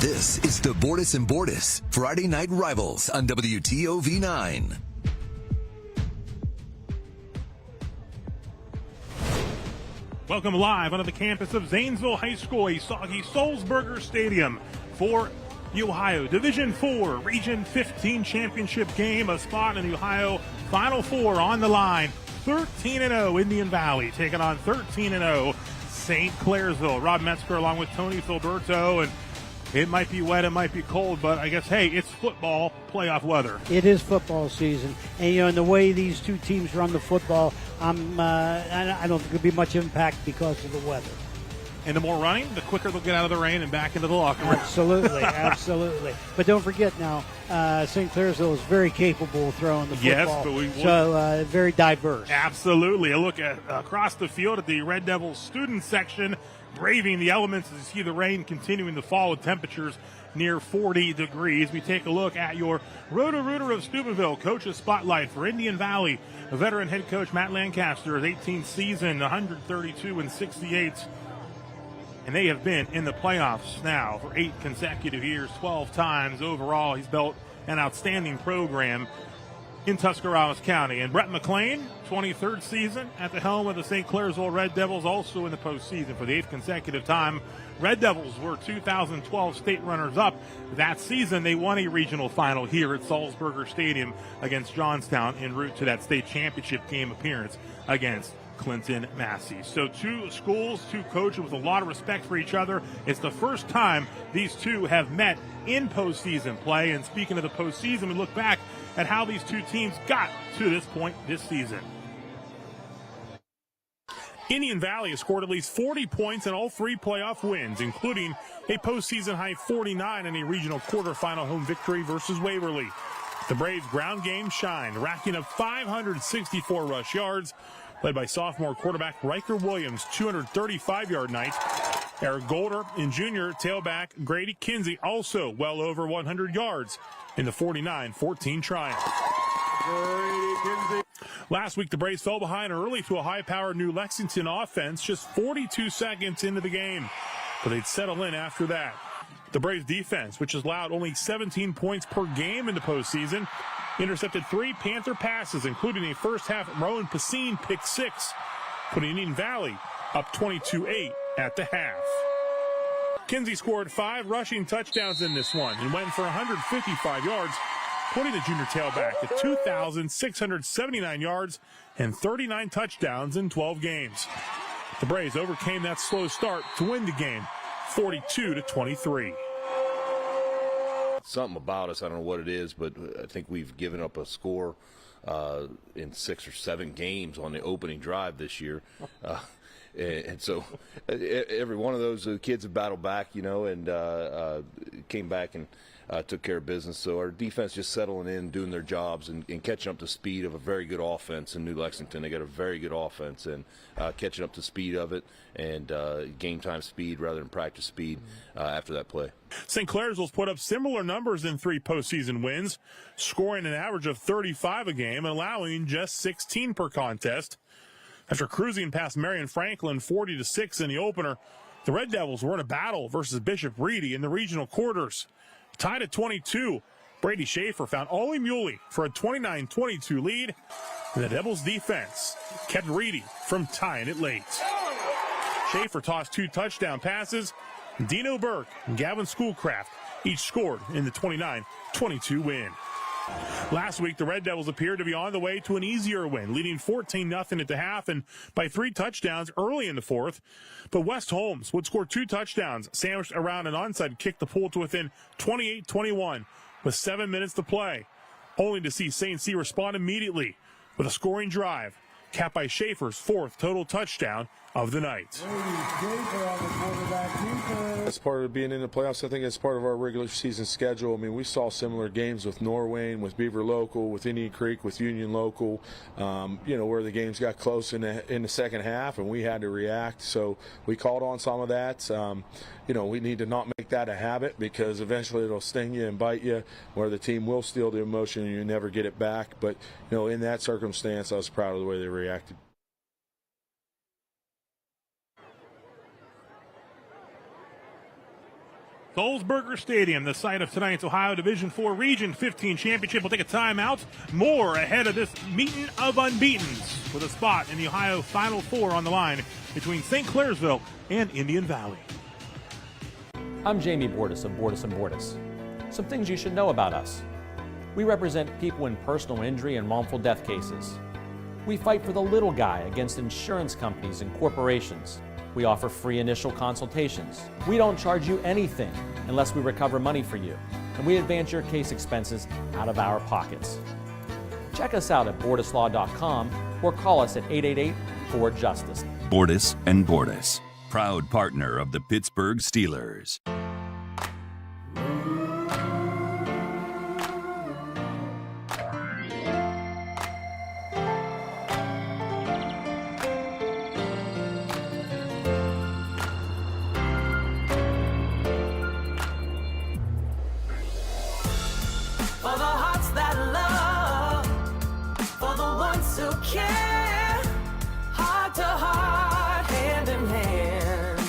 This is the Bordas and Bordas Friday Night Rivals on WTOV 9. Welcome live onto the campus of Zanesville High School, a soggy Sulzberger Stadium for the Ohio Division IV Region 15 championship game. A spot in the Ohio Final Four on the line. 13-0 Indian Valley taking on 13-0 St. Clairsville. Rob Metzger along with Tony Filberto, and it might be wet, it might be cold, but I guess, hey, it's football playoff weather. It is football season, and in the way these two teams run the football, I don't think there'll be much impact because of the weather. And the more running, the quicker they'll get out of the rain and back into the locker room. Absolutely, absolutely. But don't forget now, St. Clairsville is very capable of throwing the football. Yes, but very diverse. Absolutely. A look at across the field at the Red Devils student section, braving the elements as you see the rain continuing to fall with temperatures near 40 degrees. We take a look at your Roto-Rooter of Steubenville Coaches Spotlight for Indian Valley. A veteran head coach Matt Lancaster, his 18th season, 132-68. And they have been in the playoffs now for 8 consecutive years, 12 times overall. He's built an outstanding program in Tuscarawas County. And Brett McLean, 23rd season at the helm of the St. Clairsville Red Devils, also in the postseason for the 8th consecutive time. Red Devils were 2012 state runners-up. That season, they won a regional final here at Sulzberger Stadium against Johnstown en route to that state championship game appearance against Clinton Massey. So two schools, two coaches with a lot of respect for each other. It's the first time these two have met in postseason play. And speaking of the postseason, we look back at how these two teams got to this point this season. Indian Valley has scored at least 40 points in all 3 playoff wins, including a postseason high 49 in a regional quarterfinal home victory versus Waverly. The Braves' ground game shined, racking up 564 rush yards, led by sophomore quarterback Riker Williams' 235-yard night. Eric Golder and junior tailback Grady Kinsey also well over 100 yards in the 49-14 triumph. Last week, the Braves fell behind early to a high-powered New Lexington offense just 42 seconds into the game, but they'd settle in after that. The Braves defense, which has allowed only 17 points per game in the postseason, intercepted 3 Panther passes, including a first-half Rowan Pacine pick 6, putting Indian Valley up 22-8 at the half. Kinsey scored 5 rushing touchdowns in this one and went for 155 yards, putting the junior tailback at 2,679 yards and 39 touchdowns in 12 games. The Braves overcame that slow start to win the game, 42-23. Something about us, I don't know what it is, but I think we've given up a score in 6 or 7 games on the opening drive this year. And so every one of those kids have battled back, and came back and took care of business. So our defense just settling in, doing their jobs, and catching up to speed of a very good offense in New Lexington. They got a very good offense, and catching up to speed of it, and game time speed rather than practice speed after that play. St. Clairsville's put up similar numbers in 3 postseason wins, scoring an average of 35 a game and allowing just 16 per contest. After cruising past Marion Franklin 40-6 in the opener, the Red Devils were in a battle versus Bishop Reedy in the regional quarters. Tied at 22, Brady Schaefer found Ollie Muley for a 29-22 lead, and the Devils' defense kept Reedy from tying it late. Schaefer tossed 2 touchdown passes. Dino Burke and Gavin Schoolcraft each scored in the 29-22 win. Last week, the Red Devils appeared to be on the way to an easier win, leading 14-0 at the half and by 3 touchdowns early in the 4th. But West Holmes would score 2 touchdowns, sandwiched around an onside kick to pull to within 28-21 with 7 minutes to play, only to see St. C respond immediately with a scoring drive, capped by Schaefer's 4th total touchdown of the night. As part of being in the playoffs, I think it's part of our regular season schedule. I mean, we saw similar games with Norwayne, with Beaver Local, with Indian Creek, with Union Local, where the games got close in the second half, and we had to react. So we called on some of that. We need to not make that a habit, because eventually it'll sting you and bite you, where the team will steal the emotion and you never get it back. But, in that circumstance, I was proud of the way they reacted. Sulzberger Stadium, the site of tonight's Ohio Division IV Region 15 Championship. We'll take a timeout. More ahead of this meeting of unbeatens with a spot in the Ohio Final Four on the line between St. Clairsville and Indian Valley. I'm Jamie Bordas of Bordas Bordas. Some things you should know about us. We represent people in personal injury and wrongful death cases. We fight for the little guy against insurance companies and corporations. We offer free initial consultations. We don't charge you anything unless we recover money for you, and we advance your case expenses out of our pockets. Check us out at bordaslaw.com or call us at 888-4JUSTICE. Bordas and Bordas, proud partner of the Pittsburgh Steelers. For the hearts that love, for the ones who care, heart to heart, hand in hand.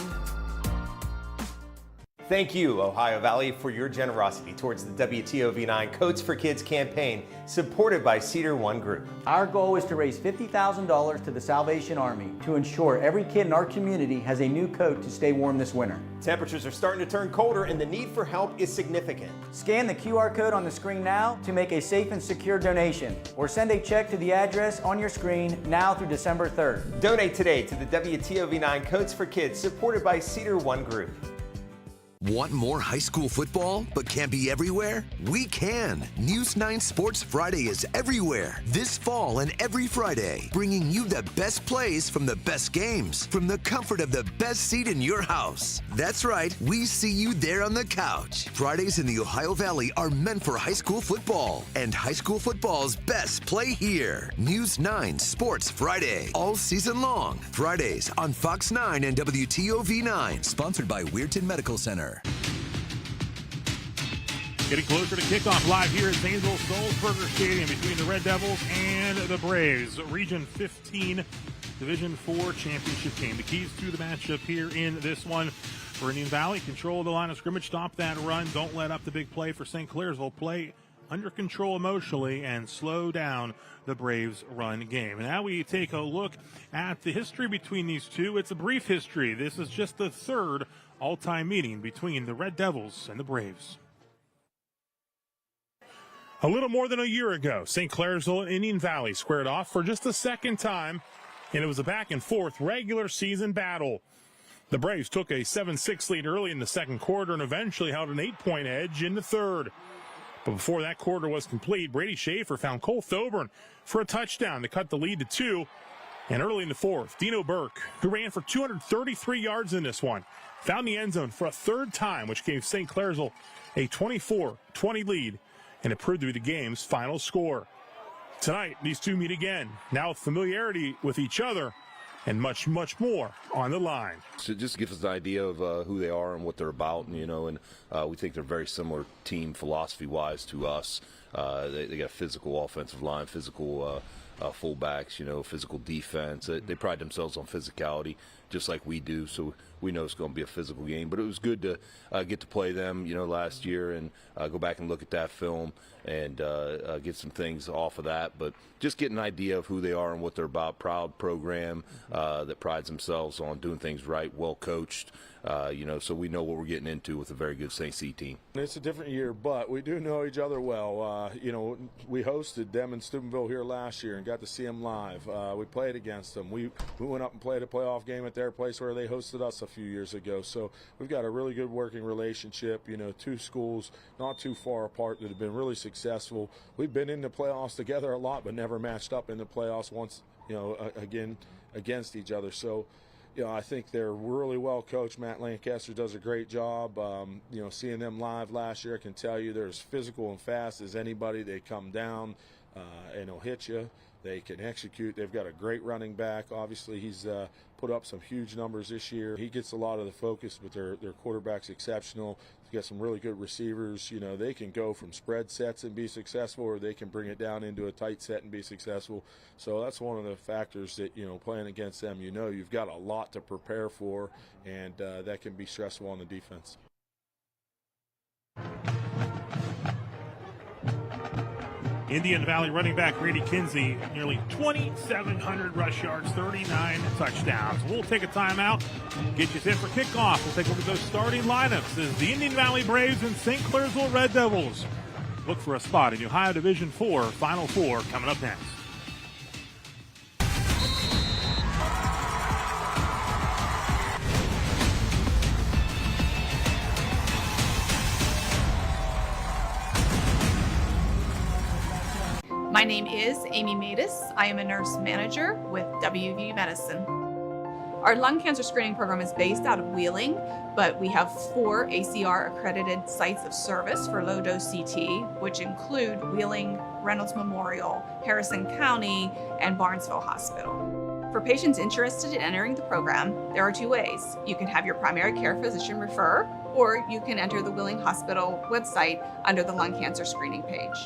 Thank you, Ohio Valley, for your generosity towards the WTOV9 Coats for Kids campaign, supported by Cedar One Group. Our goal is to raise $50,000 to the Salvation Army to ensure every kid in our community has a new coat to stay warm this winter. Temperatures are starting to turn colder and the need for help is significant. Scan the QR code on the screen now to make a safe and secure donation, or send a check to the address on your screen now through December 3rd. Donate today to the WTOV9 Coats for Kids, supported by Cedar One Group. Want more high school football but can't be everywhere? We can. News 9 Sports Friday is everywhere this fall and every Friday, bringing you the best plays from the best games from the comfort of the best seat in your house. That's right, we see you there on the couch. Fridays in the Ohio Valley are meant for high school football, and high school football's best play here. News 9 Sports Friday, all season long. Fridays on Fox 9 and WTOV 9, sponsored by Weirton Medical Center. Getting closer to kickoff live here at Zanesville Sulzberger Stadium between the Red Devils and the Braves. Region 15 Division 4 championship game. The keys to the matchup here in this one for Indian Valley: control the line of scrimmage, stop that run, don't let up the big play for St. Clairsville. Play under control emotionally and slow down the Braves' run game. And now we take a look at the history between these two. It's a brief history. This is just the third all-time meeting between the Red Devils and the Braves. A little more than a year ago, St. Clairsville and Indian Valley squared off for just the second time, and it was a back-and-forth regular season battle. The Braves took a 7-6 lead early in the second quarter and eventually held an 8-point edge in the third. But before that quarter was complete, Brady Schaefer found Cole Thoburn for a touchdown to cut the lead to 2. And early in the fourth, Dino Burke, who ran for 233 yards in this one, found the end zone for a third time, which gave St. Clairsville a 24-20 lead, and it proved to be the game's final score. Tonight, these two meet again, now with familiarity with each other and much, much more on the line. So just give us an idea of who they are and what they're about, and we think they're a very similar team philosophy-wise to us. They got a physical offensive line, physical fullbacks, physical defense. They pride themselves on physicality, just like we do, so we know it's going to be a physical game. But it was good to get to play them, last year, and go back and look at that film and get some things off of that. But just get an idea of who they are and what they're about. Proud program that prides themselves on doing things right, well coached. So we know what we're getting into with a very good St. C team. It's a different year, but we do know each other well. We hosted them in Steubenville here last year and got to see them live. We played against them. We went up and played a playoff game at their place where they hosted us a few years ago. So we've got a really good working relationship. Two schools not too far apart that have been really successful. We've been in the playoffs together a lot, but never matched up in the playoffs once, again against each other. So I think they're really well coached. Matt Lancaster does a great job. Seeing them live last year, I can tell you they're as physical and fast as anybody. They come down and they'll hit you. They can execute. They've got a great running back. Obviously, he's put up some huge numbers this year. He gets a lot of the focus, but their quarterback's exceptional. They've got some really good receivers. They can go from spread sets and be successful, or they can bring it down into a tight set and be successful. So that's one of the factors that, playing against them, you've got a lot to prepare for, and that can be stressful on the defense. Indian Valley running back Brady Kinsey, nearly 2,700 rush yards, 39 touchdowns. We'll take a timeout, get you set for kickoff. We'll take a look at those starting lineups as the Indian Valley Braves and St. Clairsville Red Devils look for a spot in the Ohio Division IV Final Four coming up next. My name is Amy Matus. I am a nurse manager with WV Medicine. Our lung cancer screening program is based out of Wheeling, but we have 4 ACR accredited sites of service for low-dose CT, which include Wheeling, Reynolds Memorial, Harrison County, and Barnesville Hospital. For patients interested in entering the program, there are 2 ways. You can have your primary care physician refer, or you can enter the Wheeling Hospital website under the lung cancer screening page.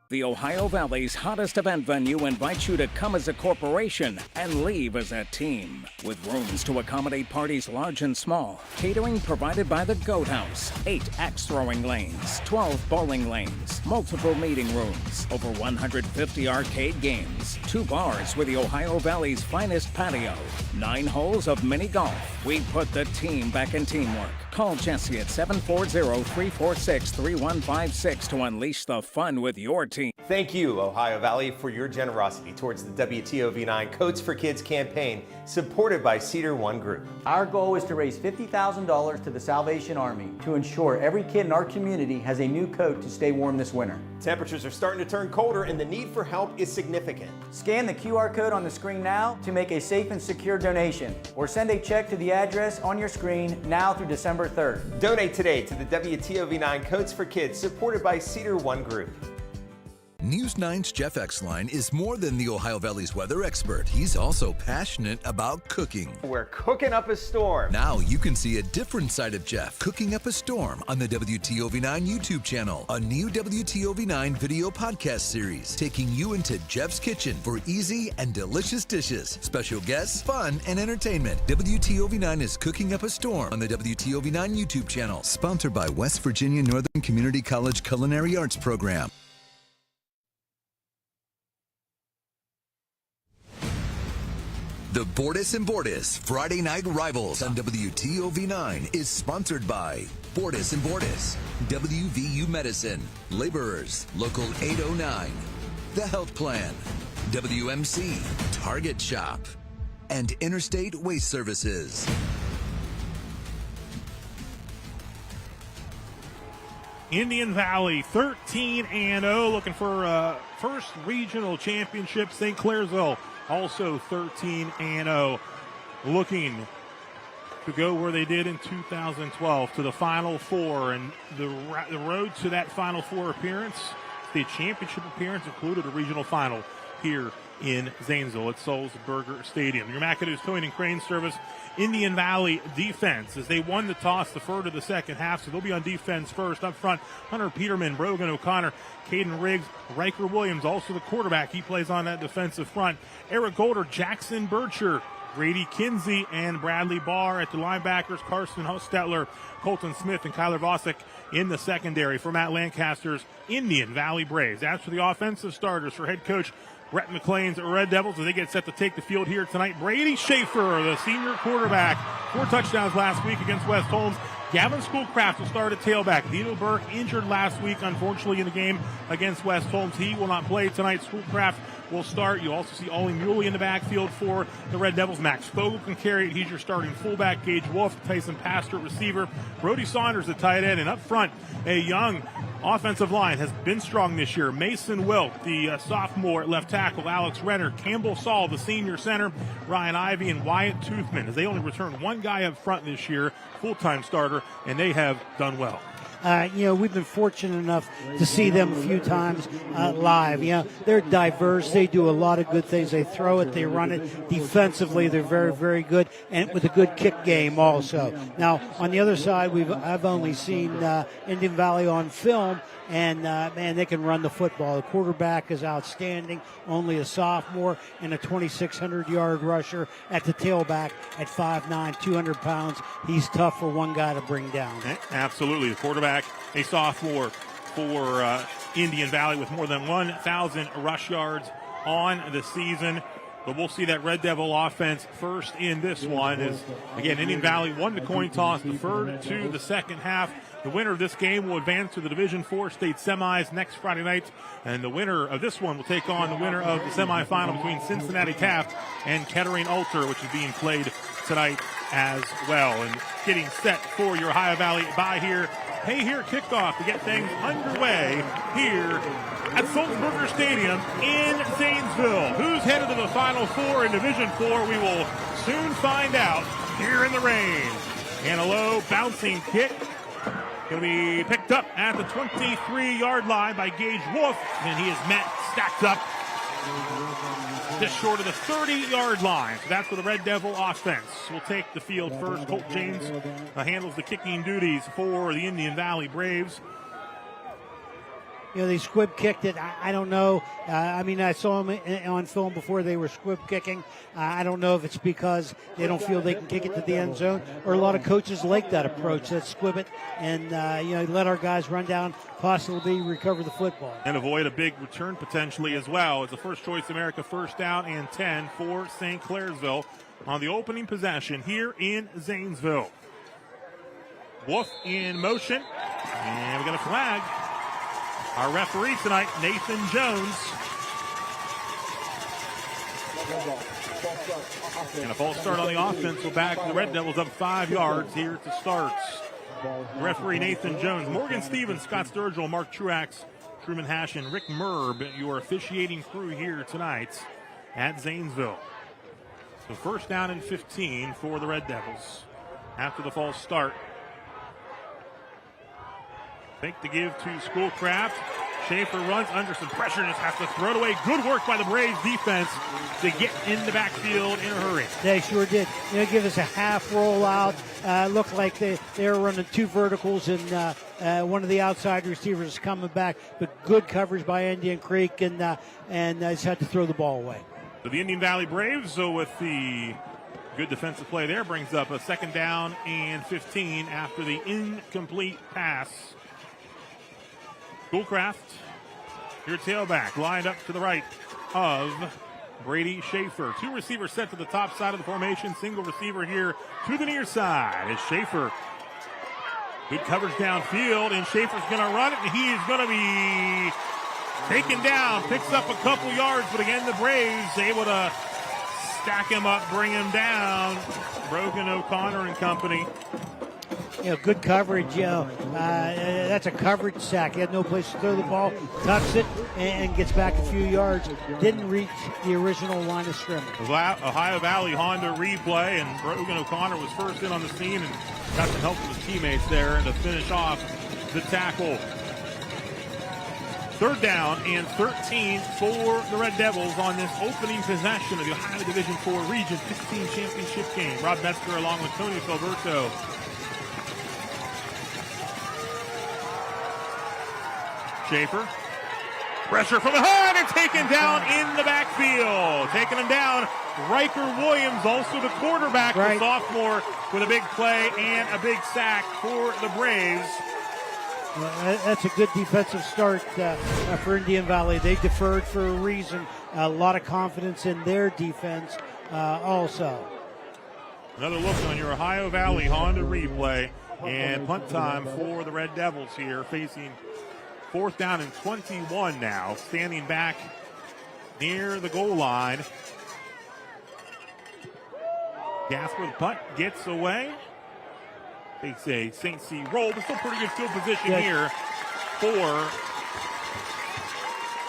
The Ohio Valley's hottest event venue invites you to come as a corporation and leave as a team. With rooms to accommodate parties large and small, catering provided by the Goat House, 8 axe throwing lanes, 12 bowling lanes, multiple meeting rooms, over 150 arcade games, 2 bars with the Ohio Valley's finest patio, 9 holes of mini golf. We put the team back in teamwork. Call Jesse at 740-346-3156 to unleash the fun with your team. Thank you, Ohio Valley, for your generosity towards the WTOV9 Coats for Kids campaign, supported by Cedar One Group. Our goal is to raise $50,000 to the Salvation Army to ensure every kid in our community has a new coat to stay warm this winter. Temperatures are starting to turn colder and the need for help is significant. Scan the QR code on the screen now to make a safe and secure donation, or send a check to the address on your screen now through December 3rd. Donate today to the WTOV9 Coats for Kids, supported by Cedar One Group. News 9's Jeff Exline is more than the Ohio Valley's weather expert. He's also passionate about cooking. We're cooking up a storm. Now you can see a different side of Jeff cooking up a storm on the WTOV9 YouTube channel, a new WTOV9 video podcast series taking you into Jeff's kitchen for easy and delicious dishes, special guests, fun, and entertainment. WTOV9 is cooking up a storm on the WTOV9 YouTube channel, sponsored by West Virginia Northern Community College Culinary Arts Program. The Bordas Bordas Friday Night Rivals on WTOV9 is sponsored by Bordas Bordas, WVU Medicine, Laborers, Local 809, The Health Plan, WMC, Target Shop, and Interstate Waste Services. Indian Valley 13-0, looking for a first regional championship. St. Clairsville also 13-0, looking to go where they did in 2012 to the Final Four, and the road to that Final Four appearance, the championship appearance, included a regional final here in Zanesville at Sulzberger Stadium. Your McAdoo's Towing and Crane Service Indian Valley defense, as they won the toss, deferred to the second half, so they'll be on defense first. Up front, Hunter Peterman, Brogan O'Connor, Caden Riggs, Riker Williams, also the quarterback. He plays on that defensive front. Eric Golder, Jackson Bircher, Brady Kinsey, and Bradley Barr at the linebackers. Carson Hostetler, Colton Smith, and Kyler Vosick in the secondary for Matt Lancaster's Indian Valley Braves. As for the offensive starters for head coach Brett McLean's Red Devils, as they get set to take the field here tonight, Brady Schaefer, the senior quarterback, 4 touchdowns last week against West Holmes. Gavin Schoolcraft will start at tailback. Dino Burke injured last week, unfortunately, in the game against West Holmes. He will not play tonight. Schoolcraft will start. You also see Ollie Muley in the backfield for the Red Devils. Max Fogel can carry it. He's your starting fullback. Gage Wolf, Tyson Pastor at receiver. Brody Saunders at tight end. And up front, a young offensive line has been strong this year. Mason Wilt, the sophomore at left tackle. Alex Renner, Campbell Saul, the senior center. Ryan Ivey and Wyatt Toothman, as they only return one guy up front this year, full-time starter, and they have done well. We've been fortunate enough to see them a few times live. They're diverse. They do a lot of good things. They throw it, they run it. Defensively, they're very, very good, and with a good kick game also. Now, on the other side, I've only seen Indian Valley on film, and, man, they can run the football. The quarterback is outstanding, only a sophomore, and a 2,600-yard rusher at the tailback at 5'9", 200 pounds. He's tough for one guy to bring down. Absolutely. The quarterback, a sophomore, for Indian Valley with more than 1,000 rush yards on the season. But we'll see that Red Devil offense first in this one. As again, Indian Valley won the coin toss, deferred to the second half. The winner of this game will advance to the Division IV state semis next Friday night. And the winner of this one will take on the winner of the semifinal between Cincinnati Taft and Kettering Ulster, which is being played tonight as well. And getting set for your Ohio Valley bye here. Pay here kickoff to get things underway here at Sulzberger Stadium in Zanesville. Who's headed to the Final Four in Division IV? We will soon find out here in the rain. And a low bouncing kick. Going to be picked up at the 23-yard line by Gage Wolf, and he is met, stacked up just short of the 30-yard line. So that's where the Red Devil offense will take the field first. Colt James handles the kicking duties for the Indian Valley Braves. You know, they squib kicked it. I don't know. I mean, I saw them on film before they were squib kicking. I don't know if it's because they don't feel they can kick it to the end zone, or a lot of coaches like that approach. Let's squib it and, you know, let our guys run down, possibly recover the football. And avoid a big return potentially as well. It's a First Choice America first down and 10 for St. Clairsville on the opening possession here in Zanesville. Wolf in motion, and we got a flag. Our referee tonight, Nathan Jones. And a false start on the offense will back the Red Devils up 5 yards here to start. Referee Nathan Jones, Morgan Stevens, Scott Sturgill, Mark Truax, Truman Hash, and Rick Merb, your officiating crew here tonight at Zanesville. So first down and 15 for the Red Devils after the false start. Fake to give to Schoolcraft. Schaefer runs under some pressure, just has to throw it away. Good work by the Braves defense to get in the backfield in a hurry. They sure did. You know, give us a half rollout. Looked like they were running two verticals, and one of the outside receivers is coming back. But good coverage by Indian Creek, and just had to throw the ball away. So the Indian Valley Braves, so with the good defensive play there, brings up a second down and 15 after the incomplete pass. Schoolcraft, your tailback, lined up to the right of Brady Schaefer. Two receivers set to the top side of the formation. Single receiver here to the near side is Schaefer. Good coverage downfield, and Schaefer's going to run it, and he is going to be taken down. Picks up a couple yards, but again, the Braves able to stack him up, bring him down. Brogan, O'Connor, and company. You know, good coverage. You know, that's a coverage sack. He had no place to throw the ball. Tucks it and gets back a few yards. Didn't reach the original line of scrimmage. Ohio Valley Honda replay, and Brogan O'Connor was first in on the scene and got some help from his teammates there to finish off the tackle. Third down and 13 for the Red Devils on this opening possession of the Ohio Division IV Region 16 championship game. Rob Metzger along with Tony Filberto. Schaefer, pressure from behind and taken down in the backfield. Taking him down, Riker Williams, also the quarterback, the sophomore, with a big play and a big sack for the Braves. That's a good defensive start for Indian Valley. They deferred for a reason. A lot of confidence in their defense also. Another look on your Ohio Valley Honda replay, and punt time for the Red Devils here, facing fourth down and 21 now, standing back near the goal line. Gasper, the punt, gets away. Takes a St. C roll, but still pretty good field position here for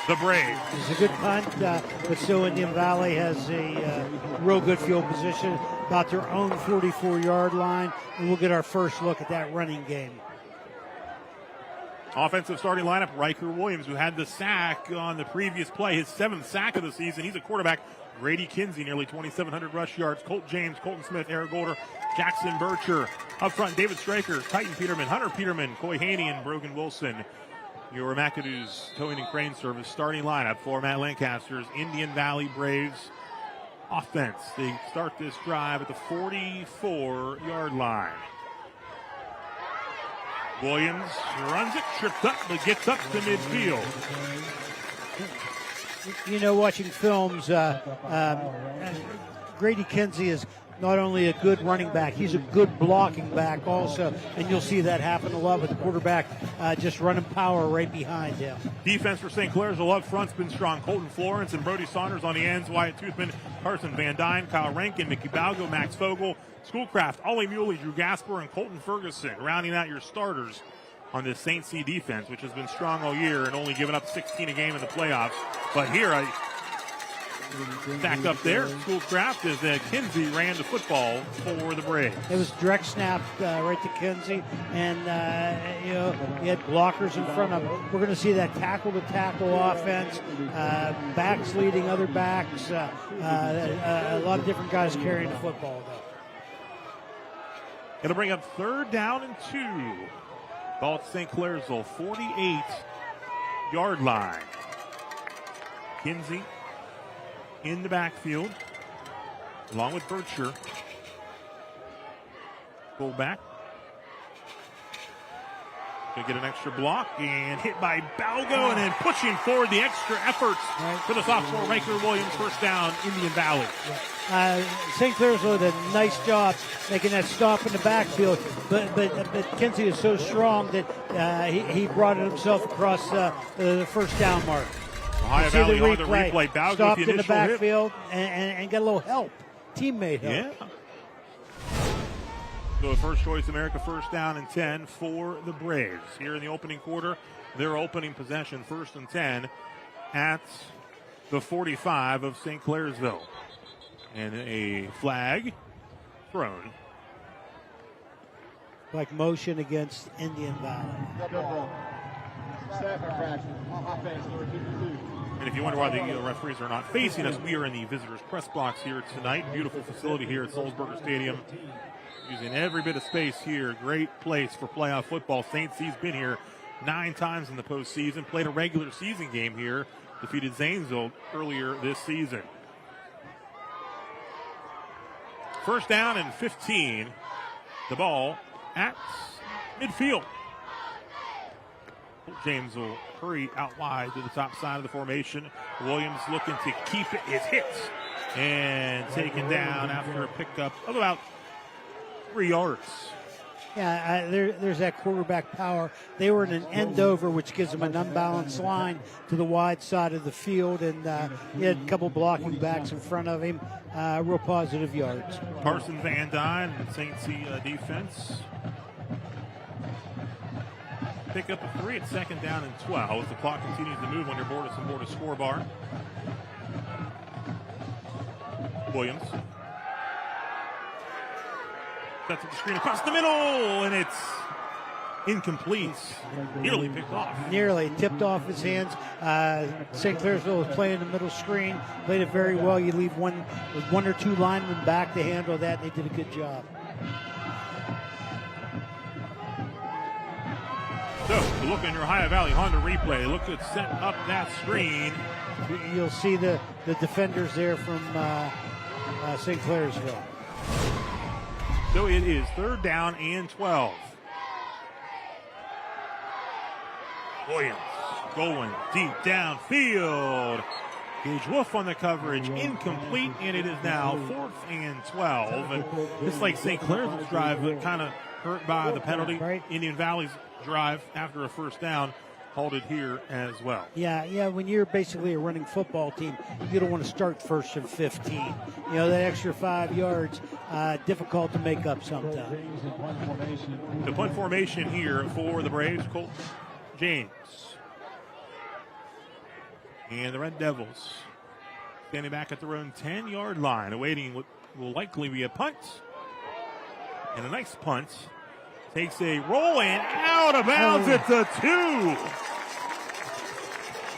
the Braves. It's a good punt, but still Indian Valley has a real good field position, about their own 44-yard line, and we'll get our first look at that running game. Offensive starting lineup, Riker Williams, who had the sack on the previous play, his 7th sack of the season. He's a quarterback. Grady Kinsey, nearly 2,700 rush yards. Colt James, Colton Smith, Eric Golder, Jackson Bircher. Up front, David Stryker, Titan Peterman, Hunter Peterman, Coy Haney, and Brogan Wilson. Your McAdoo's Towing and Crane Service starting lineup for Matt Lancaster's Indian Valley Braves offense. They start this drive at the 44-yard line. Williams runs it, trips up, but gets up to midfield. You know, watching films, Grady Kinsey is not only a good running back, he's a good blocking back also. And you'll see that happen a lot with the quarterback just running power right behind him. Defense for St. Clairsville up front's been strong. Colton Florence and Brody Saunders on the ends. Wyatt Toothman, Carson Van Dyne, Kyle Rankin, Mickey Balgo, Max Fogel, Schoolcraft, Ollie Muley, Drew Gasper, and Colton Ferguson, rounding out your starters on this St. C defense, which has been strong all year and only given up 16 a game in the playoffs. But here, back up there, Schoolcraft, as Kinsey ran the football for the Braves. It was direct snap right to Kinsey, and you know, he had blockers in front of him. We're going to see that tackle-to-tackle offense, backs leading other backs, a lot of different guys carrying the football, though. Going to bring up 3rd down and 2. Ball at St. Clairsville, 48-yard line. Kinsey in the backfield, along with Berkshire. Go back. Going to get an extra block and hit by Balgo, and then pushing forward the extra effort for the sophomore Riker Williams. First down, Indian Valley. St. Clairsville did a nice job making that stop in the backfield, but Kinsey is so strong that he brought it himself across the first down mark. Ohio Valley on the replay. Balgo stopped with the in the initial hit. backfield and got a little help, teammate help. Yeah. So first choice America, first down and 10 for the Braves. Here in the opening quarter, their opening possession, 1st and 10 at the 45 of St. Clairsville. And a flag thrown. Like motion against Indian Valley. And if you wonder why the referees are not facing us, we are in the visitors' press box here tonight. Beautiful facility here at Sulzberger Stadium. Using every bit of space here. Great place for playoff football. St. C's been here 9 times in the postseason. Played a regular season game here. Defeated Zanesville earlier this season. First down and 15. The ball at midfield. James will hurry out wide to the top side of the formation. Williams looking to keep it. Is hit and taken down after a pickup of about 3 yards. Yeah, there's that quarterback power. They were in an end over, which gives them an unbalanced line to the wide side of the field, and he had a couple blocking backs in front of him. Real positive yards. Carson Van Dyne and St. C defense. Pick up a 3 at 2nd down and 12 as the clock continues to move on your Bordas and Bordas score bar. Williams. That's at the screen across the middle, and it's incomplete. Nearly picked off. Nearly tipped off his hands. St. Clairsville was playing the middle screen, played it very well. You leave one or two linemen back to handle that. They did a good job. So, look in your Ohio Valley Honda replay. Look to set up that screen. You'll see the defenders there from St. Clairsville. So it is 3rd down and 12. Williams going deep downfield. Gage Wolf on the coverage, incomplete, and it is now 4th and 12. And it's like St. Clairsville's drive, kind of hurt by the penalty. Right. Indian Valley's drive after a first down halted here as well. Yeah. When you're basically a running football team, you don't want to start 1st and 15. You know, that extra 5 yards, difficult to make up sometimes. The punt formation here for the Braves, Colt James. And the Red Devils standing back at their own 10-yard line, awaiting what will likely be a punt. And a nice punt. Takes a roll and out of bounds. It's a 2.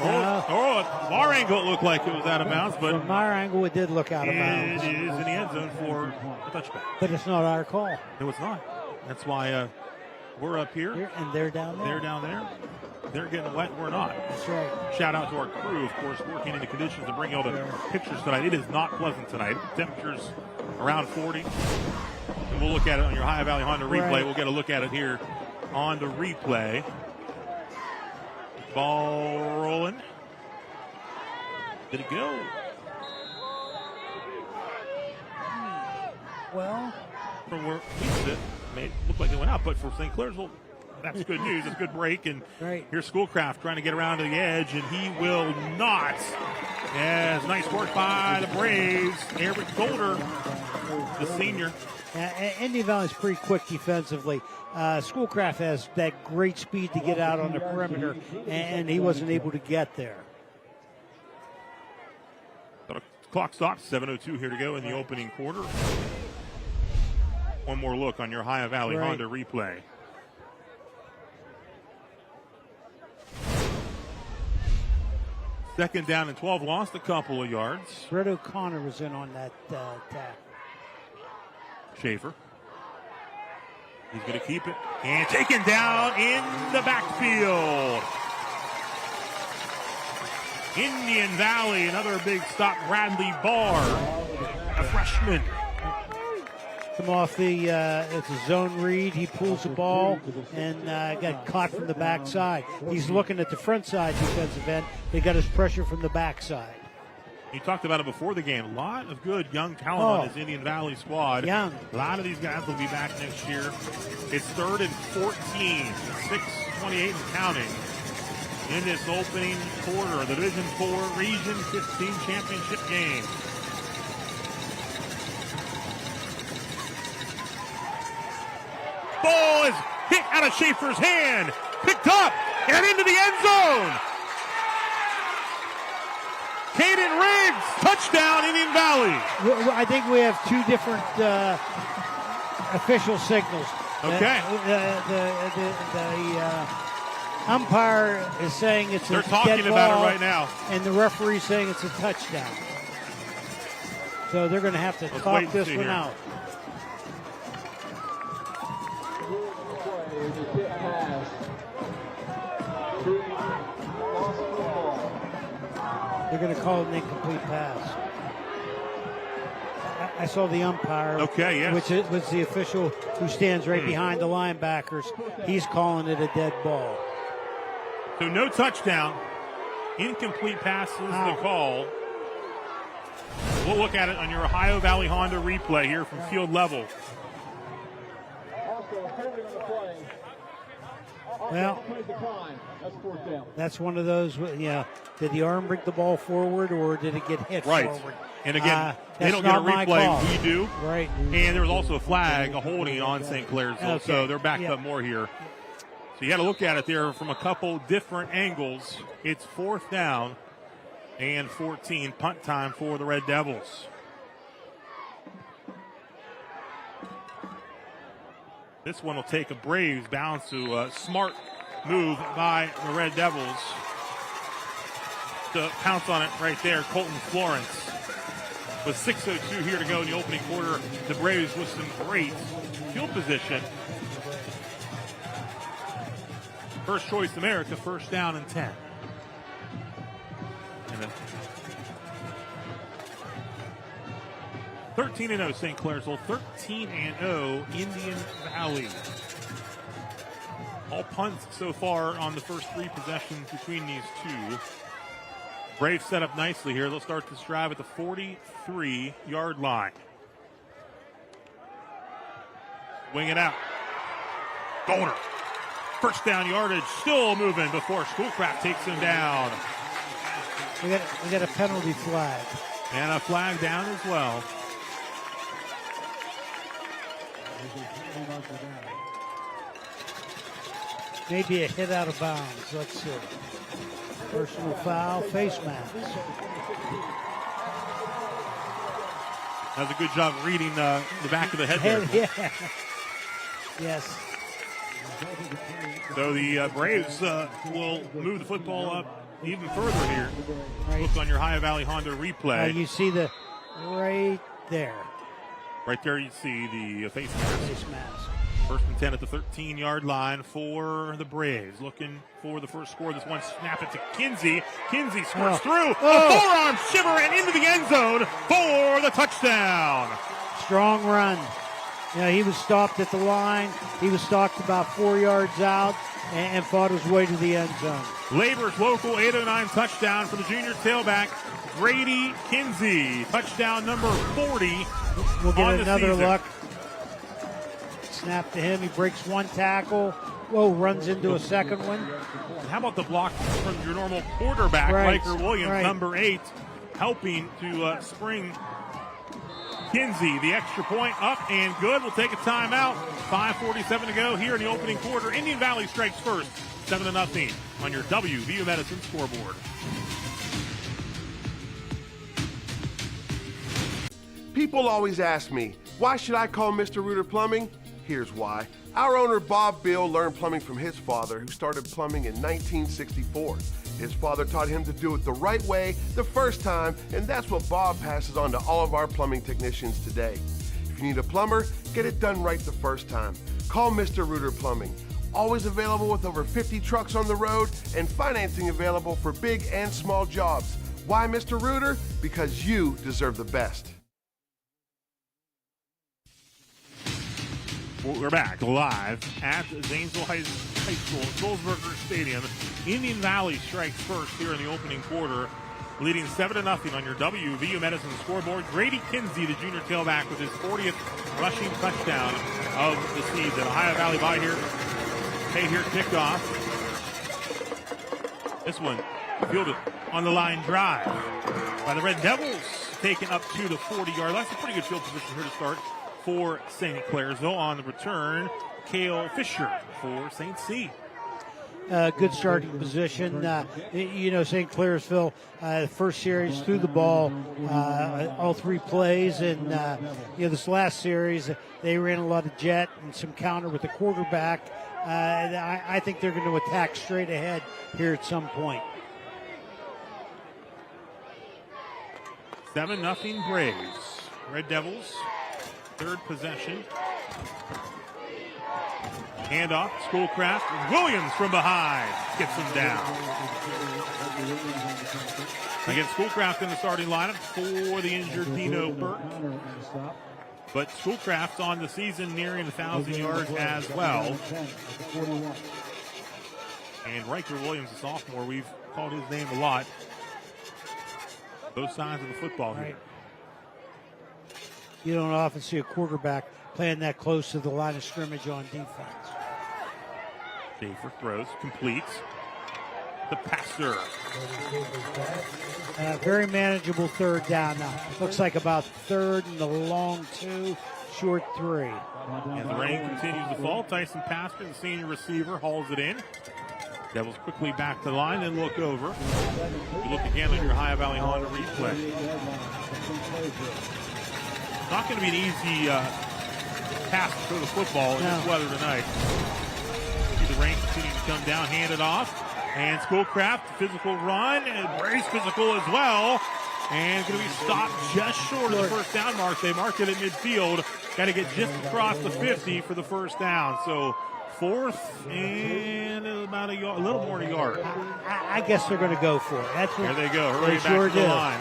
Our angle it looked like it was out of bounds, but from our angle it did look out of bounds. It is in the end zone for a touchback. But it's not our call. It was not. That's why we're up here. And they're down there. They're down there. They're getting wet. We're not. That's right. Shout out to our crew, of course, working in the conditions to bring you all the pictures tonight. It is not pleasant tonight. Temperatures around 40. And we'll look at it on your Ohio Valley Honda replay. Right. We'll get a look at it here on the replay. Ball rolling. Did it go? Well, from where it made look like it went out, but for St. Clairsville, that's good news. It's a good break, and here's Schoolcraft trying to get around to the edge, and he will not. Yes, nice work by the Braves. Eric Golder, the senior. Indian Valley's pretty quick defensively. Schoolcraft has that great speed to get out on the perimeter, and he wasn't able to get there. Clock stops, 7:02 here to go in the opening quarter. One more look on your Ohio Valley Honda replay. Second down and 12, lost a couple of yards. Brett O'Connor was in on that tackle. Schaefer. He's going to keep it. And taken down in the backfield. Indian Valley, another big stop. Bradley Barr, a freshman. Come off the, it's a zone read. He pulls the ball and got caught from the backside. He's looking at the front side defensive end. They got his pressure from the backside. You talked about it before the game. A lot of good young talent on his Indian Valley squad. Young. A lot of these guys will be back next year. It's 3rd and 14, 6:28 and counting in this opening quarter, the Division 4 Region 15 championship game. Ball is hit out of Schaefer's hand, picked up and into the end zone. Caden Riggs, touchdown Indian Valley. I think we have two different official signals. Okay. The umpire is saying it's a They're dead talking ball, about it right now. and the referee saying it's a touchdown. So they're going to have to talk this one out. They're going to call it an incomplete pass. I saw the umpire, which was the official who stands right behind the linebackers. He's calling it a dead ball. So no touchdown. Incomplete pass is the call. We'll look at it on your Ohio Valley Honda replay here from field level. Well, that's one of those, did the arm bring the ball forward or did it get hit forward? And again, they don't get a replay. We do. Right. And there was also a flag, a holding on St. Clairsville. So they're backed up more here. So you got to look at it there from a couple different angles. It's 4th down and 14. Punt time for the Red Devils. This one will take a Braves bounce to a smart move by the Red Devils to pounce on it right there. Colton Florence with 6:02 here to go in the opening quarter. The Braves with some great field position. First choice America, 1st down and 10. And then 13-0 St. Clairsville, 13-0 Indian Valley. All punts so far on the first 3 possessions between these two. Braves set up nicely here. They'll start this drive at the 43-yard line. Wing it out. Golder. First down yardage, still moving before Schoolcraft takes him down. We got a penalty flag. And a flag down as well. Maybe a hit out of bounds. Let's see. Personal foul, face mask. That was a good job reading the back of the head there. Yeah. Yes. So the Braves will move the football up even further here. Look on your Ohio Valley Honda replay. You see the right there. Right there you see the face mask. 1st and 10 at the 13-yard line for the Braves. Looking for the first score. This one, snap it to Kinsey. Kinsey squirts through. A forearm shiver and into the end zone for the touchdown. Strong run. You know, he was stopped at the line. He was stopped about 4 yards out and fought his way to the end zone. Labor's local 809 touchdown for the junior tailback, Grady Kinsey. Touchdown number 40. We'll get another season. look. Snap to him. He breaks one tackle. Whoa, runs into a second one. How about the block from your normal quarterback, Right, Riker Williams, right. number 8, helping to spring Kinsey. The extra point up and good. We'll take a timeout. 5:47 to go here in the opening quarter. Indian Valley strikes first, 7-0 on your WVU Medicine scoreboard. People always ask me, why should I call Mr. Reuter Plumbing? Here's why. Our owner, Bob Bill, learned plumbing from his father, who started plumbing in 1964. His father taught him to do it the right way the first time, and that's what Bob passes on to all of our plumbing technicians today. If you need a plumber, get it done right the first time. Call Mr. Reuter Plumbing. Always available with over 50 trucks on the road and financing available for big and small jobs. Why Mr. Reuter? Because you deserve the best. We're back live at Zanesville High School, Goldsberger Stadium. Indian Valley strikes first here in the opening quarter, leading 7-0 on your WVU Medicine scoreboard. Grady Kinsey, the junior tailback, with his 40th rushing touchdown of the season. Ohio Valley by here. Here kickoff. This one fielded on the line drive by the Red Devils, taken up to the 40-yard line. That's a pretty good field position here to start for St. Clairsville. On the return, Cale Fisher for St. C. Good starting position. You know, St. Clairsville, first series threw the ball all three plays, and you know, this last series they ran a lot of jet and some counter with the quarterback. I think they're going to attack straight ahead here at some point. 7-0 Braves. Red Devils, third possession. Handoff, Schoolcraft. Williams from behind gets him down. Again, Schoolcraft in the starting lineup for the injured Dino Burke. But Schoolcraft's on the season nearing 1,000 yards as well. And Riker Williams, a sophomore, we've called his name a lot. Both sides of the football here. You don't often see a quarterback playing that close to the line of scrimmage on defense. Schaefer throws, completes. The passer. Very manageable third down now. Looks like about third and the long 2, short 3. As the rain continues to fall, Tyson Pastor, the senior receiver, hauls it in. Devils quickly back to the line, then look over. You look again on your Ohio Valley Honda replay. It's not going to be an easy pass to throw the football in this weather tonight. See the rain continuing to come down, hand it off. And Schoolcraft, physical run, and Braves physical as well. And going to be stopped just short of the first down mark. They marked it at midfield. Got to get just across the 50 for the first down. So fourth and about a little more than a yard. I guess they're going to go for it. That's what there they go, hurry back sure to the do. line.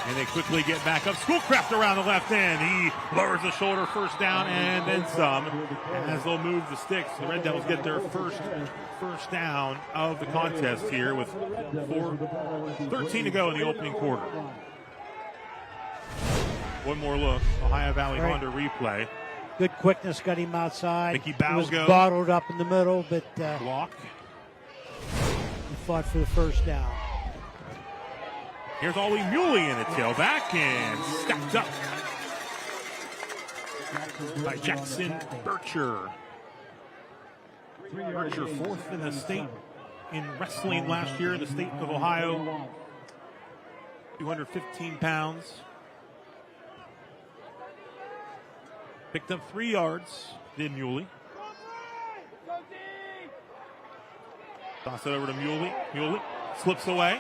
And they quickly get back up. Schoolcraft around the left end. He lowers the shoulder, first down, and then some. And as they'll move the sticks, the Red Devils get their first down of the contest here with 13 to go in the opening quarter. One more look. Ohio Valley Honda replay. Good quickness got him outside. Mickey He was Balgo. bottled up in the middle, but block. He fought for the first down. Here's Ollie Muley in the tailback and stacked up by Jackson Bircher. Bircher fourth in the state in wrestling last year in the state of Ohio. 215 pounds. Picked up 3 yards, did Muley. Toss it over to Muley. Muley slips away.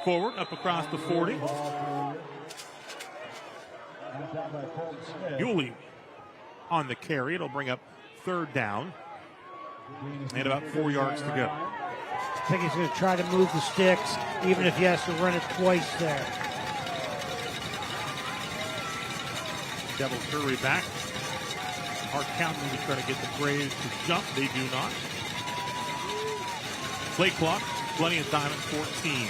Forward, up across the 40. Muley on the carry. It'll bring up third down. And about 4 yards to go. I think he's going to try to move the sticks, even if he has to run it twice there. Devils hurry back. are counting to try to get the Braves to jump. They do not. Play clock, plenty of time at 14.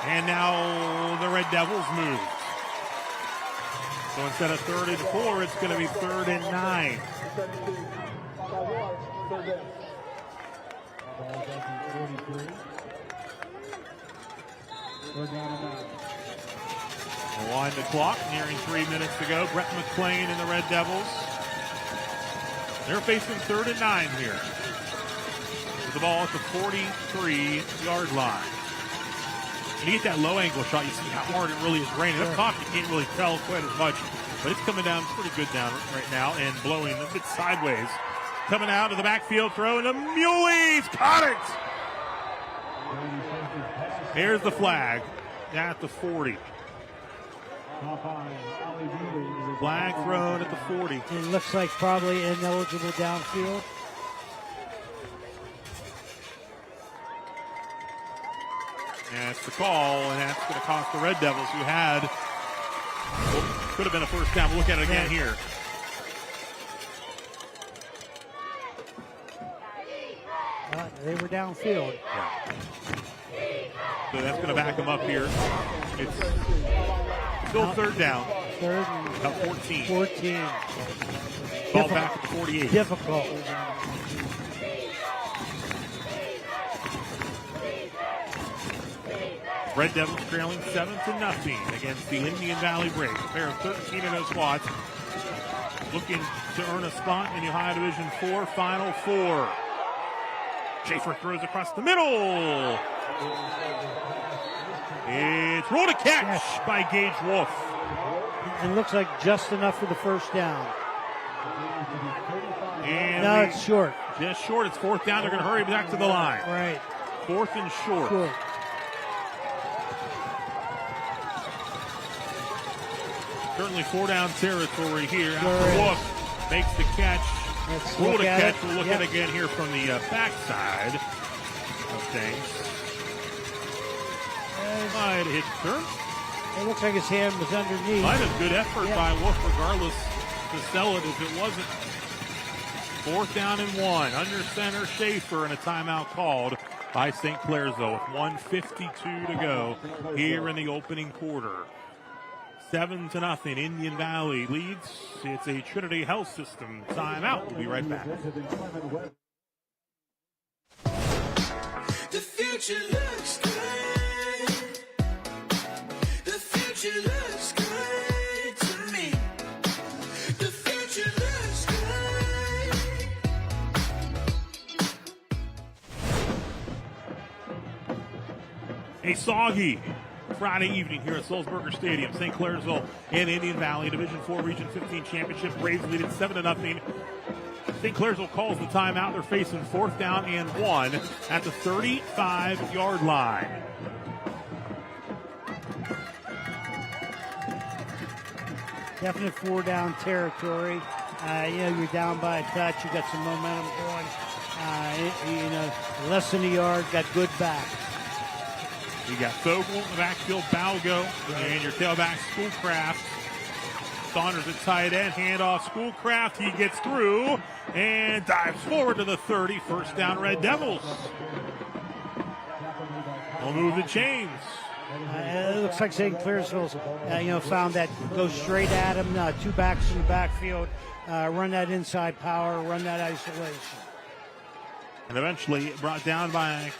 And now the Red Devils move. So instead of 3rd and 4, it's going to be 3rd and 9. Wind the clock, nearing 3 minutes to go. Brett McClain and the Red Devils. They're facing 3rd and 9 here. With the ball at the 43-yard line. When you get that low angle shot, you see how hard it really is raining. Up top, you can't really tell quite as much, but it's coming down pretty good down right now and blowing a bit sideways. Coming out of the backfield, throwing the Muleys, caught it! Here's the flag at the 40. Flag thrown at the 40. It looks like probably ineligible downfield. That's the call, and that's going to cost the Red Devils, who had, could have been a first down. We'll look at it again here. They were downfield. Yeah. So that's going to back them up here. It's still 3rd down. 3rd and about 14. 14. Ball back at the 48. Difficult. Red Devils trailing 7-0 against the Indian Valley Braves. A pair of 13-0 squads looking to earn a spot in the Ohio Division 4 Final Four. Schaefer throws across the middle. It's rolled a catch by Gage Wolf. It looks like just enough for the first down. And no, it's short. Just short. It's 4th down. They're going to hurry back to the line. Right. 4th and short. Certainly 4-down territory here. After Wolf makes the catch. Rolled a catch. We'll look at it again here from the backside of things. Might hit turn. It looks like his hand was underneath. Might have good effort by Wolf, regardless to sell it if it wasn't. 4th down and 1. Under center, Schaefer, and a timeout called by St. Clairsville with 1:52 to go here in the opening quarter. 7-0. Indian Valley leads. It's a Trinity Health System timeout. We'll be right back. The future looks good. The future looks good to me. The future looks good. A soggy Friday evening here at Sulzberger Stadium. St. Clairsville and Indian Valley Division 4 Region 15 Championship. Braves lead at 7-0. St. Clairsville calls the timeout. They're facing 4th down and 1 at the 35-yard line. Definite 4-down territory. You're down by a touch. You got some momentum going. Less than a yard. Got good back. You got Fogel in the backfield, Balgo, and your tailback, Schoolcraft. Saunders at tight end, handoff, Schoolcraft. He gets through and dives forward to the 30. First down, Red Devils. We'll move the chains. It looks like St. Clairsville's, found that go straight at him. 2 backs in the backfield. Run that inside power. Run that isolation. And eventually brought down by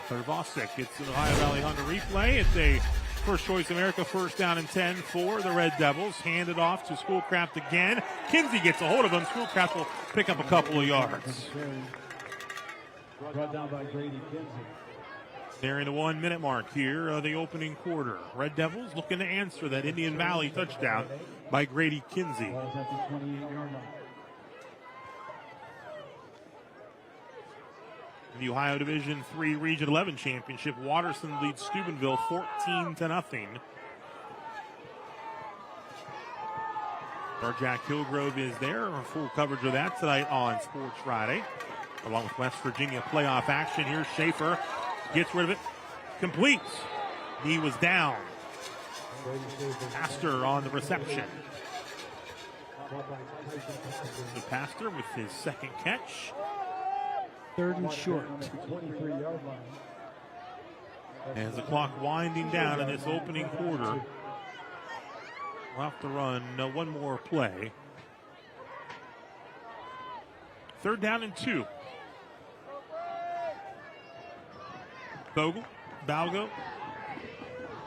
Vosek. It's an Ohio Valley Honda replay. It's a First Choice America 1st down and 10 for the Red Devils. Handed off to Schoolcraft again. Kinsey gets a hold of him. Schoolcraft will pick up a couple of yards. Brought down by Grady Kinsey. Nearing the 1 minute mark here of the opening quarter. Red Devils looking to answer that Indian Valley touchdown by Grady Kinsey. The Ohio Division 3 Region 11 Championship, Watterson leads Steubenville 14-0. Our Jack Hillgrove is there. Full coverage of that tonight on Sports Friday, along with West Virginia playoff action. Here's Schaefer, gets rid of it, completes. He was down. Astor on the reception. The passer with his second catch. 3rd and short. As the clock winding down in this opening quarter, we'll have to run one more play. 3rd down and 2. Balgo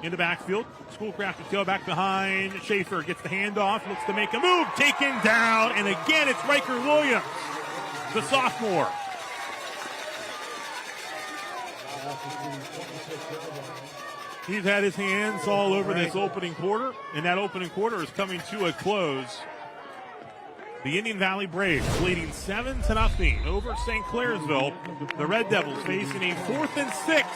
in the backfield. Schoolcraft to tailback behind. Schaefer gets the handoff, looks to make a move, taken down, and again it's Riker Williams, the sophomore. He's had his hands all over this opening quarter, and that opening quarter is coming to a close. The Indian Valley Braves leading 7-0 over St. Clairsville. The Red Devils facing a 4th and 6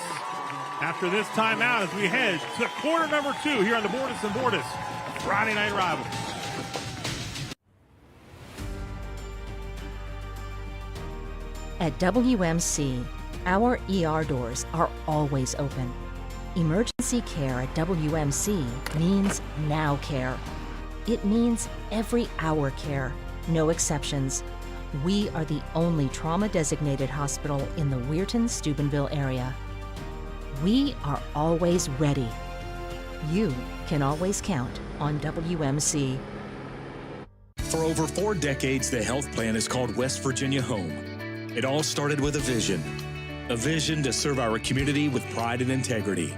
after this timeout as we head to quarter number 2 here on the Bordas Bordas Friday Night Rivals. At WMC, our ER doors are always open. Emergency care at WMC means now care. It means every hour care, no exceptions. We are the only trauma-designated hospital in the Weirton-Steubenville area. We are always ready. You can always count on WMC. For over 4 decades, the health plan is called West Virginia Home. It all started with a vision to serve our community with pride and integrity.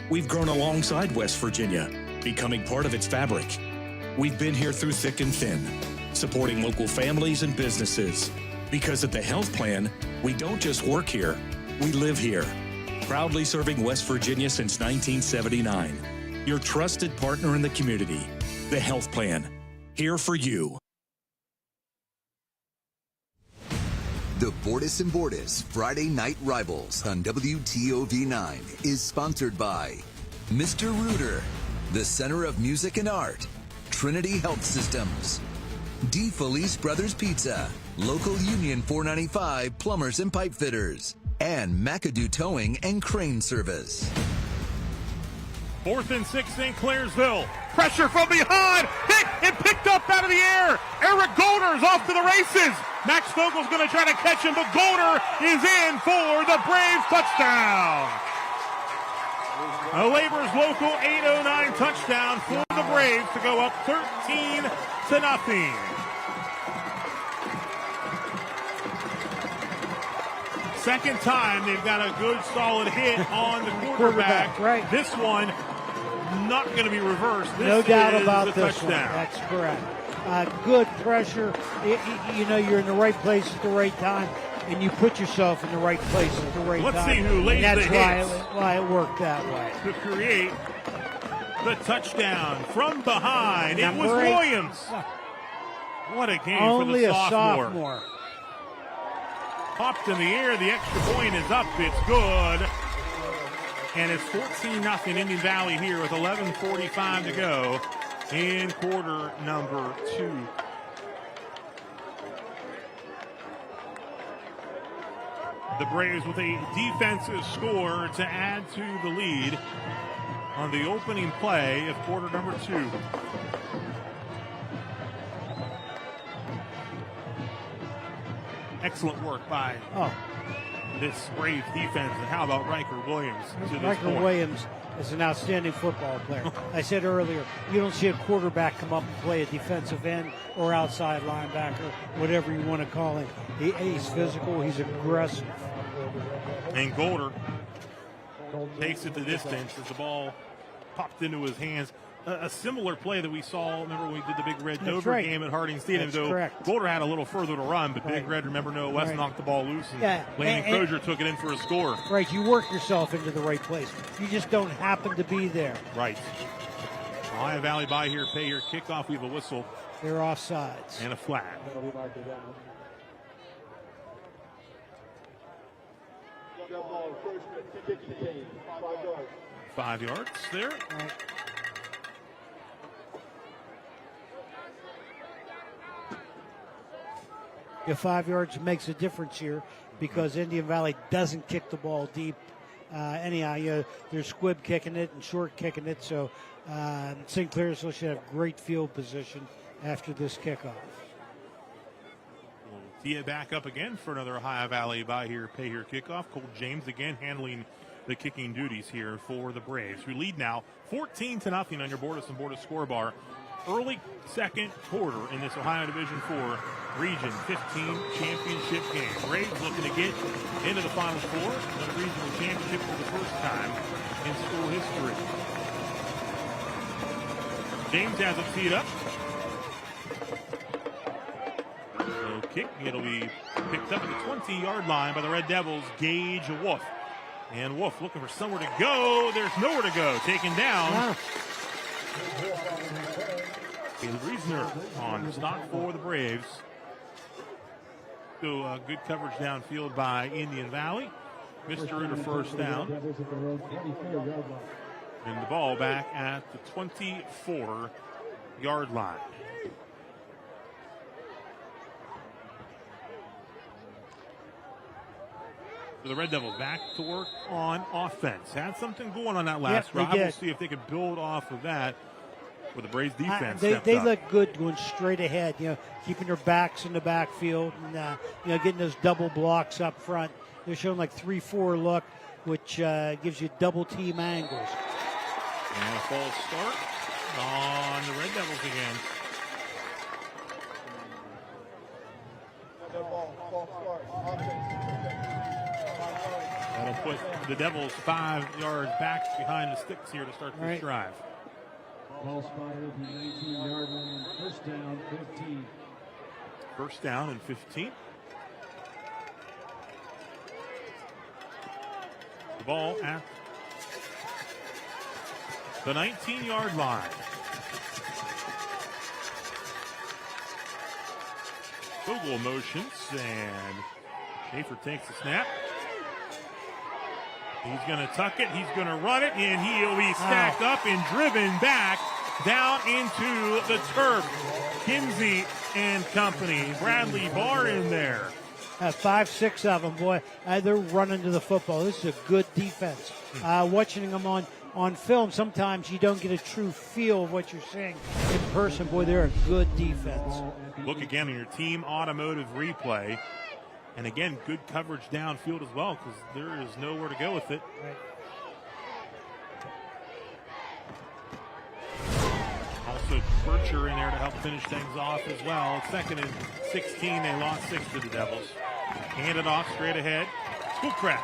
We've grown alongside West Virginia, becoming part of its fabric. We've been here through thick and thin, supporting local families and businesses. Because at the health plan, we don't just work here, we live here. Proudly serving West Virginia since 1979. Your trusted partner in the community. The health plan. Here for you. The Bordas Bordas Friday Night Rivals on WTOV9 is sponsored by Mr. Rooter, the Center of Music and Art, Trinity Health Systems, D. Felice Brothers Pizza, Local Union 495 Plumbers and Pipe Fitters, and McAdoo Towing and Crane Service. 4th and 6 St. Clairsville. Pressure from behind. Hit and picked up out of the air. Eric Golder's off to the races. Max Vogel's going to try to catch him, but Golder is in for the Braves touchdown. A Labor's Local 809 touchdown for the Braves to go up 13-0. Second time they've got a good solid hit on the quarterback. Right. This one not going to be reversed. This no doubt is about the this touchdown. one. That's correct. Good pressure. You know, you're in the right place at the right time, and you put yourself in the right place at the right time. Let's see who lays and the that's hits. why it worked that way. To create the touchdown from behind. It was Number 8. Williams. What a game Only for the a sophomore. Popped in the air. The extra point is up. It's good. And it's 14-0 Indian Valley here with 11:45 to go in quarter number 2. The Braves with a defensive score to add to the lead on the opening play of quarter number 2. Excellent work by this Braves defense. And how about Riker Williams to this Riker point? Williams is an outstanding football player. I said earlier, you don't see a quarterback come up and play a defensive end or outside linebacker, whatever you want to call him. He's physical, he's aggressive. And Golder takes it the distance as the ball popped into his hands. A similar play that we saw, remember when we did the Big Red Dover game at Harding Stadium, That's though correct. Golder had a little further to run, but Big Red, remember, Noah West knocked the ball loose, and Landon Crozier took it in for a score. Right, you work yourself into the right place. You just don't happen to be there. Right. Ohio Valley by here, pay here, kickoff, we have a whistle. They're offsides. And a flag. Five yards there. Your 5 yards makes a difference here because Indian Valley doesn't kick the ball deep. Anyhow, they're squib kicking it and short kicking it, so St. Clairsville should have great field position after this kickoff. We'll tee it back up again for another Ohio Valley pay here kickoff. Cole James again handling the kicking duties here for the Braves, who lead now 14-0 on your Bordas and Bordas scoreboard. Early second quarter in this Ohio Division IV Region 15 championship game. Braves looking to get into the Final Four, another regional championship for the first time in school history. James has it teed up. So kick, it'll be picked up at the 20-yard line by the Red Devils, Gage Wolf. And Wolf looking for somewhere to go. There's nowhere to go. Taken down. Wow. Caleb Reisner on stop for the Braves. So good coverage downfield by Indian Valley. Mr. Ritter first down. And the ball back at the 24-yard line. So the Red Devils back to work on offense. Had something going on that last drive. We'll see if they could build off of that with the Braves defense. They look good going straight ahead, keeping their backs in the backfield and, getting those double blocks up front. They're showing like 3-4 look, which gives you double team angles. And a false start on the Red Devils again. That'll put the Devils 5 yards back behind the sticks here to start this drive. Ball spotted at the 19-yard line. First down, 15. First down and 15. The ball at the 19-yard line. Vogel motions, and Schaefer takes the snap. He's going to tuck it, he's going to run it, and he'll be stacked up and driven back down into the turf. Kinsey and company. Bradley Barr in there. 5-6 of them, boy. They're running to the football. This is a good defense. Watching them on film, sometimes you don't get a true feel of what you're seeing in person. Boy, they're a good defense. Look again on your team automotive replay. And again, good coverage downfield as well, because there is nowhere to go with it. Right. Also, Bircher in there to help finish things off as well. Second and 16, they lost 6 to the Devils. Hand it off straight ahead. Schoolcraft.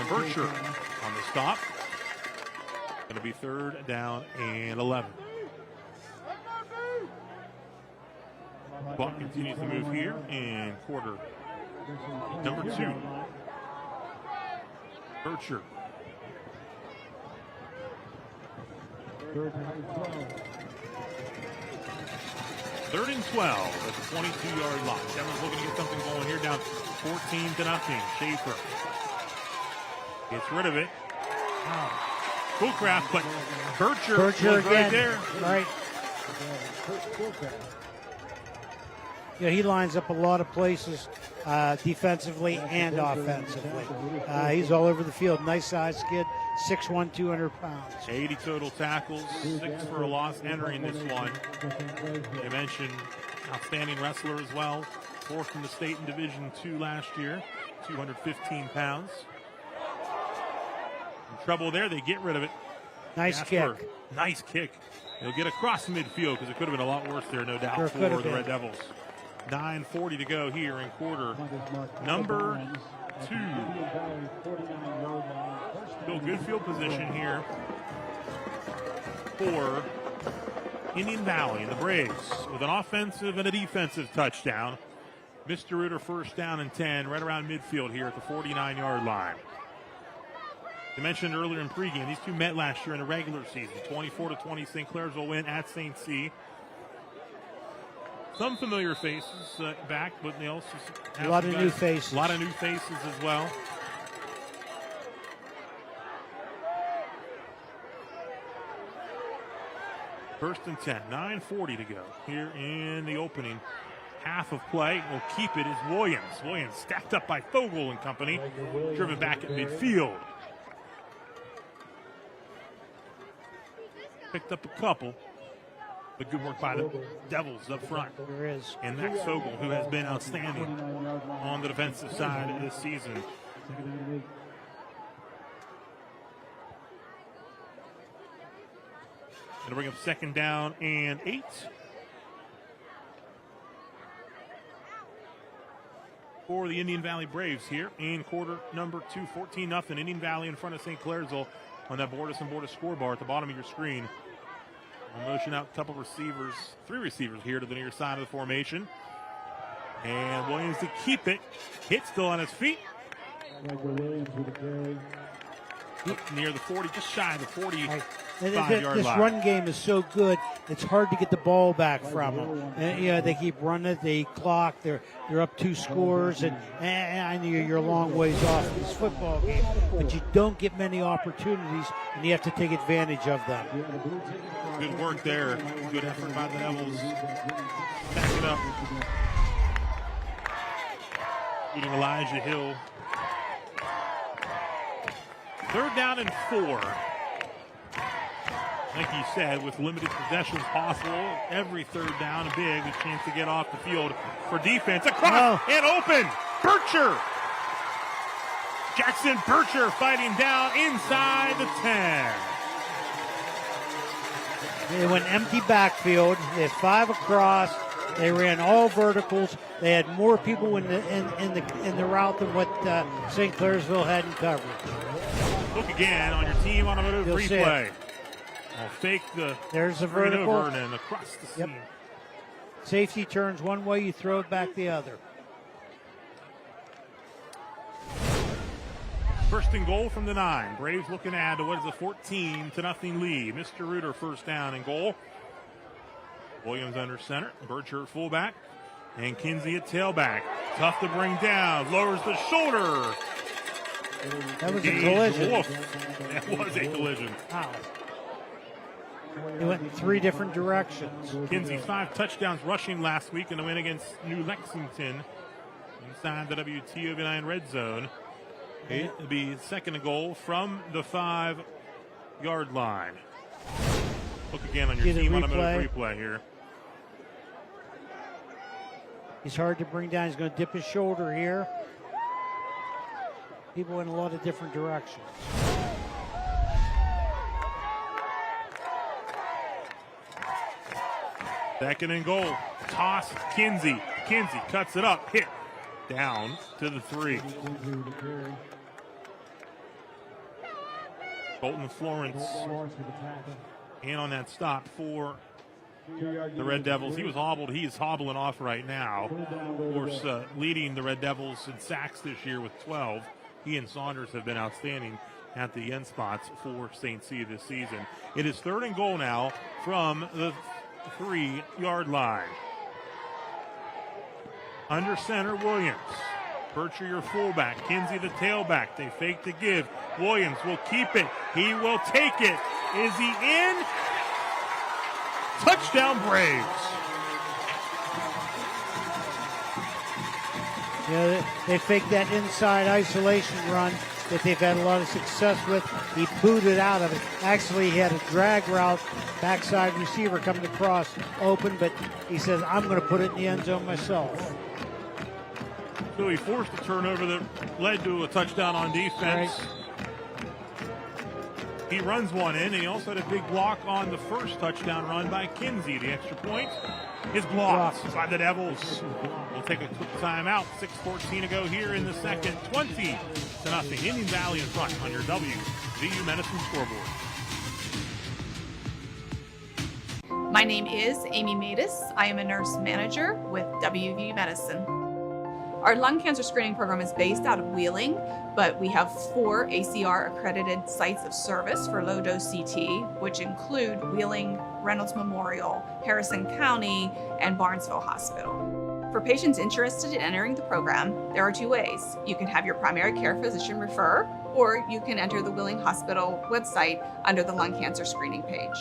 Bircher on the stop. Going to be third down and 11. Clock continues to move here in quarter number 2. Bircher. Third and 12 at the 22-yard line. Devils looking to get something going here, down 14-0. Schaefer gets rid of it. Schoolcraft, but Bircher was again. right there. Right. He lines up a lot of places defensively and offensively. He's all over the field. Nice sized kid, 6'1", 200 pounds. 80 total tackles, 6 for a loss entering this one. They mentioned outstanding wrestler as well. 4th in the state in Division II last year, 215 pounds. In trouble there, they get rid of it. Nice kick. Nice kick. He'll get across midfield because it could have been a lot worse there, no doubt, Sure for the Red Devils. 9:40 to go here in quarter number 2. Still good field position here for Indian Valley. The Braves with an offensive and a defensive touchdown. Mr. Ritter first down and 10 right around midfield here at the 49-yard line. I mentioned earlier in pregame, these two met last year in the regular season. 24-20 St. Clairsville win at St. C. Some familiar faces back, but they also have a lot of new faces. A lot of new faces as well. First and 10, 9:40 to go here in the opening half of play. Will keep it is Williams. Williams stacked up by Fogel and company, driven back at midfield. Picked up a couple. But good work by the Devils up front. There is. And Max Fogel, who has been outstanding on the defensive side this season. Gonna bring up 2nd down and 8. For the Indian Valley Braves here in quarter number 2, 14-0. Indian Valley in front of St. Clairsville on that Bordas and Bordas scoreboard at the bottom of your screen. We'll motion out a couple receivers, 3 receivers here to the near side of the formation. And Williams to keep it. Hit still on his feet. Up near the 40, just shy of the 45-yard This line. run game is so good, it's hard to get the ball back from them. And, they keep running it, they clock, they're up 2 scores, and I know you're a long ways off in this football game, but you don't get many opportunities, and you have to take advantage of them. Good work there. Good effort by the Devils. Back it up. Leading Elijah Hill. 3rd down and 4. Like you said, with limited possessions possible, every 3rd down a big, a chance to get off the field for defense. Across and open. Bircher. Jackson Bircher fighting down inside the 10. They went empty backfield. They had 5 across. They ran all verticals. They had more people in the route than what St. Clairsville had in coverage. Look again on your team automotive You'll see replay. it. I'll fake the There's the screen vertical. over and then across the seam. Safety turns one way, you throw it back the other. 1st and goal from the 9. Braves looking to add to what is a 14-0 lead. Mr. Reuter 1st down and goal. Williams under center. Bircher at fullback. And Kinsey at tailback. Tough to bring down. Lowers the shoulder. That was a collision. That was a collision. Wow. He went in 3 different directions. Kinsey 5 touchdowns rushing last week in the win against New Lexington inside the WTOV9 red zone. It'll be 2nd and goal from the 5-yard line. Look again on your team automotive replay here. He's hard to bring down. He's going to dip his shoulder here. People in a lot of different directions. Second and goal. Toss Kinsey. Kinsey cuts it up. Hit. Down to the 3. Colton Florence in on that stop for the Red Devils. He was hobbled. He is hobbling off right now. Of course, leading the Red Devils in sacks this year with 12. He and Saunders have been outstanding at the end spots for St. C this season. It is 3rd and goal now from the 3-yard line. Under center, Williams. Bircher, your fullback. Kinsey, the tailback. They fake to give. Williams will keep it. He will take it. Is he in? Touchdown, Braves. They faked that inside isolation run that they've had a lot of success with. He booted out of it. Actually, he had a drag route, backside receiver coming across open, but he says, I'm going to put it in the end zone myself. So he forced a turnover that led to a touchdown on defense. Right. He runs one in, and he also had a big block on the first touchdown run by Kinsey. The extra point is blocked by the Devils. We'll take a quick timeout. 6:14 to go here in the second. 20-0. Indian Valley in front on your WVU Medicine scoreboard. My name is Amy Matus. I am a nurse manager with WVU Medicine. Our lung cancer screening program is based out of Wheeling, but we have 4 ACR accredited sites of service for low-dose CT, which include Wheeling, Reynolds Memorial, Harrison County, and Barnesville Hospital. For patients interested in entering the program, there are 2 ways. You can have your primary care physician refer, or you can enter the Wheeling Hospital website under the lung cancer screening page.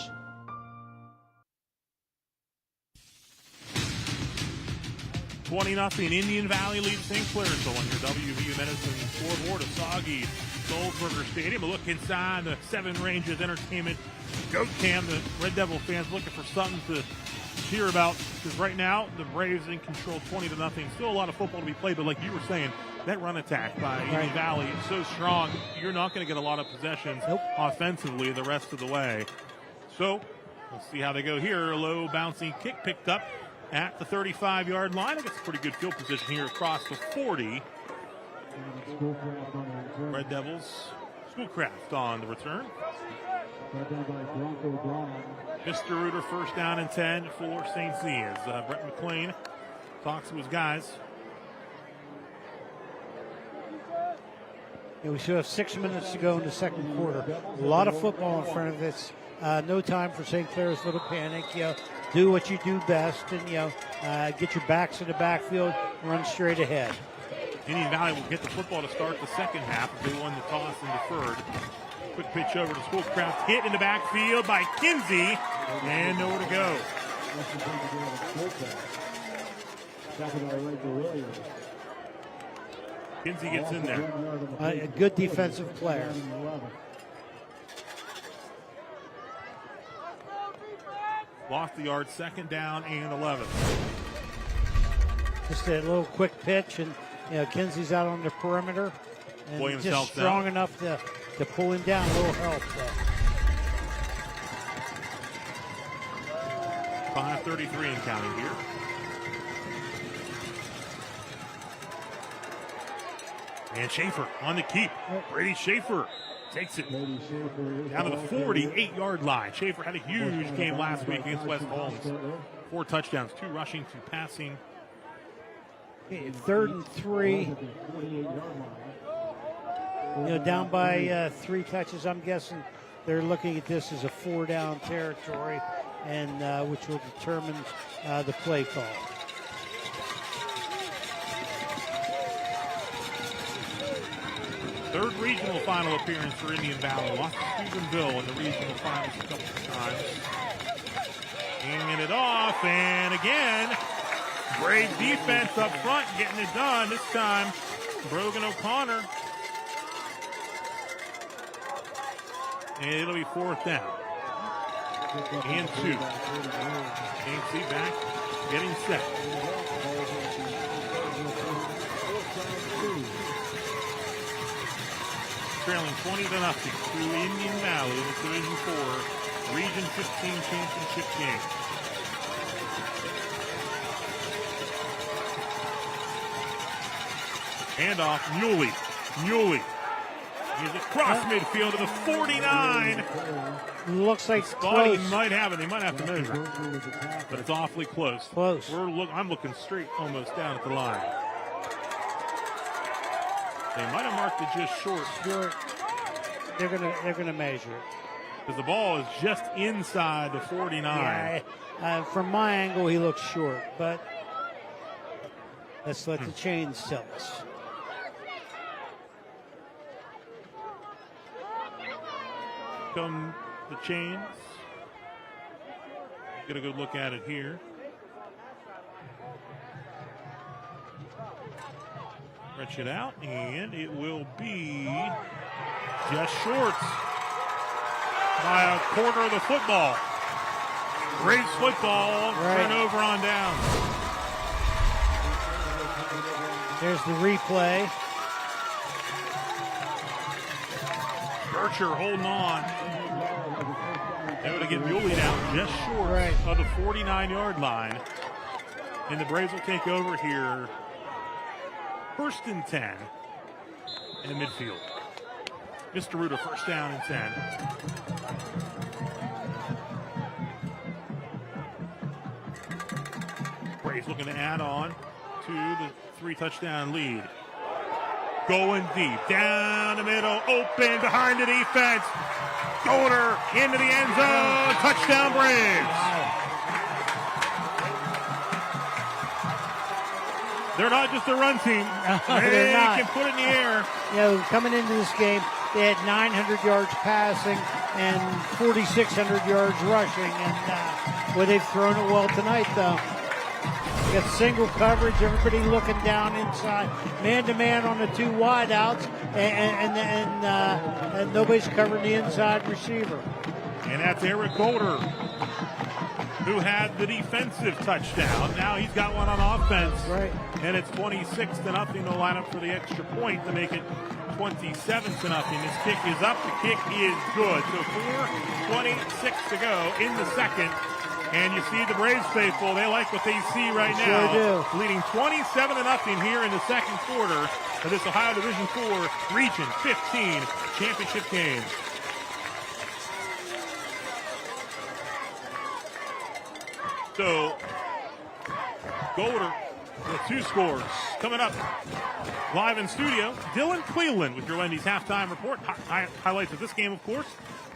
20-0 Indian Valley leads St. Clairsville on your WVU Medicine scoreboard of soggy Goldsberger Stadium. A look inside the Seven Ranges Entertainment Goat Cam. The Red Devil fans looking for something to cheer about, because right now the Braves in control 20-0. Still a lot of football to be played, but like you were saying, that run attack by Indian Valley is so strong, you're not going to get a lot of possessions offensively the rest of the way. So we'll see how they go here. A low bouncing kick picked up at the 35-yard line. I guess a pretty good field position here across the 40. Red Devils, Schoolcraft on the return. Mr. Reuter, first down and 10 for St. Z as Brett McLean talks to his guys. Yeah, we still have 6 minutes to go in the second quarter. A lot of football in front of us. No time for St. Clairsville to panic. Do what you do best, and get your backs in the backfield, run straight ahead. Indian Valley will get the football to start the second half. They won the toss and deferred. Quick pitch over to Schoolcraft. Hit in the backfield by Kinsey, and nowhere to go. Kinsey gets in there. A good defensive player. Lost the yard, second down and 11. Just a little quick pitch, and Kinsey's out on the perimeter, and Williams just strong enough to pull him down. A little help. 5:33 and counting here. And Schaefer on the keep. Brady Schaefer takes it down to the 48-yard line. Schaefer had a huge game last week against West Holmes. 4 touchdowns, 2 rushing, 2 passing. 3rd and 3. Down by 3 touches. I'm guessing they're looking at this as a 4-down territory, and which will determine the play call. Third regional final appearance for Indian Valley. Lost to Steubenville in the regional finals a couple of times. Handing it off, and again, Brave defense up front, getting it done. This time, Brogan O'Connor. And it'll be 4th down. And 2. Ainsley back, getting set. Trailing 20-0 to Indian Valley in the Division 4 Region 15 championship game. Handoff, Muley. He's across midfield to the 49. Looks like Thought he close. might have it. They might have to measure it. But it's awfully close. I'm looking straight almost down at the line. They might have marked it just short. They're gonna measure it. Because the ball is just inside the 49. Yeah, from my angle, he looks short, but let's let the chains tell us. Come the chains. Get a good look at it here. Stretch it out, and it will be just short by a quarter of the football. Great football, turnover on down. There's the replay. Bircher holding on. Able to get Muley down just short of the 49-yard line. And the Braves will take over here. 1st and 10 at midfield. Mr. Reuter, first down and 10. Braves looking to add on to the 3-touchdown lead. Going deep, down the middle, open behind the defense. Golder into the end zone, touchdown Braves. They're not just a run team. They can put it in the air. Coming into this game, they had 900 yards passing and 4,600 yards rushing, and they've thrown it well tonight, though. You got single coverage, everybody looking down inside, man-to-man on the two wideouts, and nobody's covering the inside receiver. And that's Eric Golder, who had the defensive touchdown. Now he's got one on offense. Right. And it's 26-0. They'll line up for the extra point to make it 27-0. This kick is up. The kick is good. So 4:26 to go in the second. And you see the Braves faithful. They like what they see right now. Sure do. Leading 27-0 here in the second quarter of this Ohio Division IV Region 15 championship game. So, Golder with 2 scores. Coming up live in studio, Dylan Cleveland with your Wendy's halftime report. Highlights of this game, of course.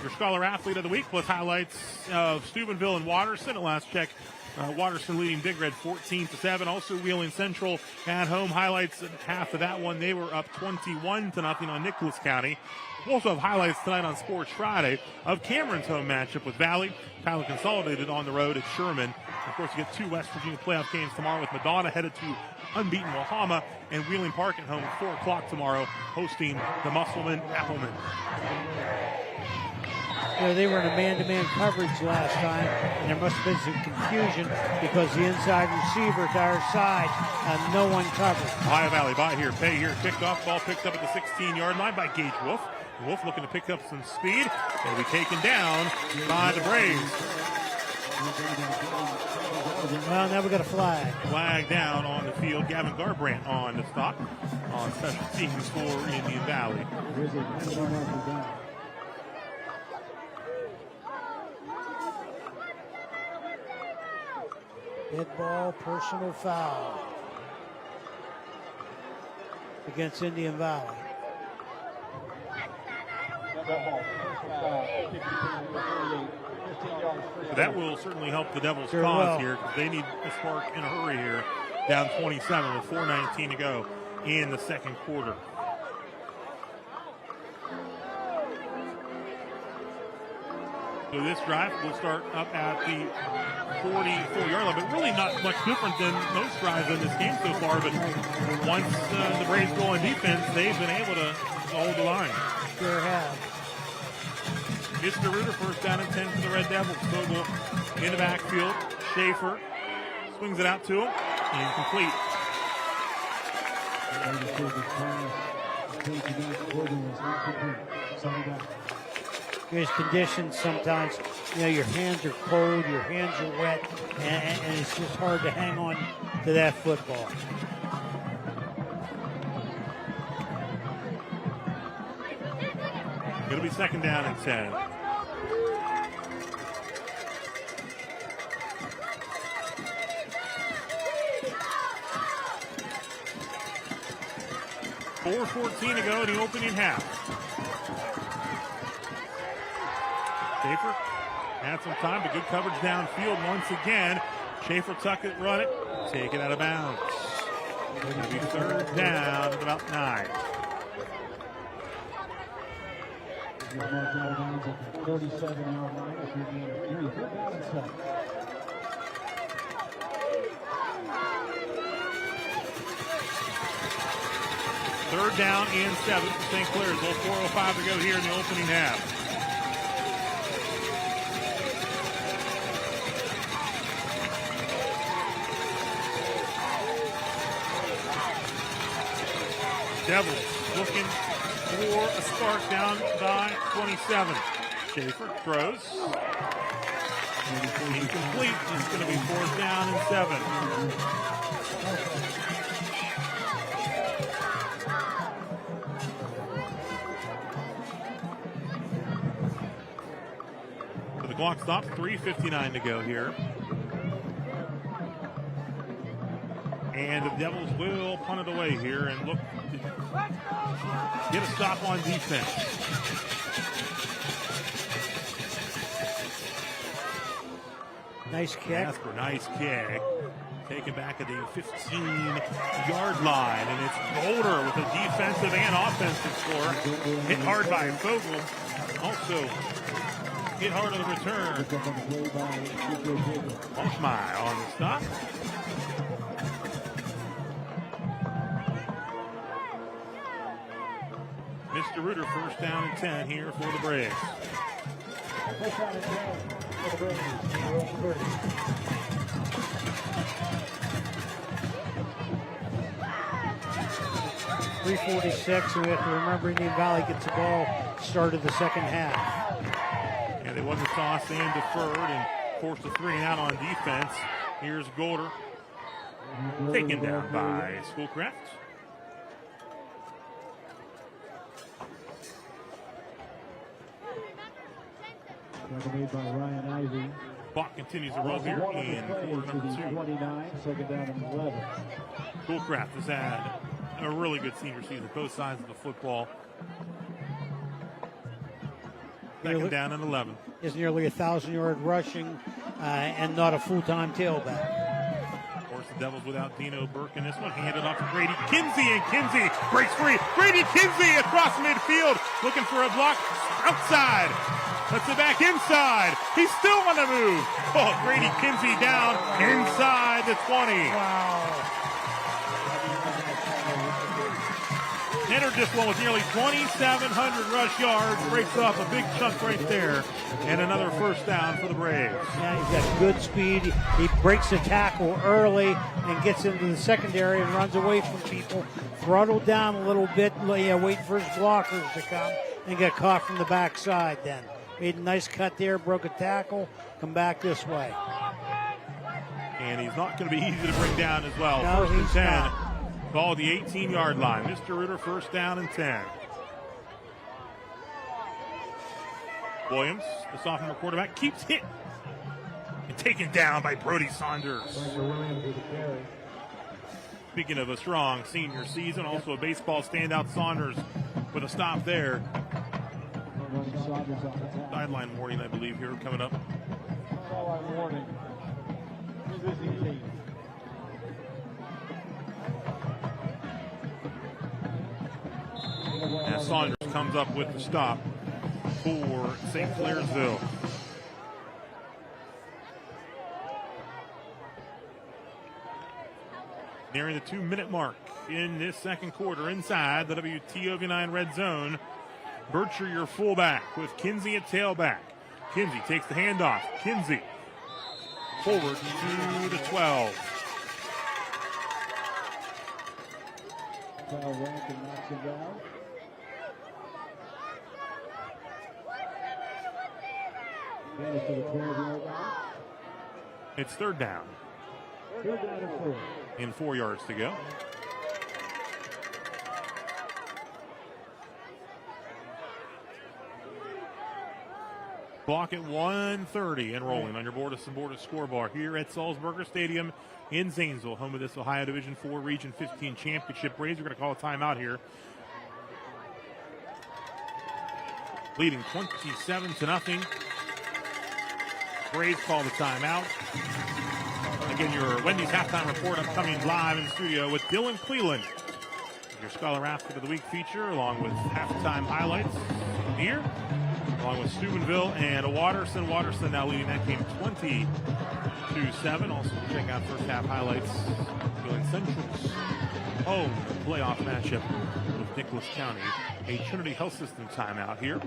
Your Scholar Athlete of the Week, plus highlights of Steubenville and Watterson. At last check, Watterson leading Big Red 14-7. Also Wheeling Central at home. Highlights at half of that one. They were up 21-0 on Nicholas County. We'll also have highlights tonight on Sports Friday of Cameron's home matchup with Valley. Tyler Consolidated on the road at Sherman. Of course, you get 2 West Virginia playoff games tomorrow with Madonna headed to unbeaten Wahama and Wheeling Park at home at 4 o'clock tomorrow, hosting the Musselman Appleman. They were in a man-to-man coverage last time, and there must have been some confusion because the inside receiver to our side, no one covered. Ohio Valley by here, pay here, kicked off, ball picked up at the 16-yard line by Gage Wolf. Wolf looking to pick up some speed. They'll be taken down by the Braves. Well, now we got a flag. Flag down on the field. Gavin Garbrandt on the stop on special teams for Indian Valley. Hit ball, personal foul against Indian Valley. That will certainly help the Devils' Sure cause will. here, because they need a spark in a hurry here. Down 27 with 4:19 to go in the second quarter. So this drive will start up at the 44-yard line, but really not much different than most drives in this game so far. But once the Braves go on defense, they've been able to hold the line. Sure have. Mr. Reuter, first down and 10 for the Red Devils. Vogel in the backfield. Schaefer swings it out to him. Incomplete. There's conditions sometimes, your hands are cold, your hands are wet, and it's just hard to hang on to that football. It'll be second down and 10. $4:14 to go in the opening half. Schaefer had some time, but good coverage downfield once again. Schaefer tuck it, run it, take it out of bounds. It'll be third down at about 9. Third down and 7 for St. Clairsville. 4:05 to go here in the opening half. Devils looking for a spark down by 27. Schaefer throws. Incomplete. It's going to be fourth down and 7. So the clock stops. 3:59 to go here. And the Devils will punt it away here and look to get a stop on defense. Nice kick. Casper, nice kick. Taken back at the 15-yard line. And it's Boulder with a defensive and offensive score. Hit hard by Vogel. Also hit hard on the return. Moschmeyer on the stop. Mr. Reuter, first down and 10 here for the Braves. First down and 10 for the Braves. 3:46, and we have to remember Indian Valley gets the ball started the second half. Yeah, they won the toss and deferred and forced a 3-and-out on defense. Here's Golder, taken down by Schoolcraft. Made by Ryan Ivey. Clock continues to roll here in quarter number 2. 29, second down and 11. Schoolcraft has had a really good senior season, both sides of the football. Second down and 11. Is nearly 1,000-yard rushing and not a full-time tailback. Of course, the Devils without Dino Burke in this one. Handed off to Grady Kinsey, and Kinsey breaks free. Grady Kinsey across midfield, looking for a block outside. Puts it back inside. He's still on the move. Oh, Grady Kinsey down inside the 20. Wow. Entered this one with nearly 2,700 rush yards. Breaks off a big chunk right there. And another first down for the Braves. Yeah, he's got good speed. He breaks the tackle early and gets into the secondary and runs away from people. Throttled down a little bit, waiting for his blockers to come, and get caught from the backside then. Made a nice cut there, broke a tackle, come back this way. And he's not going to be easy to bring down as well. No, first and he's 10. not. Ball the 18-yard line. Mr. Reuter, first down and 10. Williams, the sophomore quarterback, keeps hit and taken down by Brody Saunders. Speaking of a strong senior season, also a baseball standout, Saunders with a stop there. Sideline warning, I believe, here coming up. Sideline warning. As Saunders comes up with the stop for St. Clairsville. Nearing the 2-minute mark in this second quarter inside the WTOV9 red zone. Bircher, your fullback, with Kinsey at tailback. Kinsey takes the handoff. Kinsey forward to the 12. Kyle Rankin knocks him down. Gains to the 12-yard line. It's third down. Third down and 4. And 4 yards to go. Clock at 1:30 and rolling on your Bordas Bordas scoreboard here at Salzburger Stadium in Zanesville, home of this Ohio Division IV Region 15 Championship. Braves are going to call a timeout here. Leading 27-0. Braves call the timeout. Again, your Wendy's halftime report upcoming live in the studio with Dylan Cleland. Your Scholar Athlete of the Week feature, along with halftime highlights here, along with Steubenville and Watterson. Watterson now leading that game 20-7. Also, check out first half highlights. Feeling Central's home playoff matchup with Nicholas County. A Trinity Health System timeout here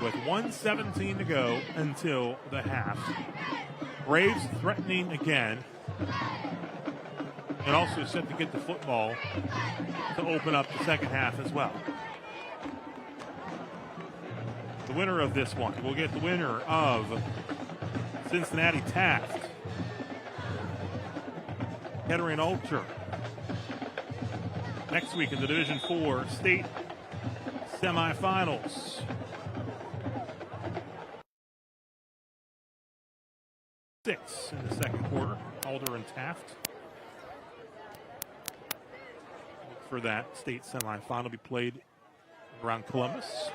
with 1:17 to go until the half. Braves threatening again, and also set to get the football to open up the second half as well. The winner of this one will get the winner of Cincinnati Taft, Kettering Ultra. Next week in the Division IV state semifinals. 6 in the second quarter. Alder and Taft. Look for that state semifinal to be played around Columbus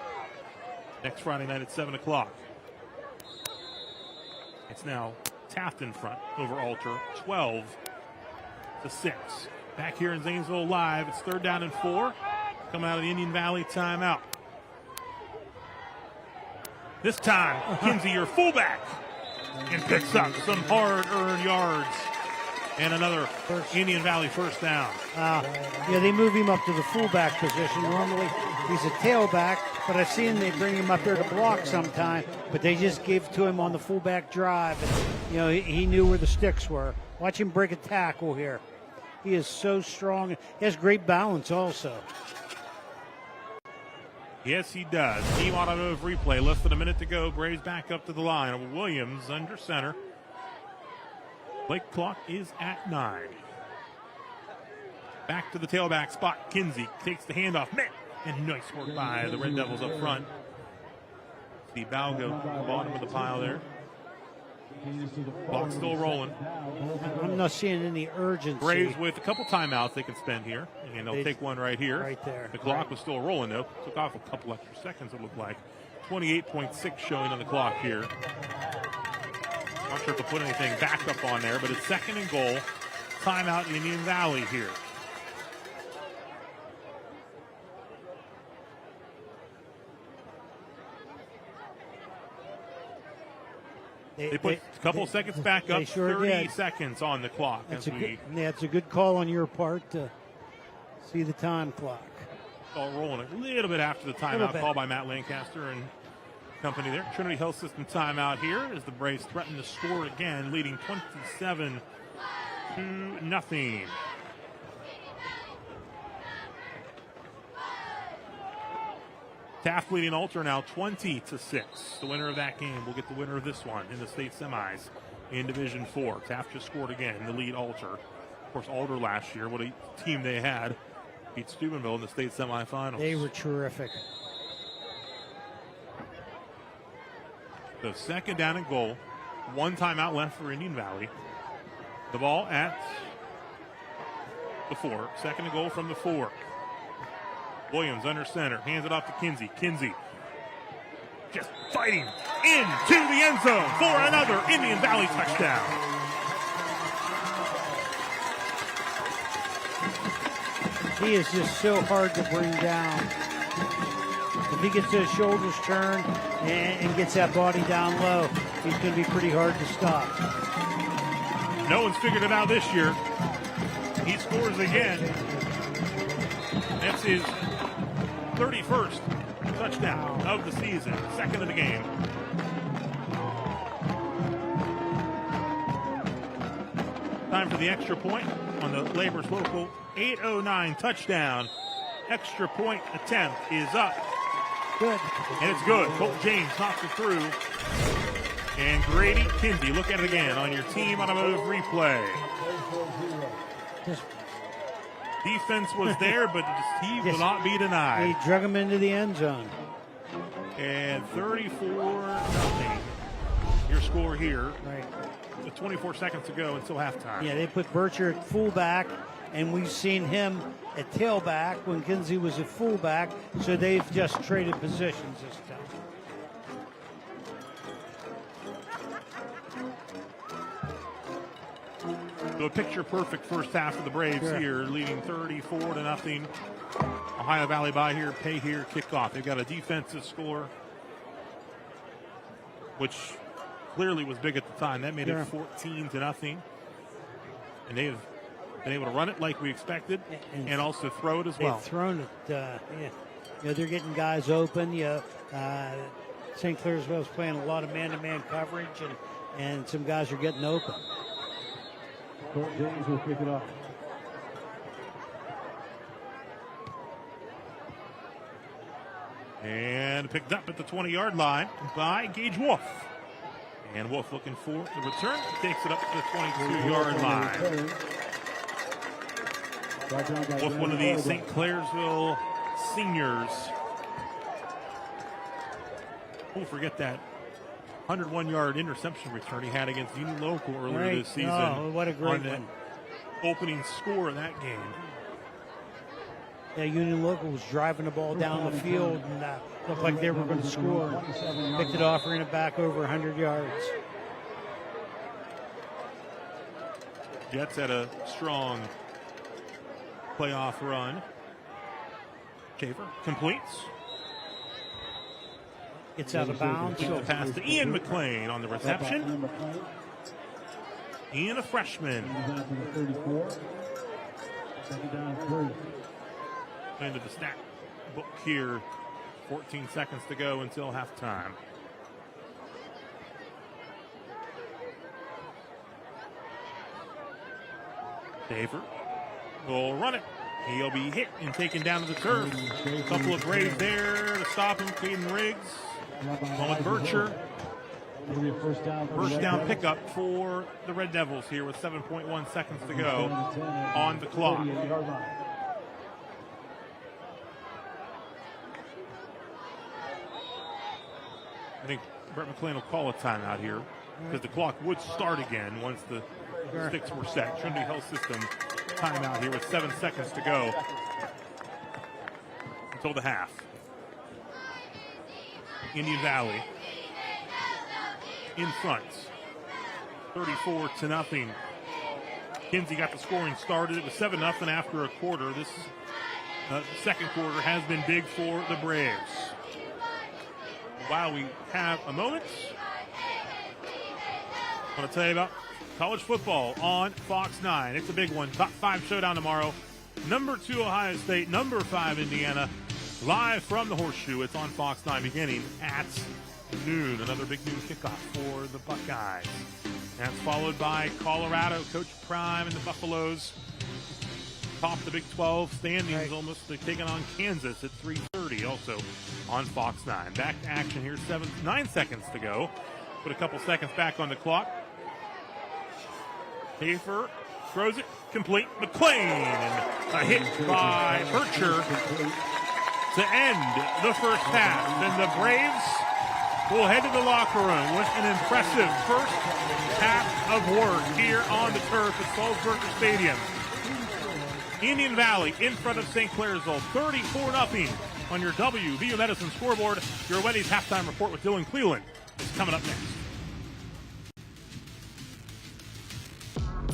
next Friday night at 7 o'clock. It's now Taft in front over Alter, 12-6. Back here in Zanesville live, it's third down and 4. Coming out of the Indian Valley timeout. This time, Kinsey, your fullback, and picks up some hard-earned yards. And another Indian Valley first down. Yeah, they move him up to the fullback position. Normally he's a tailback, but I've seen they bring him up there to block sometime, but they just gave it to him on the fullback drive. And, he knew where the sticks were. Watch him break a tackle here. He is so strong. He has great balance also. Yes, he does. Team automotive replay. Less than a minute to go. Braves back up to the line. Williams under center. Play clock is at 9. Back to the tailback spot. Kinsey takes the handoff. And nice work by the Red Devils up front. See Balgo at the bottom of the pile there. Clock still rolling. I'm not seeing any urgency. Braves with a couple timeouts they can spend here. And they'll take one right here. Right there. The clock was still rolling, though. Took off a couple extra seconds, it looked like. 28.6 showing on the clock here. Not sure if to put anything back up on there, but it's 2nd and goal. Timeout Indian Valley here. They put a couple seconds back up, sure 30 did. seconds on the clock. That's a good call on your part to see the time clock. All rolling a little bit after the timeout call by Matt Lancaster and company there. Trinity Health System timeout here as the Braves threaten to score again, leading 27-0. Taft leading Alter now 20-6. The winner of that game will get the winner of this one in the state semis in Division 4. Taft just scored again to lead Alter. Of course, Alter last year, what a team they had. Beat Steubenville in the state semifinals. They were terrific. So 2nd down and goal. 1 timeout left for Indian Valley. The ball at the 4. 2nd and goal from the 4. Williams under center. Hands it off to Kinsey. Kinsey just fighting into the end zone for another Indian Valley touchdown. He is just so hard to bring down. If he gets his shoulders turned and gets that body down low, he's going to be pretty hard to stop. No one's figured it out this year. He scores again. That's his 31st touchdown of the season, 2nd of the game. Time for the extra point on the Labor's Local 809 touchdown. Extra point attempt is up. Good. And it's good. Colt James knocks it through. And Grady Kinsey, look at it again on your team automotive replay. Defense was there, but he will not be denied. He drug him into the end zone. And 34-0. Your score here. Right. With 24 seconds to go until halftime. Yeah, they put Bircher at fullback, and we've seen him at tailback when Kinsey was at fullback, so they've just traded positions this time. So a picture-perfect first half of the Braves here, leading 34-0. Ohio Valley by here, pay here, kickoff. They've got a defensive score, which clearly was big at the time. That made it 14-0. And they've been able to run it like we expected and also throw it as well. They've thrown it. They're getting guys open. St. Clairsville is playing a lot of man-to-man coverage, and some guys are getting open. Colt James will pick it up. And picked up at the 20-yard line by Gage Wolf. And Wolf looking for the return. Takes it up to the 22-yard line. Wolf, one of the St. Clairsville seniors. Don't forget that 101-yard interception return he had against Union Local earlier this season. Oh, what a great one. Opening score of that game. Yeah, Union Local was driving the ball down the field and looked like they were going to score. Picked it off, ran it back over 100 yards. Jets had a strong playoff run. Schaefer completes. It's out of bounds. So pass to Ian McLean on the reception. Ian, a freshman. Down to the 34. Second down, 3. Into the stat book here. 14 seconds to go until halftime. Daver will run it. He'll be hit and taken down to the turf. A couple of Braves there to stop him. Caden Riggs. One with Bircher. First down pickup for the Red Devils here with 7.1 seconds to go on the clock. I think Brett McLean will call a timeout here because the clock would start again once the sticks were set. Trinity Health System timeout here with 7 seconds to go until the half. Indian Valley in front, 34-0. Kinsey got the scoring started. It was 7-0 after a quarter. This second quarter has been big for the Braves. While we have a moment, I want to tell you about college football on Fox 9. It's a big one. Top 5 showdown tomorrow. Number 2 Ohio State, number 5 Indiana. Live from the Horseshoe. It's on Fox 9 beginning at noon. Another big noon kickoff for the Buckeyes. That's followed by Colorado, Coach Prime and the Buffaloes. Top the Big 12 standings almost. They're taking on Kansas at 3:30, also on Fox 9. Back to action here, 9 seconds to go. Put a couple seconds back on the clock. Hafer throws it complete. McLean, a hit by Bircher to end the first half. And the Braves will head to the locker room with an impressive first half of work here on the turf at Salzburger Stadium. Indian Valley in front of St. Clairsville, 34-0 on your WVU Medicine scoreboard. Your Wendy's halftime report with Dylan Cleveland is coming up next.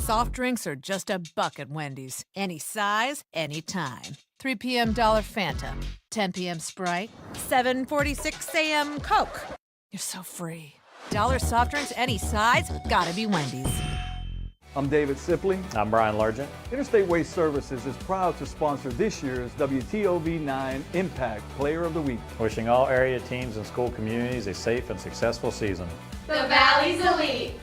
Soft drinks are just $1 at Wendy's. Any size, anytime. 3 p.m. Dollar Fanta. 10 p.m. Sprite. 7:46 a.m. Coke. You're so free. Dollar soft drinks, any size, gotta be Wendy's. I'm David Sipley. I'm Brian Largent. Interstate Waste Services is proud to sponsor this year's WTOV9 Impact Player of the Week. Wishing all area teams and school communities a safe and successful season. The Valley's elite.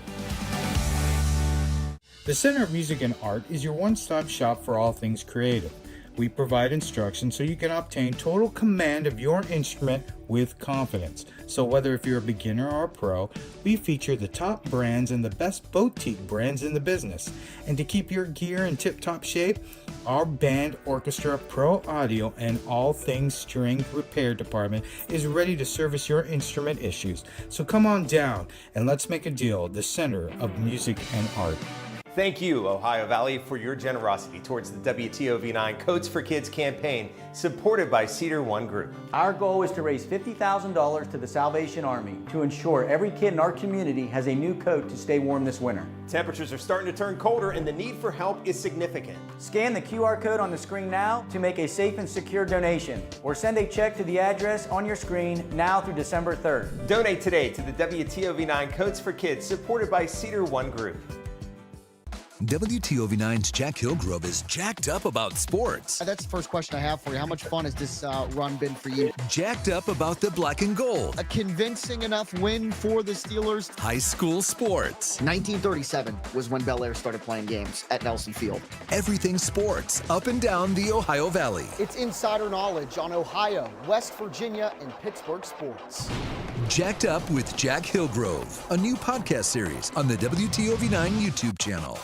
The Center of Music and Art is your one-stop shop for all things creative. We provide instruction so you can obtain total command of your instrument with confidence. So whether if you're a beginner or a pro, we feature the top brands and the best boutique brands in the business. And to keep your gear in tip-top shape, our band, orchestra, pro audio, and all things string repair department is ready to service your instrument issues. So come on down and let's make a deal. The Center of Music and Art. Thank you, Ohio Valley, for your generosity towards the WTOV9 Coats for Kids campaign, supported by Cedar One Group. Our goal is to raise $50,000 to the Salvation Army to ensure every kid in our community has a new coat to stay warm this winter. Temperatures are starting to turn colder and the need for help is significant. Scan the QR code on the screen now to make a safe and secure donation, or send a check to the address on your screen now through December 3rd. Donate today to the WTOV9 Coats for Kids, supported by Cedar One Group. WTOV9's Jack Hillgrove is jacked up about sports. That's the first question I have for you. How much fun has this run been for you? Jacked up about the black and gold. A convincing enough win for the Steelers. High school sports. 1937 was when Bel Air started playing games at Nelson Field. Everything sports, up and down the Ohio Valley. It's insider knowledge on Ohio, West Virginia, and Pittsburgh sports. Jacked Up with Jack Hillgrove, a new podcast series on the WTOV9 YouTube channel.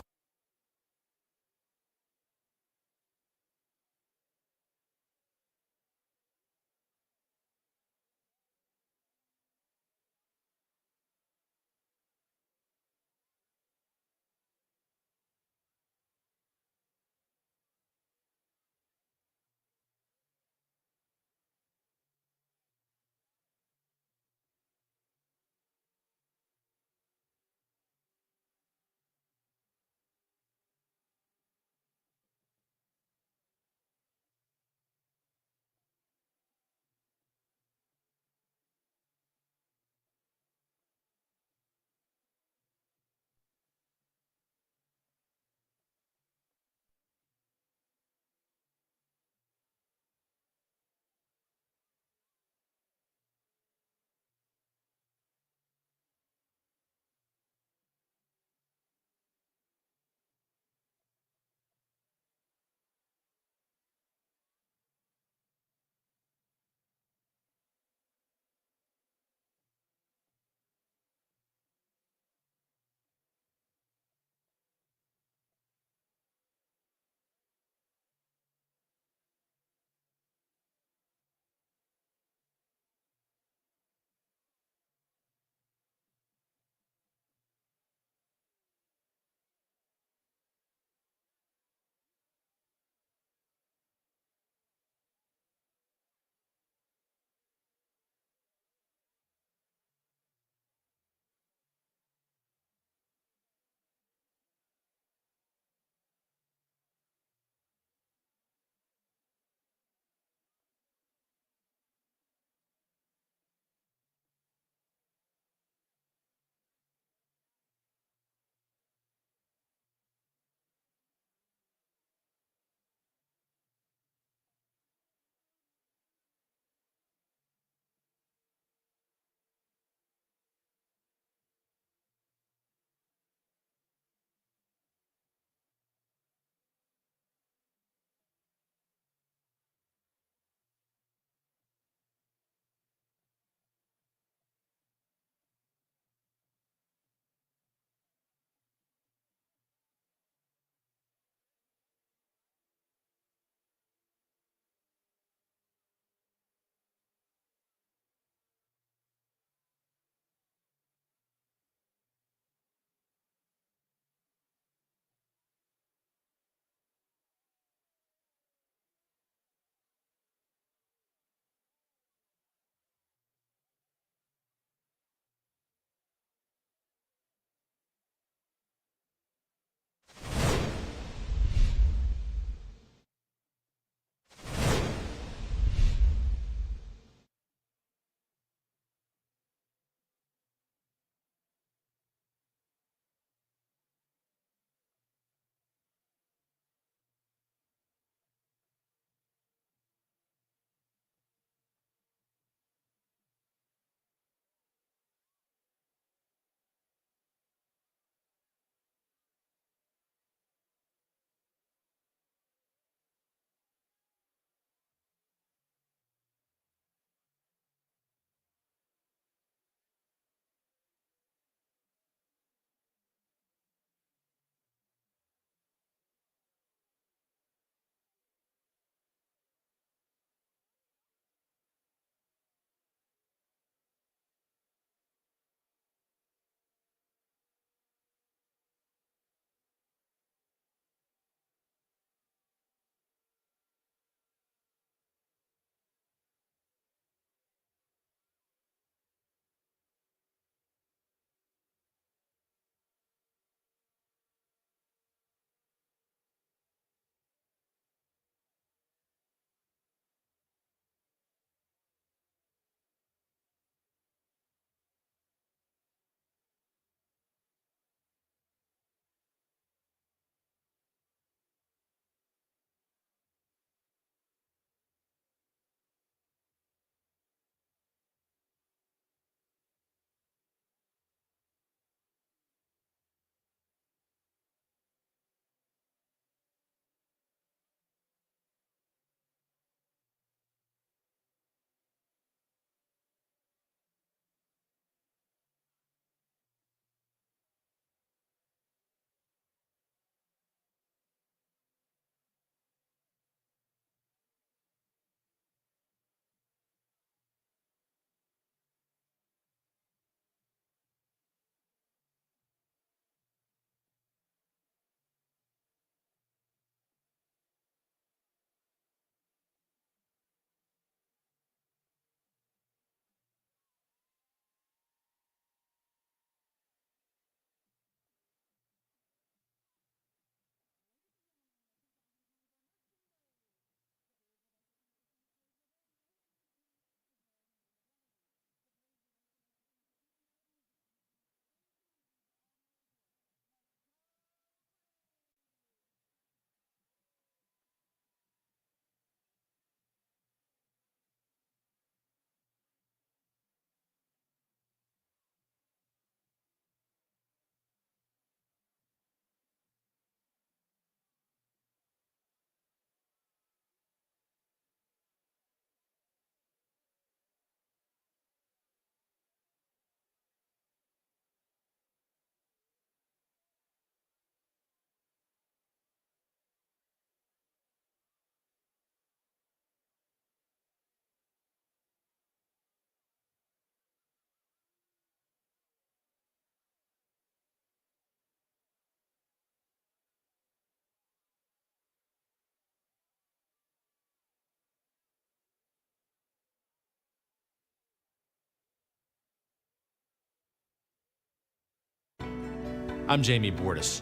I'm Jamie Bordas.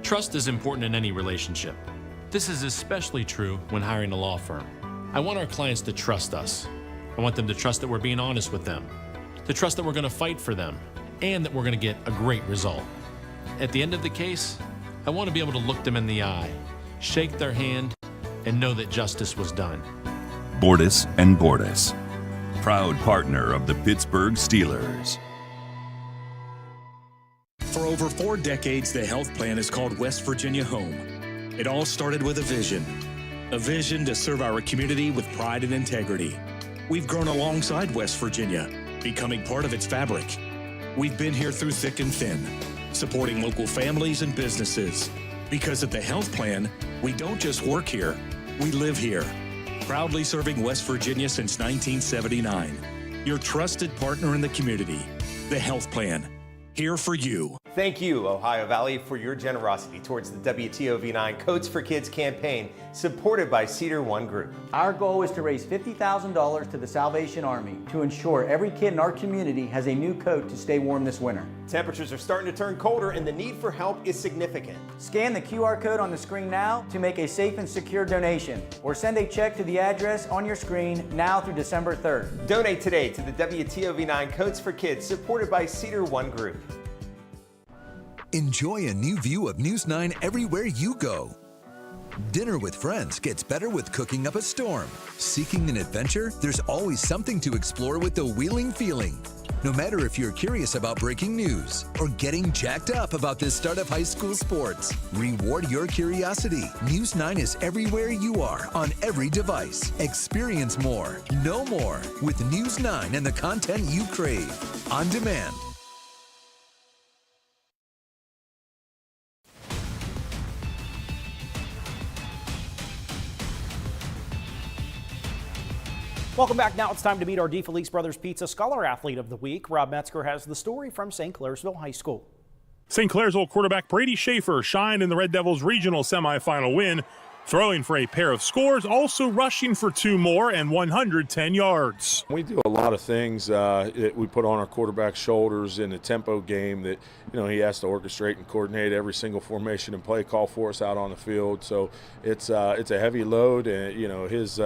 Trust is important in any relationship. This is especially true when hiring a law firm. I want our clients to trust us. I want them to trust that we're being honest with them, to trust that we're going to fight for them, and that we're going to get a great result. At the end of the case, I want to be able to look them in the eye, shake their hand, and know that justice was done. Bordas Bordas, proud partner of the Pittsburgh Steelers. For over 4 decades, the health plan is called West Virginia Home. It all started with a vision to serve our community with pride and integrity. We've grown alongside West Virginia, becoming part of its fabric. We've been here through thick and thin, supporting local families and businesses. Because at the health plan, we don't just work here, we live here. Proudly serving West Virginia since 1979. Your trusted partner in the community. The health plan. Here for you. Thank you, Ohio Valley, for your generosity towards the WTOV9 Coats for Kids campaign, supported by Cedar One Group. Our goal is to raise $50,000 to the Salvation Army to ensure every kid in our community has a new coat to stay warm this winter. Temperatures are starting to turn colder and the need for help is significant. Scan the QR code on the screen now to make a safe and secure donation, or send a check to the address on your screen now through December 3rd. Donate today to the WTOV9 Coats for Kids, supported by Cedar One Group. Enjoy a new view of News 9 everywhere you go. Dinner with friends gets better with cooking up a storm. Seeking an adventure? There's always something to explore with the Wheeling Feeling. No matter if you're curious about breaking news or getting jacked up about the start of high school sports, reward your curiosity. News 9 is everywhere you are on every device. Experience more, know more with News 9 and the content you crave. On demand. Welcome back. Now it's time to meet our DeFelice Brothers Pizza Scholar Athlete of the Week. Rob Metzger has the story from St. Clairsville High School. St. Clairsville quarterback Brady Schaefer shined in the Red Devils' regional semifinal win, throwing for a pair of scores, also rushing for 2 more and 110 yards. We do a lot of things that we put on our quarterback's shoulders in a tempo game that, he has to orchestrate and coordinate every single formation and play call for us out on the field. So it's a heavy load, and, his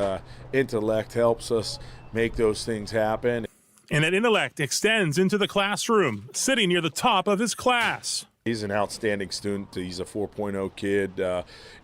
intellect helps us make those things happen. And that intellect extends into the classroom, sitting near the top of his class. He's an outstanding student. He's a 4.0 kid.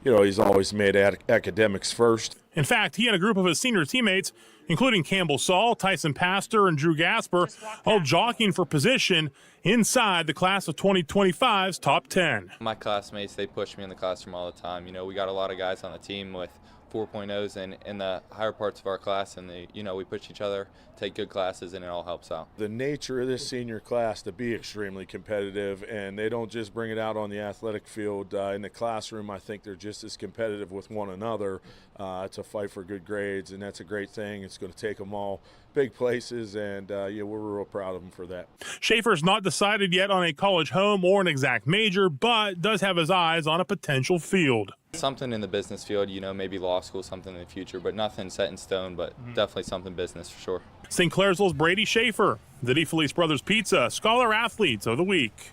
He's always made academics first. In fact, he and a group of his senior teammates, including Campbell Saul, Tyson Pastor, and Drew Gasper, all jockeying for position inside the class of 2025's top 10. My classmates, they push me in the classroom all the time. We got a lot of guys on the team with 4.0s and in the higher parts of our class, and we push each other, take good classes, and it all helps out. The nature of this senior class to be extremely competitive, and they don't just bring it out on the athletic field. In the classroom, I think they're just as competitive with one another to fight for good grades, and that's a great thing. It's going to take them all big places, and we're real proud of them for that. Schaefer's not decided yet on a college home or an exact major, but does have his eyes on a potential field. Something in the business field, maybe law school, something in the future, but nothing set in stone, but definitely something business for sure. St. Clairsville's Brady Schaefer, the DeFelice Brothers Pizza Scholar Athletes of the Week.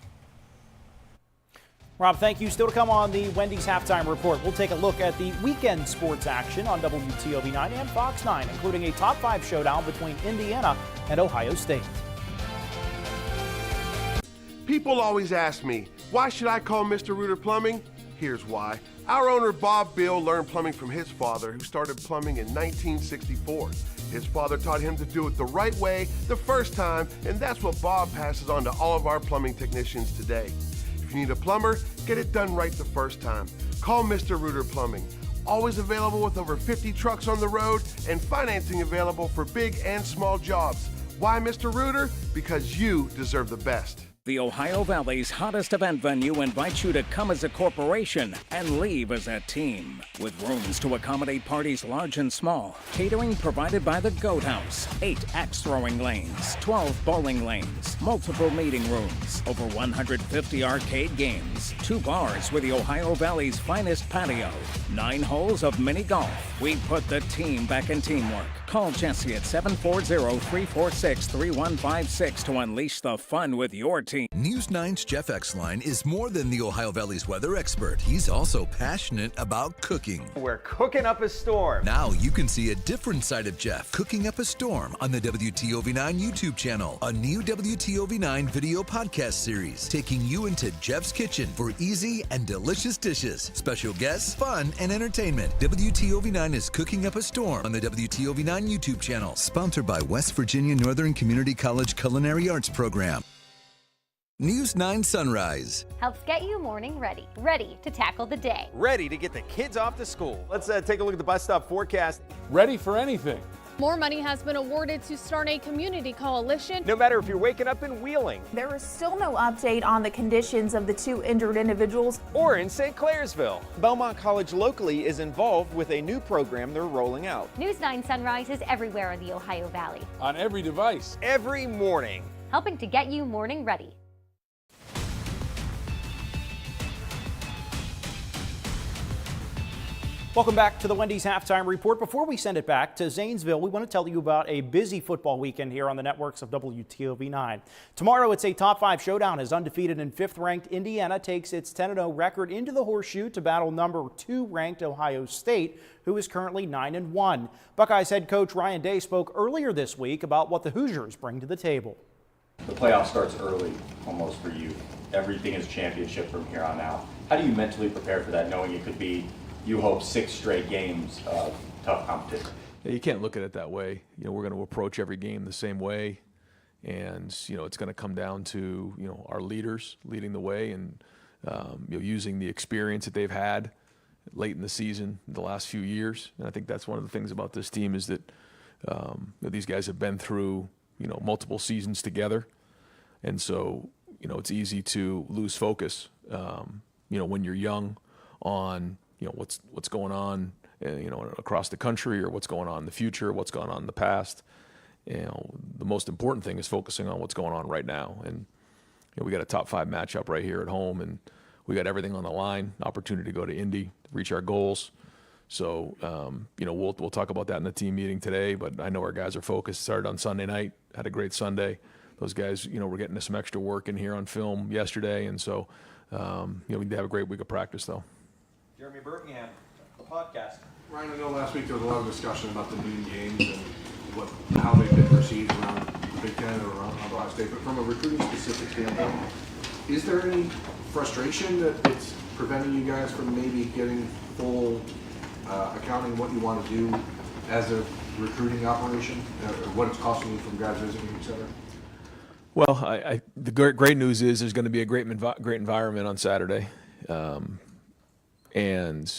Rob, thank you. Still to come on the Wendy's Halftime Report, we'll take a look at the weekend sports action on WTOV9 and Fox 9, including a top 5 showdown between Indiana and Ohio State. People always ask me, why should I call Mr. Reuter Plumbing? Here's why. Our owner, Bob Bill, learned plumbing from his father, who started plumbing in 1964. His father taught him to do it the right way the first time, and that's what Bob passes on to all of our plumbing technicians today. If you need a plumber, get it done right the first time. Call Mr. Reuter Plumbing. Always available with over 50 trucks on the road and financing available for big and small jobs. Why Mr. Reuter? Because you deserve the best. The Ohio Valley's hottest event venue invites you to come as a corporation and leave as a team. With rooms to accommodate parties large and small, catering provided by the Goat House, 8 axe throwing lanes, 12 bowling lanes, multiple meeting rooms, over 150 arcade games, 2 bars with the Ohio Valley's finest patio, 9 holes of mini golf. We put the team back in teamwork. Call Jesse at 740-346-3156 to unleash the fun with your team. team. News 9's Jeff Exline is more than the Ohio Valley's weather expert. He's also passionate about cooking. We're cooking up a storm. Now you can see a different side of Jeff cooking up a storm on the WTOV9 YouTube channel. A new WTOV9 video podcast series taking you into Jeff's kitchen for easy and delicious dishes, special guests, fun, and entertainment. WTOV9 is cooking up a storm on the WTOV9 YouTube channel. Sponsored by West Virginia Northern Community College Culinary Arts Program. News 9 Sunrise. Helps get you morning ready. Ready to tackle the day. Ready to get the kids off to school. Let's take a look at the bus stop forecast. Ready for anything. More money has been awarded to start a community coalition. No matter if you're waking up in Wheeling. There is still no update on the conditions of the 2 injured individuals. Or in St. Clairsville. Belmont College locally is involved with a new program they're rolling out. News 9 Sunrise is everywhere in the Ohio Valley. On every device. Every morning. Helping to get you morning ready. Welcome back to the Wendy's Halftime Report. Before we send it back to Zanesville, we want to tell you about a busy football weekend here on the networks of WTOV9. Tomorrow, it's a top 5 showdown as undefeated and 5th-ranked Indiana takes its 10-0 record into the Horseshoe to battle number 2-ranked Ohio State, who is currently 9-1. Buckeyes head coach Ryan Day spoke earlier this week about what the Hoosiers bring to the table. The playoff starts early, almost for you. Everything is championship from here on out. How do you mentally prepare for that, knowing it could be, you hope, 6 straight games of tough competition? Yeah, you can't look at it that way. We're going to approach every game the same way, and it's going to come down to our leaders leading the way and using the experience that they've had late in the season the last few years. And I think that's one of the things about this team is that these guys have been through multiple seasons together, and so it's easy to lose focus when you're young on what's going on, across the country, or what's going on in the future, what's going on in the past. The most important thing is focusing on what's going on right now. And we got a top 5 matchup right here at home, and we got everything on the line. Opportunity to go to Indy, reach our goals. So we'll talk about that in the team meeting today. But I know our guys are focused. Started on Sunday night, had a great Sunday. Those guys, we're getting some extra work in here on film yesterday, and so we have a great week of practice though. Jeremy Birmingham, the podcast. Ryan, I know last week there was a lot of discussion about the noon games and how they've been perceived around the Big Ten or around Ohio State, but from a recruiting specific standpoint, is there any frustration that it's preventing you guys from maybe getting full accounting what you want to do as a recruiting operation, or what it's costing you from guys visiting, et cetera? Well, the great news is there's going to be a great environment on Saturday. And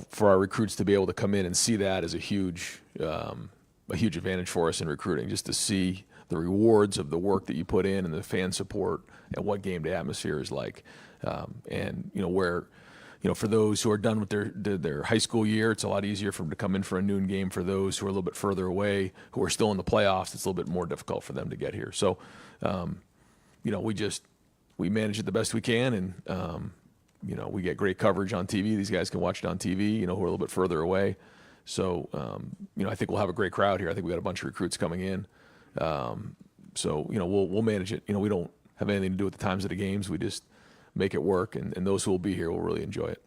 for our recruits to be able to come in and see that is a huge advantage for us in recruiting, just to see the rewards of the work that you put in and the fan support and what game day atmosphere is like. And where for those who are done with their high school year, it's a lot easier for them to come in for a noon game. For those who are a little bit further away, who are still in the playoffs, it's a little bit more difficult for them to get here. So, we manage it the best we can, and we get great coverage on TV. These guys can watch it on TV, who are a little bit further away. So, I think we'll have a great crowd here. I think we got a bunch of recruits coming in. So, we'll manage it. We don't have anything to do with the times of the games. We just make it work, and those who will be here will really enjoy it.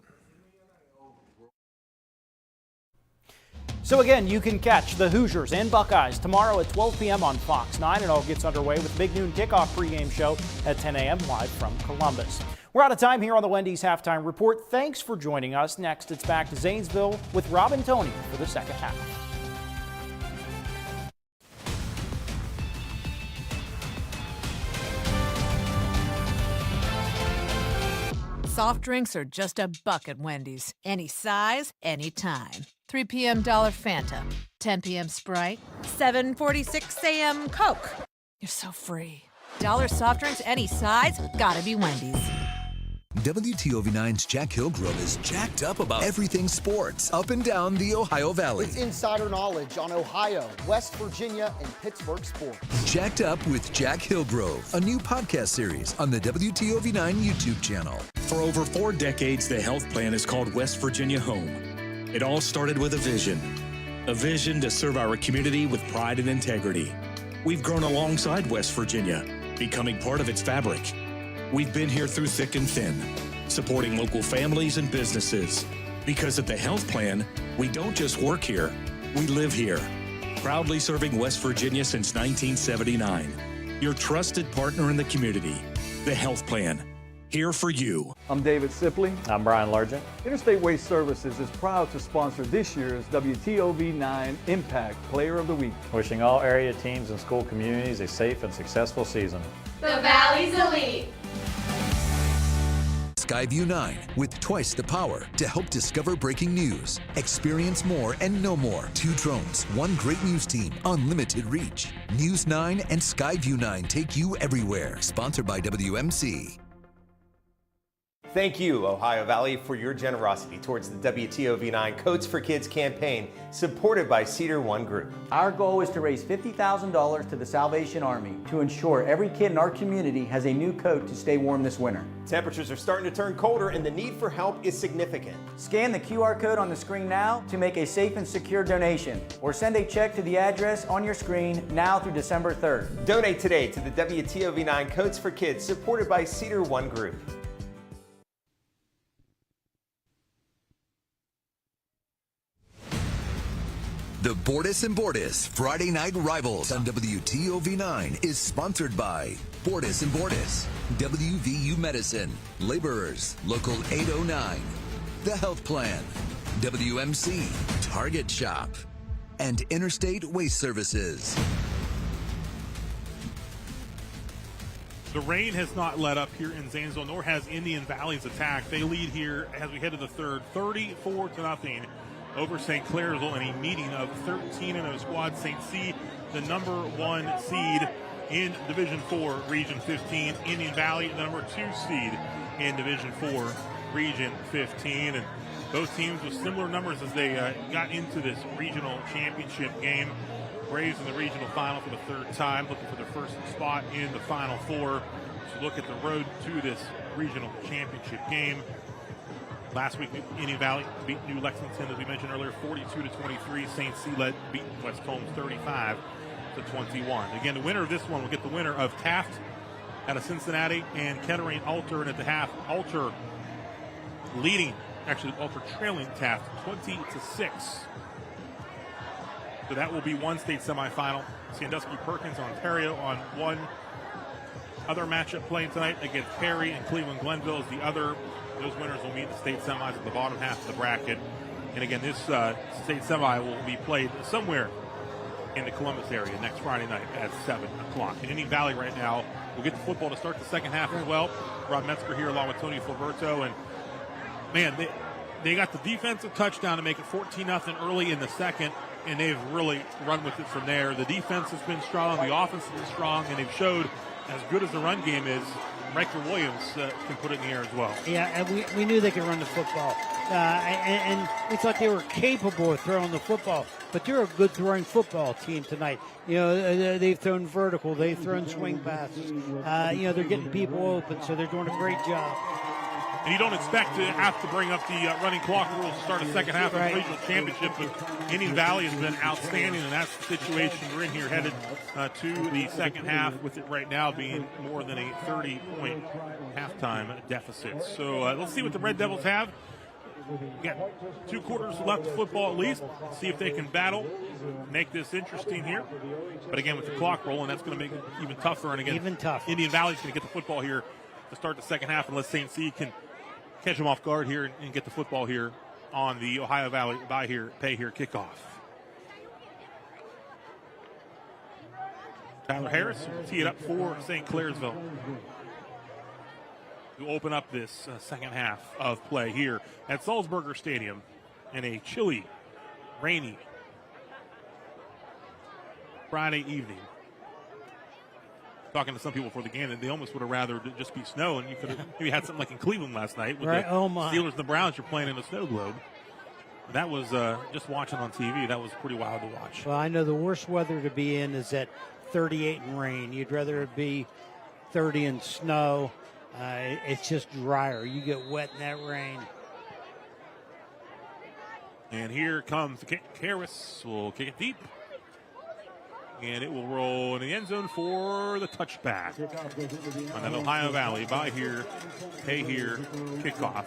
So again, you can catch the Hoosiers and Buckeyes tomorrow at 12 p.m. on Fox 9. It all gets underway with the Big Noon Kickoff pregame show at 10 a.m. live from Columbus. We're out of time here on the Wendy's Halftime Report. Thanks for joining us. Next, it's back to Zanesville with Rob and Tony for the second half. Soft drinks are just a buck at Wendy's. Any size, any time. 3 p.m. Dollar Fanta. 10 p.m. Sprite. 7:46 a.m. Coke. You're so free. Dollar soft drinks, any size, gotta be Wendy's. WTOV9's Jack Hillgrove is jacked up about everything sports up and down the Ohio Valley. It's insider knowledge on Ohio, West Virginia, and Pittsburgh sports. Jacked Up with Jack Hillgrove, a new podcast series on the WTOV9 YouTube channel. For over 4 decades, the health plan is called West Virginia Home. It all started with a vision to serve our community with pride and integrity. We've grown alongside West Virginia, becoming part of its fabric. We've been here through thick and thin, supporting local families and businesses. Because at the health plan, we don't just work here, we live here. Proudly serving West Virginia since 1979. Your trusted partner in the community. The health plan. Here for you. I'm David Sipley. I'm Brian Largent. Interstate Waste Services is proud to sponsor this year's WTOV9 Impact Player of the Week. Wishing all area teams and school communities a safe and successful season. The Valley's elite. Skyview 9 with twice the power to help discover breaking news. Experience more and know more. 2 drones, 1 great news team, unlimited reach. News 9 and Skyview 9 take you everywhere. Sponsored by WMC. Thank you, Ohio Valley, for your generosity towards the WTOV9 Coats for Kids campaign, supported by Cedar One Group. Our goal is to raise $50,000 to the Salvation Army to ensure every kid in our community has a new coat to stay warm this winter. Temperatures are starting to turn colder and the need for help is significant. Scan the QR code on the screen now to make a safe and secure donation, or send a check to the address on your screen now through December 3rd. Donate today to the WTOV9 Coats for Kids, supported by Cedar One Group. The Bordas Bordas Friday Night Rivals on WTOV9 is sponsored by Bordas Bordas, WVU Medicine, Laborers, Local 809, The Health Plan, WMC, Target Shop, and Interstate Waste Services. The rain has not let up here in Zanesville, nor has Indian Valley's attack. They lead here as we head to the third, 34-0. Over St. Clairsville in a meeting of 13-0 squad. St. C, the number 1 seed in Division 4, Region 15. Indian Valley, the number 2 seed in Division 4, Region 15. And both teams with similar numbers as they got into this regional championship game. Braves in the regional final for the 3rd time, looking for their first spot in the Final Four. So look at the road to this regional championship game. Last week, Indian Valley beat New Lexington, as we mentioned earlier, 42-23. St. C led beat West Holmes 35-21. Again, the winner of this one will get the winner of Taft out of Cincinnati and Kettering Alter. And at the half, Alter Alter trailing Taft 20-6. So that will be one state semifinal. Sandusky Perkins, Ontario on one. Other matchup playing tonight against Perry and Cleveland Glenville is the other. Those winners will meet the state semis at the bottom half of the bracket. And again, this state semi will be played somewhere in the Columbus area next Friday night at 7 o'clock. And Indian Valley right now will get the football to start the second half as well. Rob Metzger here along with Tony Filiberto. And, man, they got the defensive touchdown to make it 14-0 early in the second, and they've really run with it from there. The defense has been strong, the offense has been strong, and they've showed as good as the run game is, Riker Williams can put it in the air as well. Yeah, and we knew they could run the football. And we thought they were capable of throwing the football. But they're a good throwing football team tonight. You know, they've thrown vertical. They've thrown swing passes. They're getting people open, so they're doing a great job. And you don't expect to have to bring up the running clock rules to start a second half of the regional championship, but Indian Valley has been outstanding, and that's the situation we're in here, headed to the second half, with it right now being more than a 30-point halftime deficit. So let's see what the Red Devils have. We got 2 quarters left of football at least. See if they can battle, make this interesting here. But again, with the clock rolling, that's going to make it even tougher. And again, even tougher. Indian Valley's going to get the football here to start the second half, unless St. C can catch them off guard here and get the football here on the Ohio Valley pay here kickoff. Tyler Harris will tee it up for St. Clairsville to open up this second half of play here at Salzburger Stadium in a chilly, rainy Friday evening. Talking to some people before the game, that they almost would have rather just be snow, and you could have maybe had something like in Cleveland last night with the Steelers and the Browns. You're playing in a snow globe. That was just watching on TV. That was pretty wild to watch. Well, I know the worst weather to be in is at 38 and rain. You'd rather it be 30 and snow. It's just drier. You get wet in that rain. And here comes the kick. Harris will kick it deep. And it will roll in the end zone for the touchback. On an Ohio Valley buy here, pay here kickoff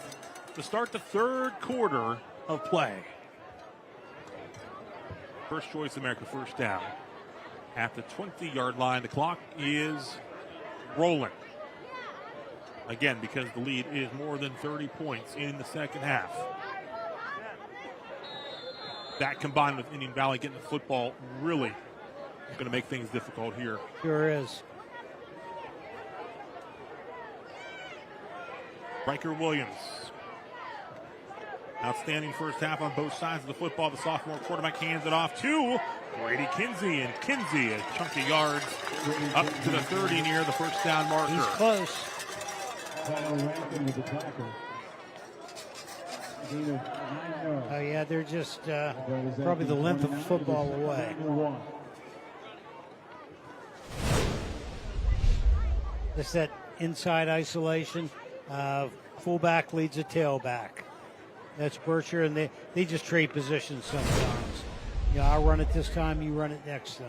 to start the third quarter of play. First Choice America first down. At the 20-yard line, the clock is rolling. Again, because the lead is more than 30 points in the second half. That combined with Indian Valley getting the football really is going to make things difficult here. Sure is. Riker Williams. Outstanding first half on both sides of the football. The sophomore quarterback hands it off to Brady Kinsey. And Kinsey, a chunk of yards up to the 30 near the first down marker. He's close. Oh, yeah, they're just probably the length of football away. It's that inside isolation. Fullback leads a tailback. That's Bircher, and they just trade positions sometimes. I'll run it this time, you run it next time.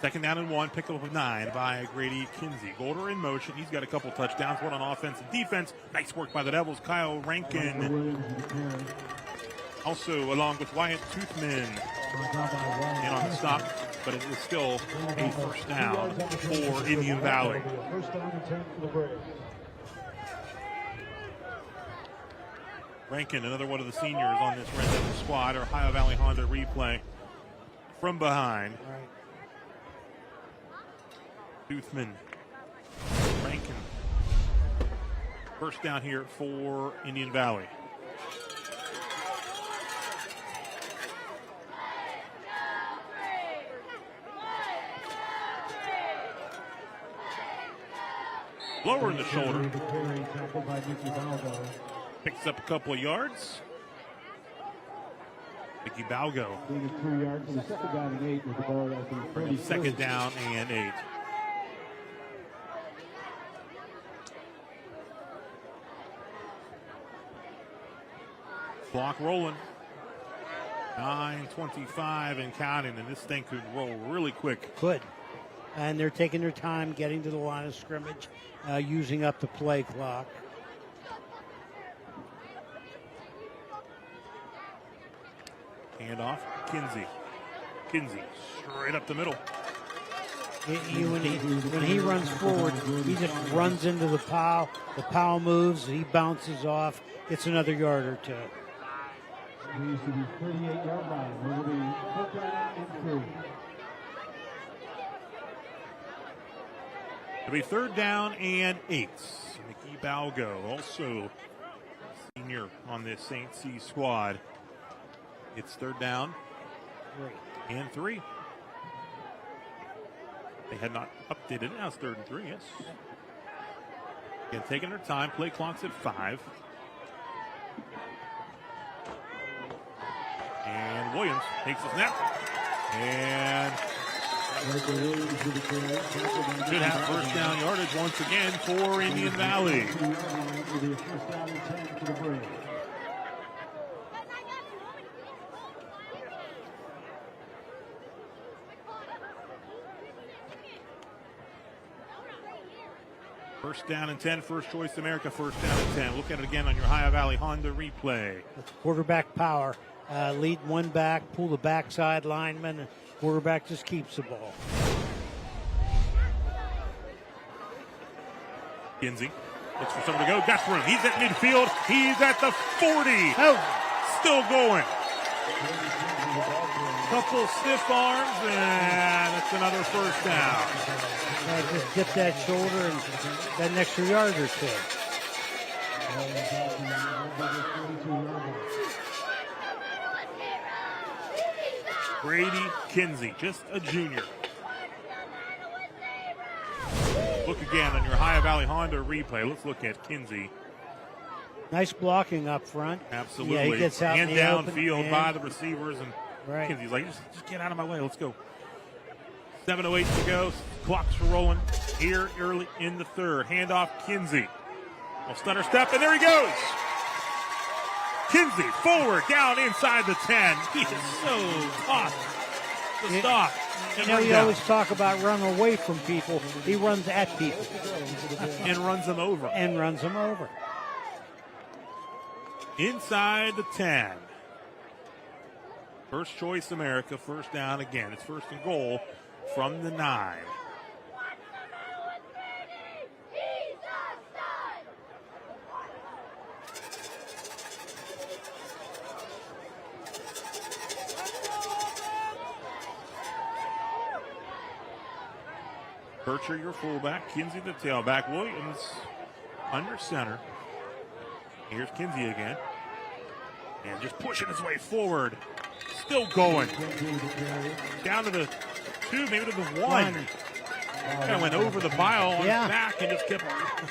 Second down and 1, pickup of 9 by Grady Kinsey. Golder in motion. He's got a couple touchdowns, one on offense and defense. Nice work by the Devils. Kyle Rankin. Also, along with Wyatt Toothman. In on the stop, but it is still a first down for Indian Valley. Rankin, another one of the seniors on this Red Devil squad. Ohio Valley Honda replay from behind. Toothman, Rankin. First down here for Indian Valley. Lower in the shoulder. Picks up a couple of yards. Mickey Balgo. Second down and 8. Clock rolling. 9:25 and counting, and this thing could roll really quick. Could. And they're taking their time getting to the line of scrimmage, using up the play clock. Hand off, Kinsey. Kinsey straight up the middle. When he runs forward, he just runs into the pile. The pile moves, he bounces off, gets another yard or two. He used to be 38-yard line. It'll be foot down and 3. It'll be third down and 8. Mickey Balgo, also senior on this St. C squad. It's third down and 3. They had not updated it. Now it's 3rd and 3, yes. Again, taking their time. Play clock's at 5. And Williams takes the snap. And should have first down yardage once again for Indian Valley. First down and 10, First Choice America, first down and 10. Look at it again on your Ohio Valley Honda replay. That's quarterback power. Lead one back, pull the backside lineman, and quarterback just keeps the ball. Kinsey looks for someone to go. Got room. He's at midfield. He's at the 40. Oh. Still going. Couple stiff arms, and it's another first down. Just dip that shoulder and that an extra yard or two. Brady Kinsey, just a junior. Look again on your Ohio Valley Honda replay. Let's look at Kinsey. Nice blocking up front. Absolutely. Yeah, he gets out and in the downfield open, by the receivers, and right. Kinsey's like, just get out of my way. Let's go. 7:08 to go. Clock's rolling here early in the third. Handoff Kinsey. Well, stutter step, and there he goes. Kinsey forward, down inside the 10. He is so tough. the stop. You know, you always talk about running away from people. He runs at people. And runs them over. Inside the 10. First choice America, first down again. It's first and goal from the 9. Bircher, your fullback. Kinsey, the tailback. Williams under center. Here's Kinsey again. And just pushing his way forward. Still going. Down to the 2, maybe to the 1. Kind of went over the pile on his back and just kept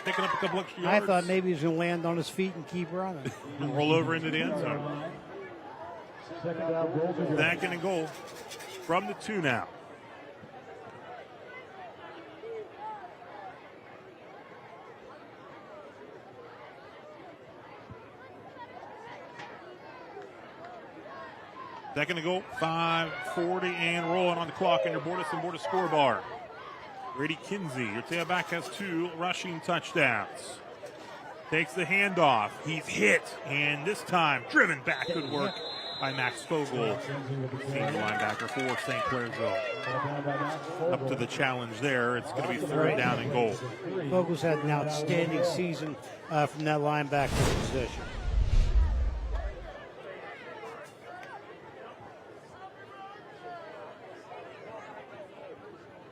picking up a couple extra yards. I thought maybe he was going to land on his feet and keep running. And roll over into the end zone. Second and goal from the 2 now. Second to go, 5:40 and rolling on the clock in your Bordas and Bordas scorebar. Grady Kinsey, your tailback, has 2 rushing touchdowns. Takes the handoff. He's hit, and this time driven back. Good work by Max Fogel, senior linebacker for St. Clairsville. Up to the challenge there. It's going to be 3rd down and goal. Fogel's had an outstanding season from that linebacker position.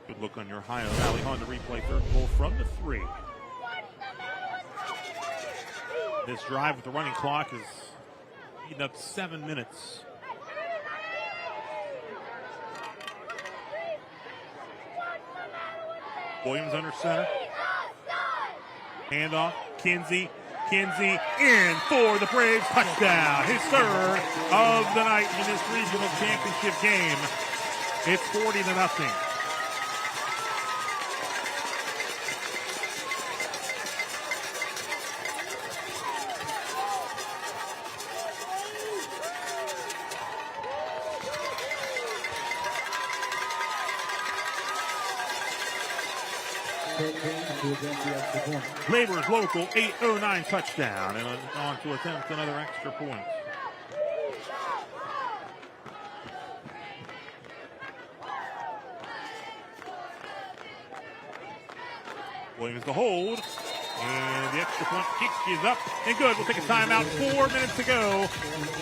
Good look on your Ohio Valley Honda replay. 3rd goal from the 3. This drive with the running clock is eating up 7 minutes. Williams under center. Handoff. Kinsey in for the Braves. Touchdown. His 3rd of the night in this regional championship game. It's 40-0. Labor's local 8:09 touchdown and on to attempt another extra point. Williams the hold, and the extra point kick is up and good. We'll take a timeout. 4 minutes to go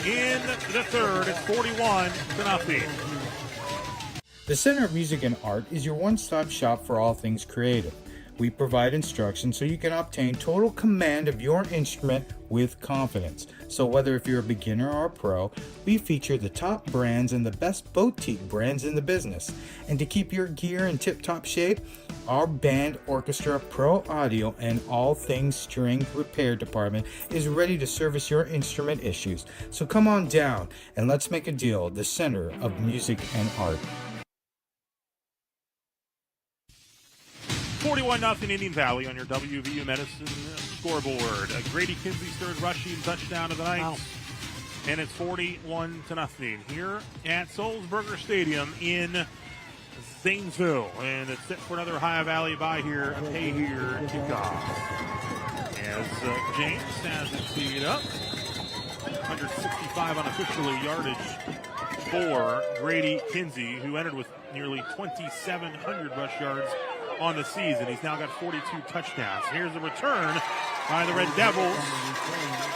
in the 3rd. It's 41-0. The Center of Music and Art is your one-stop shop for all things creative. We provide instruction so you can obtain total command of your instrument with confidence. So whether if you're a beginner or a pro, we feature the top brands and the best boutique brands in the business. And to keep your gear in tip-top shape, our band, orchestra, pro audio, and all things string repair department is ready to service your instrument issues. So come on down and let's make a deal. The Center of Music and Art. 41-0 Indian Valley on your WVU Medicine scoreboard. Grady Kinsey's 3rd rushing touchdown of the night. Wow. And it's 41-0 here at Sulzberger Stadium in Zanesville. And it's set for another Ohio Valley pay here kickoff. As James has it teed up. 165 unofficially yardage for Grady Kinsey, who entered with nearly 2,700 rush yards on the season. He's now got 42 touchdowns. Here's the return by the Red Devils.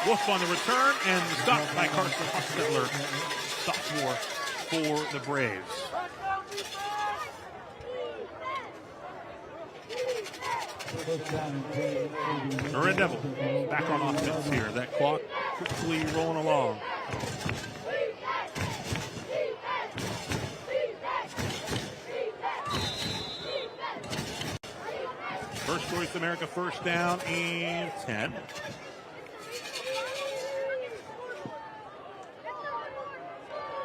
Wolf on the return and stopped by Carson Hostetler, sophomore for the Braves. The Red Devils back on offense here. That clock quickly rolling along. First choice America, 1st down and 10.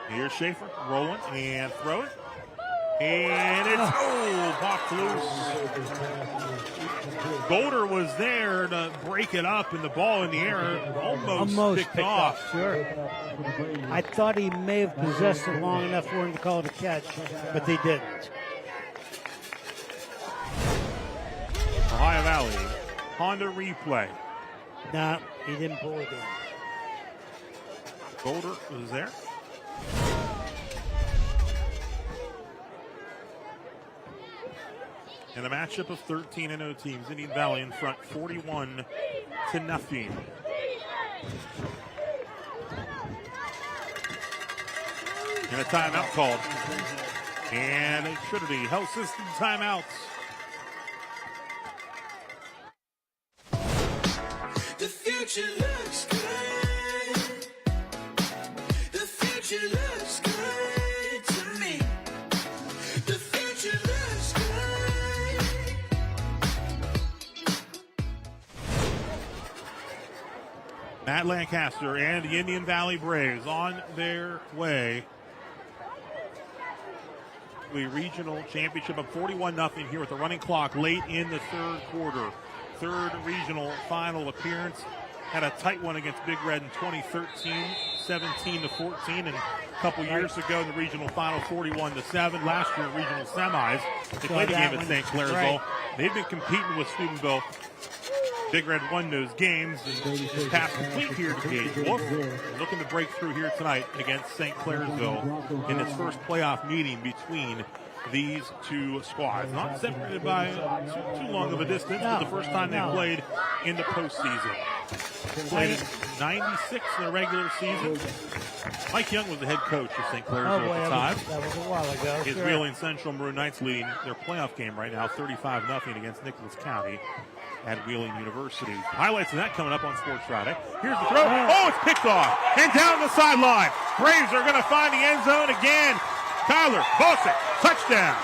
Here's Schaefer rolling and throwing. And it's popped loose. Golder was there to break it up, and the ball in the air almost picked off. Sure. I thought he may have possessed it long enough for him to call it a catch, but they didn't. Ohio Valley, Honda replay. No, he didn't pull it in. Golder was there. In a matchup of 13-0 teams, Indian Valley in front 41-0. And a timeout called. And a Trinity Health System timeout. The future looks good. The future looks good to me. The future looks good. Matt Lancaster and the Indian Valley Braves on their way to a regional championship of 41-0 here with the running clock late in the third quarter. Third regional final appearance. Had a tight one against Big Red in 2013, 17-14, and a couple years ago in the regional final, 41-7. Last year, regional semis. They played a game at St. Clairsville. Right. They've been competing with Steubenville. Big Red won those games and is past complete here to Gage Wolf. Looking to break through here tonight against St. Clairsville in its first playoff meeting between these two squads. Not separated by too long of a distance, but the first time they played in the postseason. Played in 96 in the regular season. Mike Young was the head coach of St. Clairsville at the time. That was a while ago. Is Wheeling Central Maroon Knights leading their playoff game right now, 35-0 against Nicholas County at Wheeling University. Highlights of that coming up on Sports Friday. Here's the throw. Oh, it's picked off. And down the sideline. Braves are going to find the end zone again. Tyler Bosick, touchdown.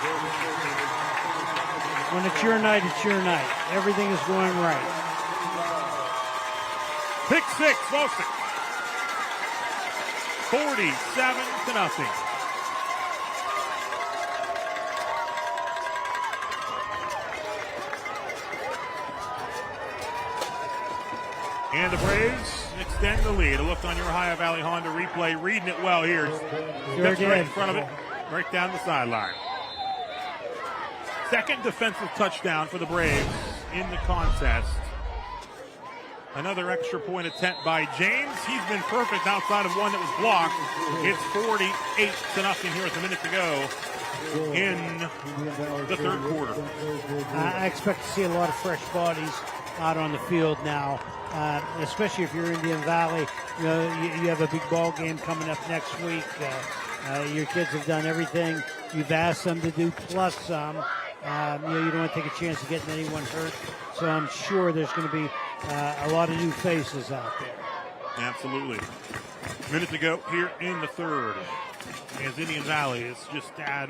When it's your night, it's your night. Everything is going right. Pick six, Bosick. 47-0. And the Braves extend the lead. A look on your Ohio Valley Honda replay. Reading it well here. Steps right in front of it, right down the sideline. Second defensive touchdown for the Braves in the contest. Another extra point attempt by James. He's been perfect outside of one that was blocked. It's 48-0 here with a minute to go in the third quarter. I expect to see a lot of fresh bodies out on the field now, especially if you're Indian Valley. You know, you have a big ball game coming up next week. Your kids have done everything you've asked them to do, plus some. You don't want to take a chance of getting anyone hurt. So I'm sure there's going to be a lot of new faces out there. Absolutely. Minute to go here in the third, as Indian Valley has just had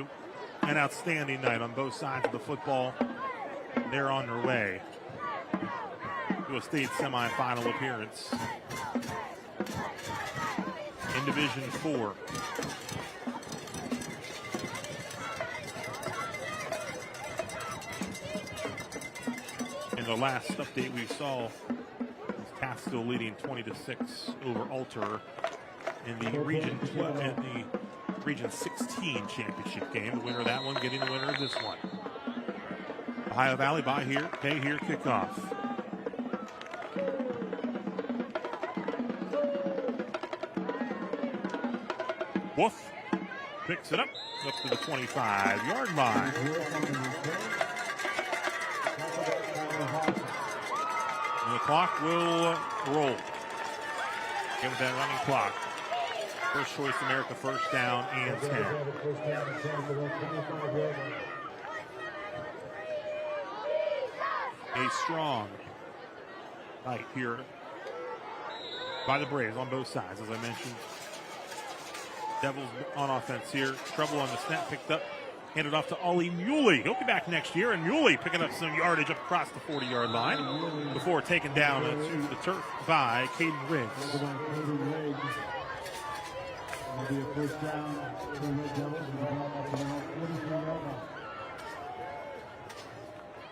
an outstanding night on both sides of the football. They're on their way to a state semifinal appearance in Division 4. In the last update we saw, Cass still leading 20-6 over Alter in the Region 12 and the Region 16 championship game. The winner of that one getting the winner of this one. Ohio Valley by here, pay here, kickoff. Wolf picks it up to the 25-yard line. And the clock will roll. Give it that running clock. First choice America, first down and 10. A strong fight here by the Braves on both sides, as I mentioned. Devils on offense here. Trouble on the snap, picked up, handed off to Ollie Muley. He'll be back next year, and Muley picking up some yardage up across the 40-yard line before taken down to the turf by Caden Riggs. It'll be a first down for the Red Devils and the ball up to around 43-yard line.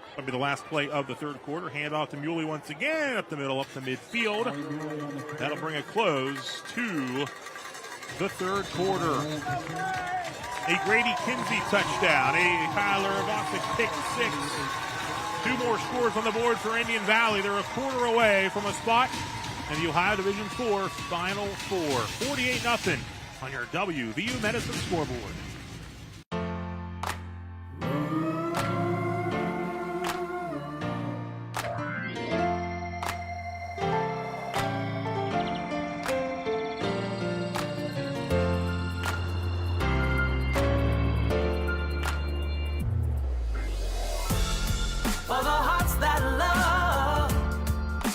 That'll be the last play of the third quarter. Hand off to Muley once again, up the middle, up to midfield. That'll bring a close to the third quarter. A Grady Kinsey touchdown, a Kyler Vossick pick six. Two more scores on the board for Indian Valley. They're a quarter away from a spot in the Ohio Division IV Final Four. 48-0 on your WVU Medicine scoreboard. For the hearts that love,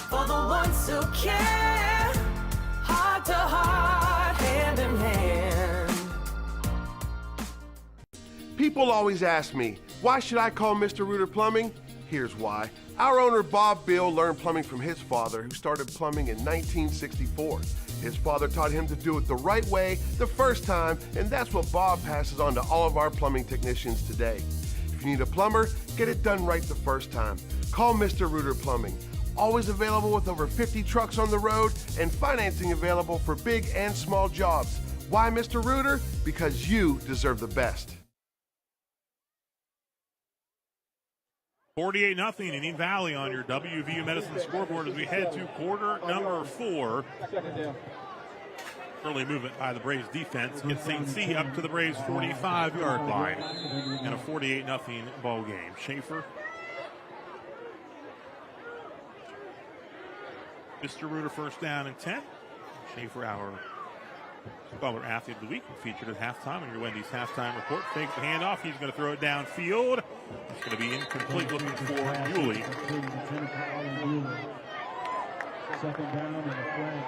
for the ones who care, heart to heart, hand in hand. People always ask me, why should I call Mr. Reuter Plumbing? Here's why. Our owner, Bob Bill, learned plumbing from his father, who started plumbing in 1964. His father taught him to do it the right way the first time, and that's what Bob passes on to all of our plumbing technicians today. If you need a plumber, get it done right the first time. Call Mr. Reuter Plumbing. Always available with over 50 trucks on the road and financing available for big and small jobs. Why Mr. Reuter? Because you deserve the best. 48-0 Indian Valley on your WVU Medicine scoreboard as we head to quarter number 4. Early movement by the Braves defense gets St. C up to the Braves 45-yard line in a 48-0 ball game. Schaefer, Mr. Reuter first down and 10. Schaefer, our Scholar Athlete of the Week, featured at halftime on your Wendy's halftime report. Fakes the handoff. He's going to throw it downfield. It's going to be incomplete, looking for Muley. Second down and a flag.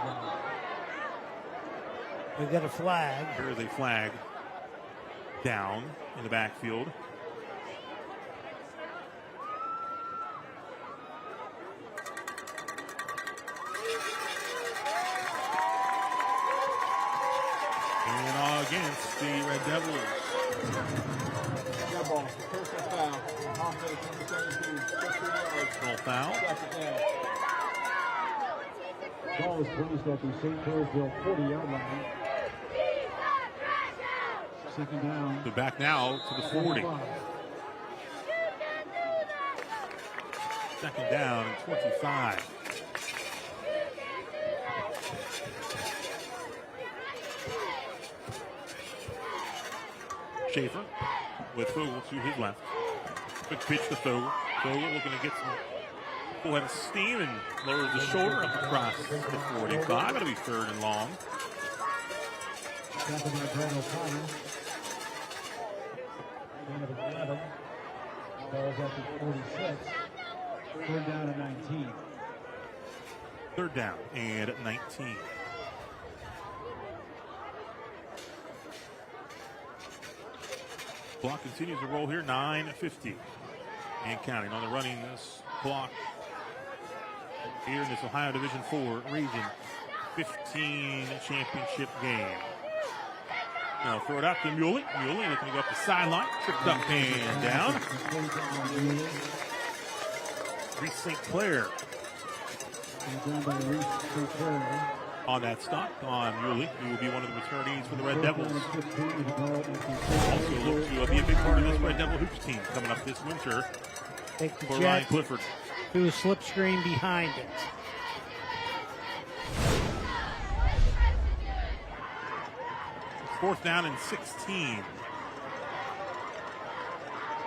We've got a flag. There is a flag down in the backfield. And against the Red Devils. Personal foul. Ball is placed at the St. Clairsville 40-yard line. Second down. So back now to the 40. Second down and 25. Schaefer with Fogel to his left. Quick pitch to Fogel. Fogel looking to get some full head of steam and lowers the shoulder up across the 45. That'll be third and long. Tackled by Brad O'Connor. Gain of 11. Ball's up to 46. Third down and 19. Third down and 19. Clock continues to roll here, 9:50 and counting on the running this clock here in this Ohio Division IV Region 15 championship game. Now throw it out to Muley. Muley looking to go up the sideline, tripped up and down. Reese St. Clair on that stop on Muley, who will be one of the returnees for the Red Devils. Also look to be a big part of this Red Devil hoops team coming up this winter. Take the for jet, Ryan Clifford. do a slip screen behind it. Fourth down and 16.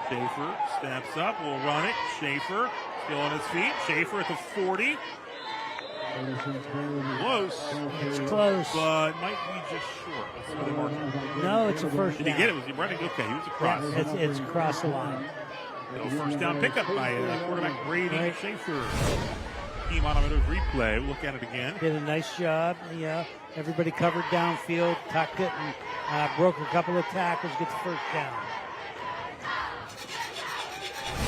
Schaefer steps up, will run it. Schaefer still on his feet. Schaefer at the 40. Close. It's close. But might be just short. That's what they marked. No, it's a first down. Did he get it? Was he running? Okay, he was across. Yeah, it's across the line. So first down pickup by quarterback Brady Schaefer. Team automated replay. We'll look at it again. Did a nice job. Yeah, everybody covered downfield, tucked it, and broke a couple of tackles. Gets the first down.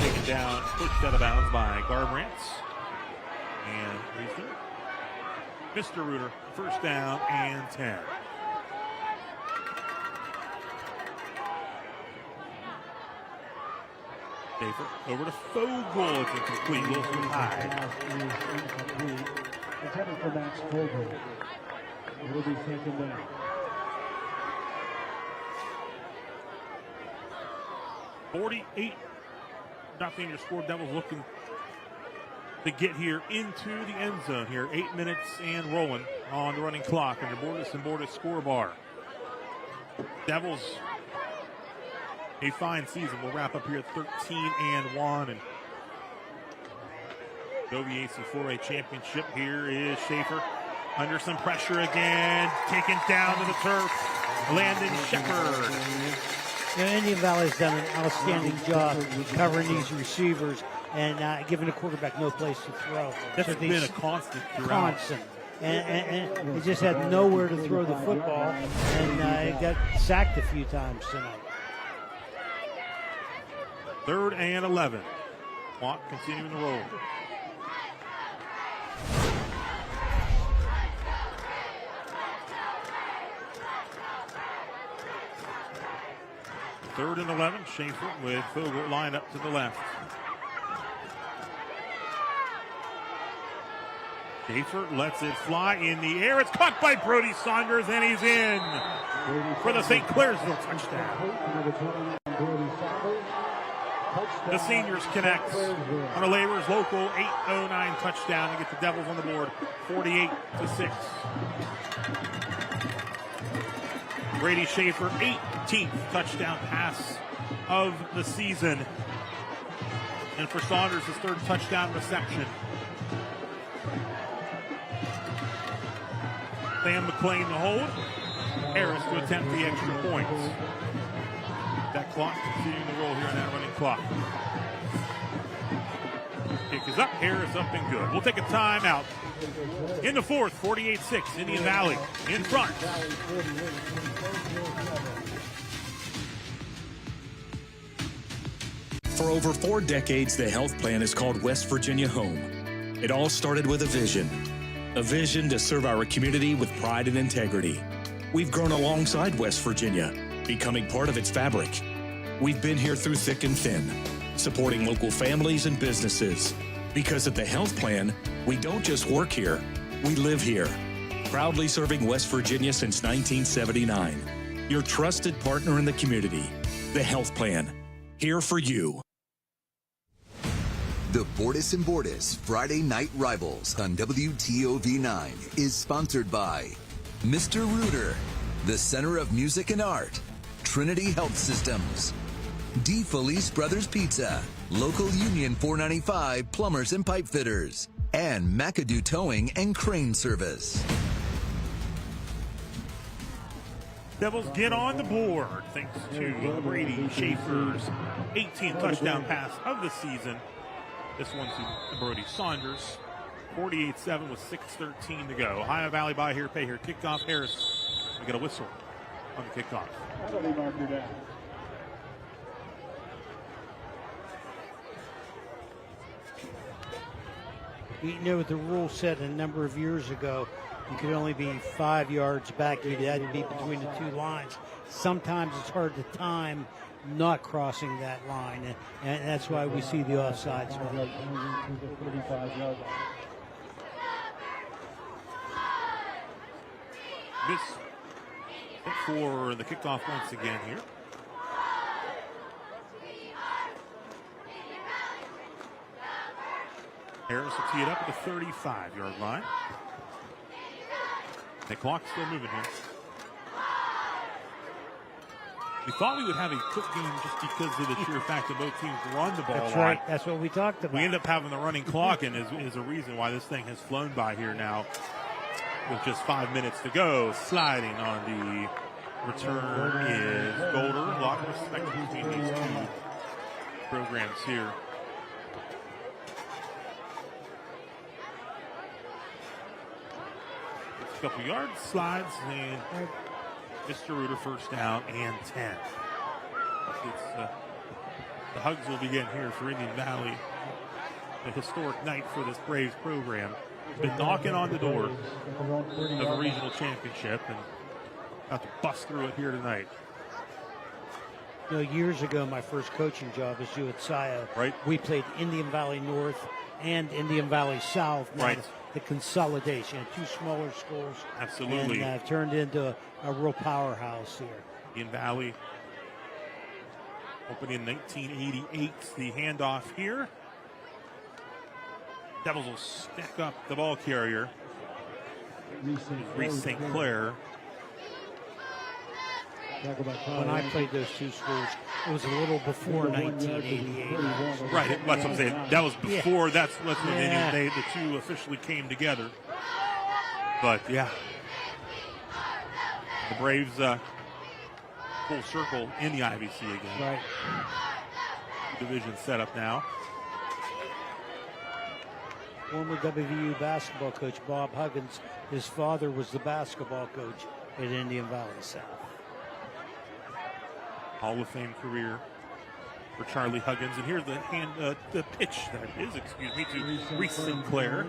Taken down, pushed out of bounds by Garbrandt. And Reason. Mr. Reuter, first down and 10. Schaefer over to Fogel. It's incomplete. Wilson high. Intended for Max Fogel. It will be taken down. Nothing. Your score. Devils looking to get here into the end zone here. 8 minutes and rolling on the running clock under Bordas and Bordas score bar. Devils, a fine season. We'll wrap up here at 13-1 and go the ACC4A championship. Here is Schaefer under some pressure again, taken down to the turf. Landon Shepard. Indian Valley's done an outstanding job covering these receivers and giving the quarterback no place to throw. That's been a constant throughout. And he just had nowhere to throw the football, and he got sacked a few times tonight. 3rd and 11. Clock continuing to roll. Third and 11. Schaefer with Fogel line up to the left. Schaefer lets it fly in the air. It's caught by Brody Saunders, and he's in for the St. Clairsville touchdown. The seniors connect on a Laborers Local 8:09 touchdown to get the Devils on the board, 48-6. Brady Schaefer, 18th touchdown pass of the season. And for Saunders, his 3rd touchdown reception. Sam McClain to hold. Harris to attempt the extra points. That clock continuing to roll here on that running clock. Kick is up. Harris up and good. We'll take a timeout. In the 4th, 48-6, Indian Valley in front. For over 4 decades, the health plan is called West Virginia Home. It all started with a vision to serve our community with pride and integrity. We've grown alongside West Virginia, becoming part of its fabric. We've been here through thick and thin, supporting local families and businesses. Because at the health plan, we don't just work here, we live here. Proudly serving West Virginia since 1979. Your trusted partner in the community. The health plan. Here for you. The Bordas and Bordas Friday Night Rivals on WTOV9 is sponsored by Mr. Rooter, the Center of Music and Art, Trinity Health Systems, D. Felice Brothers Pizza, Local Union 495 Plumbers and Pipe Fitters, and McAdoo Towing and Crane Service. Devils get on the board thanks to Brady Schaefer's 18th touchdown pass of the season. This one to Brody Saunders. 48-7 with 6:13 to go. Ohio Valley buy here, pay here. Kickoff Harris. We got a whistle on the kickoff. You know, with the rule set a number of years ago, you could only be 5 yards back. You had to be between the 2 lines. Sometimes it's hard to time not crossing that line, and that's why we see the offside spot. This for the kickoff once again here. Harris will tee it up at the 35-yard line. The clock's still moving here. We thought we would have a quick game just because of the sheer fact that both teams run the ball. That's right. That's what we talked about. We end up having the running clock, and is a reason why this thing has flown by here now with just 5 minutes to go. Sliding on the return is Golder. A lot of respect between these 2 programs here. A couple yards, slides, and Mr. Rooter first down and 10. The hugs will begin here for Indian Valley. A historic night for this Braves program. Been knocking on the door of a regional championship and about to bust through it here tonight. Years ago, my first coaching job was due at SIA. Right. We played Indian Valley North and Indian Valley South. Now Right. The consolidation, two smaller schools. Absolutely. And turned into a real powerhouse here. Indian Valley opened in 1988. The handoff here. Devils will stack up the ball carrier. Reese St. Clair. When I played those two schools, it was a little before 1988. Right, that's what I'm saying. That was before. That's when the two officially came together. But yeah, the Braves full circle in the IVC again. Right. Division set up now. Former WVU basketball coach Bob Huggins, his father was the basketball coach at Indian Valley South. Hall of Fame career for Charlie Huggins. And here's the pitch to Reese St. Clair.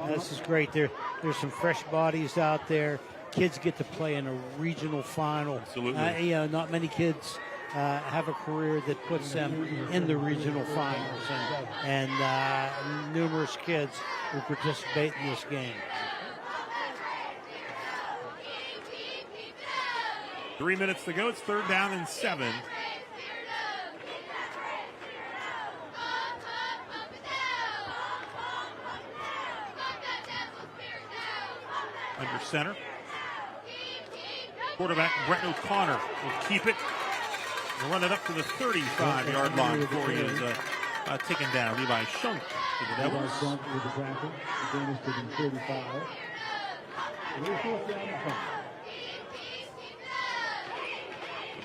This is great. There's some fresh bodies out there. Kids get to play in a regional final. Absolutely. Not many kids have a career that puts them in the regional finals, and numerous kids will participate in this game. 3 minutes to go. It's 3rd down and 7. Under center. Quarterback Brett O'Connor will keep it and run it up to the 35-yard line before he is taken down. Levi Shunk to the Devils.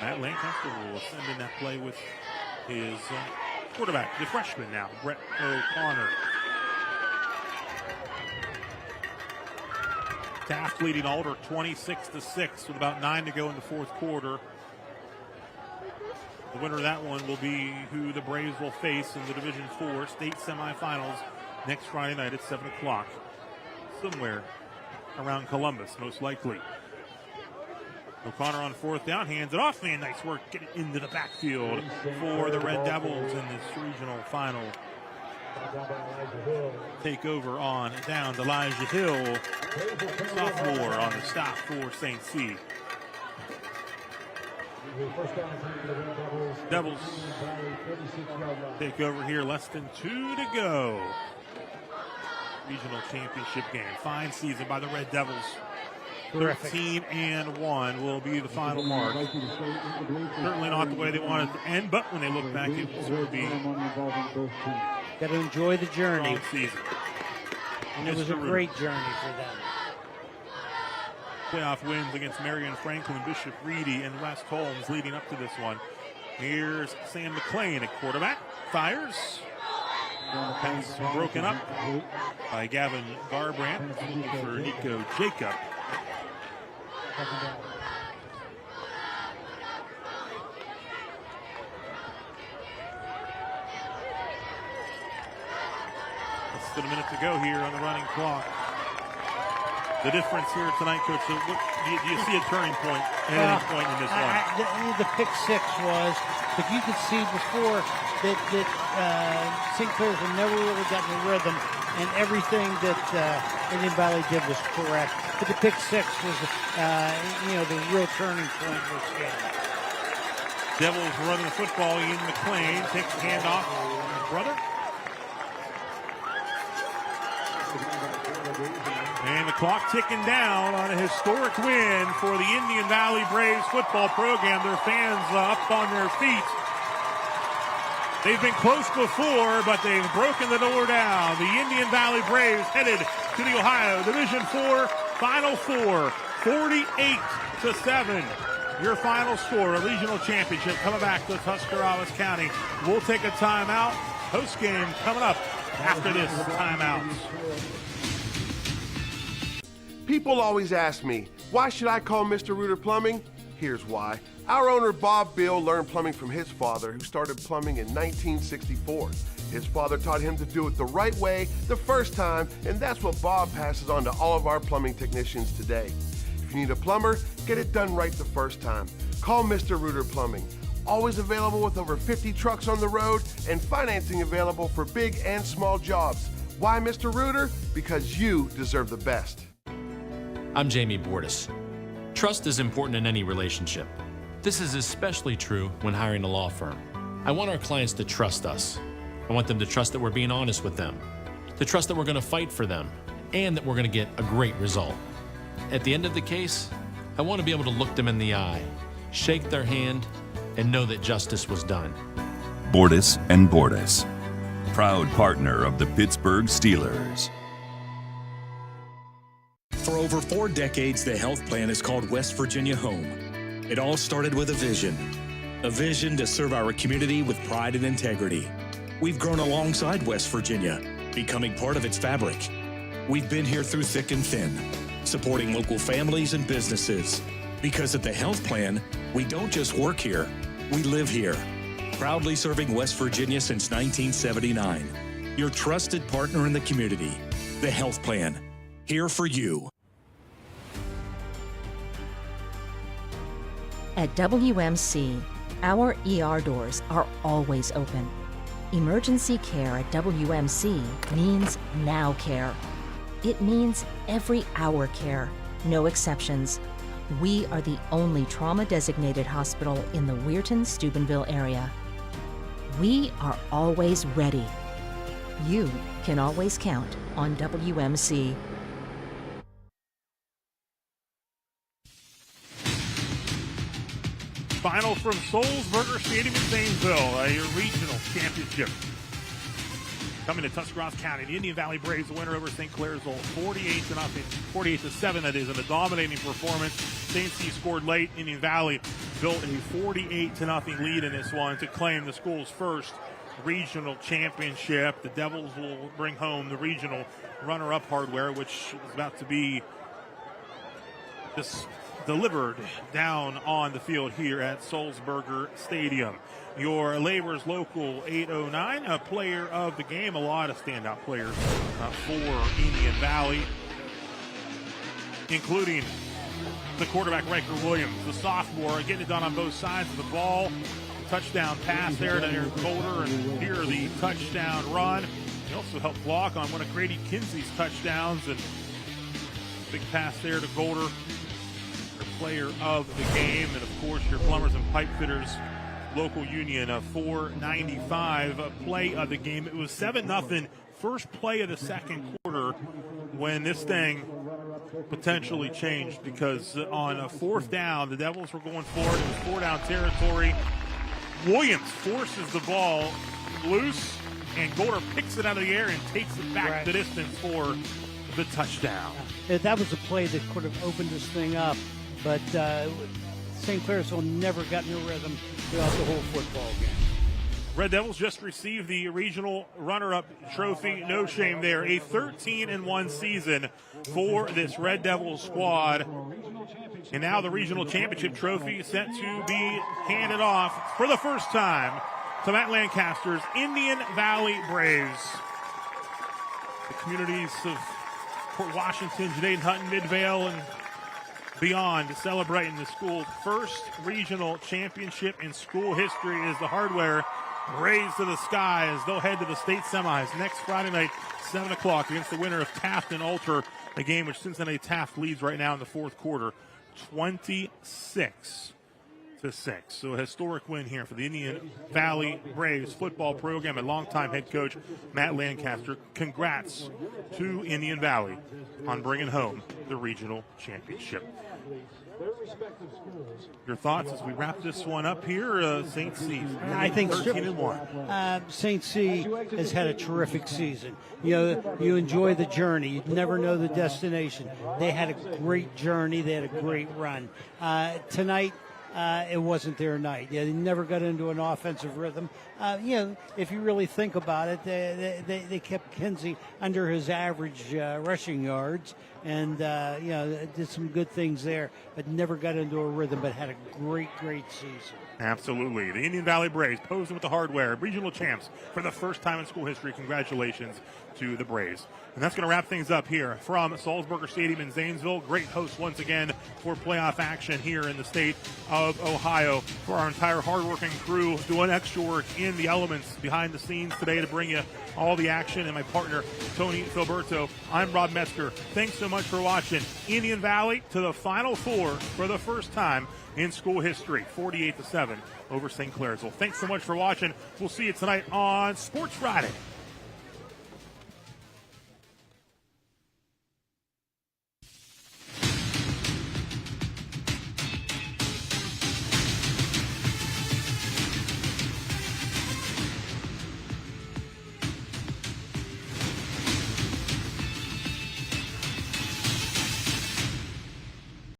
Matt Lancaster will send in that play with his quarterback, the freshman now, Brett O'Connor. Taft leading Alder 26-6 with about 9 to go in the fourth quarter. The winner of that one will be who the Braves will face in the Division IV state semifinals next Friday night at 7 o'clock. Somewhere around Columbus, most likely. O'Connor on 4th down, hands it off, man, nice work, get it into the backfield for the Red Devils in this regional final. Take over on down to Elijah Hill, sophomore on the stop for St. C. Devils take over here, less than 2 to go. Regional championship game, fine season by the Red Devils. 13-1 will be the final mark. Certainly not the way they wanted it to end, but when they look back, it will be. Got to enjoy the journey. Season. And it was a great journey for them. Playoff wins against Marion Franklin, Bishop Reedy, and West Holmes leading up to this one. Here's Sam McClain at quarterback. Fires. Pass broken up by Gavin Garbrandt for Nico Jacob. Less than a minute to go here on the running clock. The difference here tonight, Coach, do you see a turning point at any point in this one? The pick six was, if you could see before that St. Clair's had never really gotten a rhythm, and everything that Indian Valley did was correct. But the pick six was, the real turning point in this game. Devils running the football. Ian McClain takes the handoff. Brother. And the clock ticking down on a historic win for the Indian Valley Braves football program. Their fans up on their feet. They've been close before, but they've broken the door down. The Indian Valley Braves headed to the Ohio Division IV Final Four, 48-7. Your final score, a regional championship coming back to Tuscarawas County. We'll take a timeout. Post game coming up after this timeout. People always ask me, why should I call Mr. Reuter Plumbing? Here's why. Our owner, Bob Bill, learned plumbing from his father, who started plumbing in 1964. His father taught him to do it the right way the first time, and that's what Bob passes on to all of our plumbing technicians today. If If you need a plumber, get it done right the first time. Call Mr. Rooter Plumbing. Always available with over 50 trucks on the road and financing available for big and small jobs. Why Mr. Rooter? Because you deserve the best. I'm Jamie Bordas. Trust is important in any relationship. This is especially true when hiring a law firm. I want our clients to trust us. I want them to trust that we're being honest with them, to trust that we're going to fight for them, and that we're going to get a great result. At the end of the case, I want to be able to look them in the eye, shake their hand, and know that justice was done. Bordas and Bordas, proud partner of the Pittsburgh Steelers. For over 4 decades, the health plan is called West Virginia Home. It all started with a vision to serve our community with pride and integrity. We've grown alongside West Virginia, becoming part of its fabric. We've been here through thick and thin, supporting local families and businesses. Because at the health plan, we don't just work here, we live here. Proudly serving West Virginia since 1979. Your trusted partner in the community. The health plan. Here for you. At WMC, our ER doors are always open. Emergency care at WMC means now care. It means every hour care, no exceptions. We are the only trauma-designated hospital in the Weirton-Steubenville area. We are always ready. You can always count on WMC. Final from Solzberger Stadium in Zanesville, a regional championship. Coming to Tuscarawas County, the Indian Valley Braves winner over St. Clairsville, 48-7. That is, in a dominating performance. St. C scored late. Indian Valley built a 48-0 lead in this one to claim the school's first regional championship. The Devils will bring home the regional runner-up hardware, which is about to be delivered down on the field here at Solzberger Stadium. Your Labor's Local 809, a player of the game, a lot of standout players for Indian Valley, including the quarterback Riker Williams, the sophomore, getting it done on both sides of the ball. Touchdown pass there to Aaron Golder, and here the touchdown run. He also helped block on one of Grady Kinsey's touchdowns, and big pass there to Golder, player of the game. And of course your Plumbers and Pipe Fitters Local Union, a 495 play of the game. It was 7-0 first play of the second quarter when this thing potentially changed, because on a 4th down the Devils were going forward. It was 4-down territory. Williams forces the ball loose and Golder picks it out of the air and takes it back the distance for the touchdown. That was a play that could have opened this thing up. But St. Clairsville never got in a rhythm throughout the whole football game. Red Devils just received the regional runner-up trophy. No shame there. A 13-1 season for this Red Devils squad. And now the regional championship trophy set to be handed off for the first time to Matt Lancaster's Indian Valley Braves. The communities of Port Washington, Jadaden Hutton, Midvale, and beyond celebrating the school's first regional championship in school history as the hardware raised to the sky as they'll head to the state semis next Friday night, 7 o'clock, against the winner of Taft and Alter, a game which Cincinnati Taft leads right now in the fourth quarter, 26-6. So a historic win here for the Indian Valley Braves football program and longtime head coach Matt Lancaster. Congrats to Indian Valley on bringing home the regional championship. Your thoughts as we wrap this one up here, St. C? I think 13-1. St. C has had a terrific season. You enjoy the journey. You never know the destination. They had a great journey. They had a great run. Tonight, it wasn't their night. They never got into an offensive rhythm. if you really think about it, they kept Kinsey under his average rushing yards, and did some good things there, but never got into a rhythm, but had a great season. Absolutely. The Indian Valley Braves posing with the hardware, regional champs for the first time in school history. Congratulations to the Braves. And that's going to wrap things up here from Salzburger Stadium in Zanesville. Great host once again for playoff action here in the state of Ohio. For our entire hardworking crew doing extra work in the elements behind the scenes today to bring you all the action, and my partner, Tony Filberto, I'm Rob Metzger. Thanks so much for watching. Indian Valley to the Final Four for the first time in school history, 48-7 over St. Clairsville. Thanks so much for watching. We'll see you tonight on Sports Friday.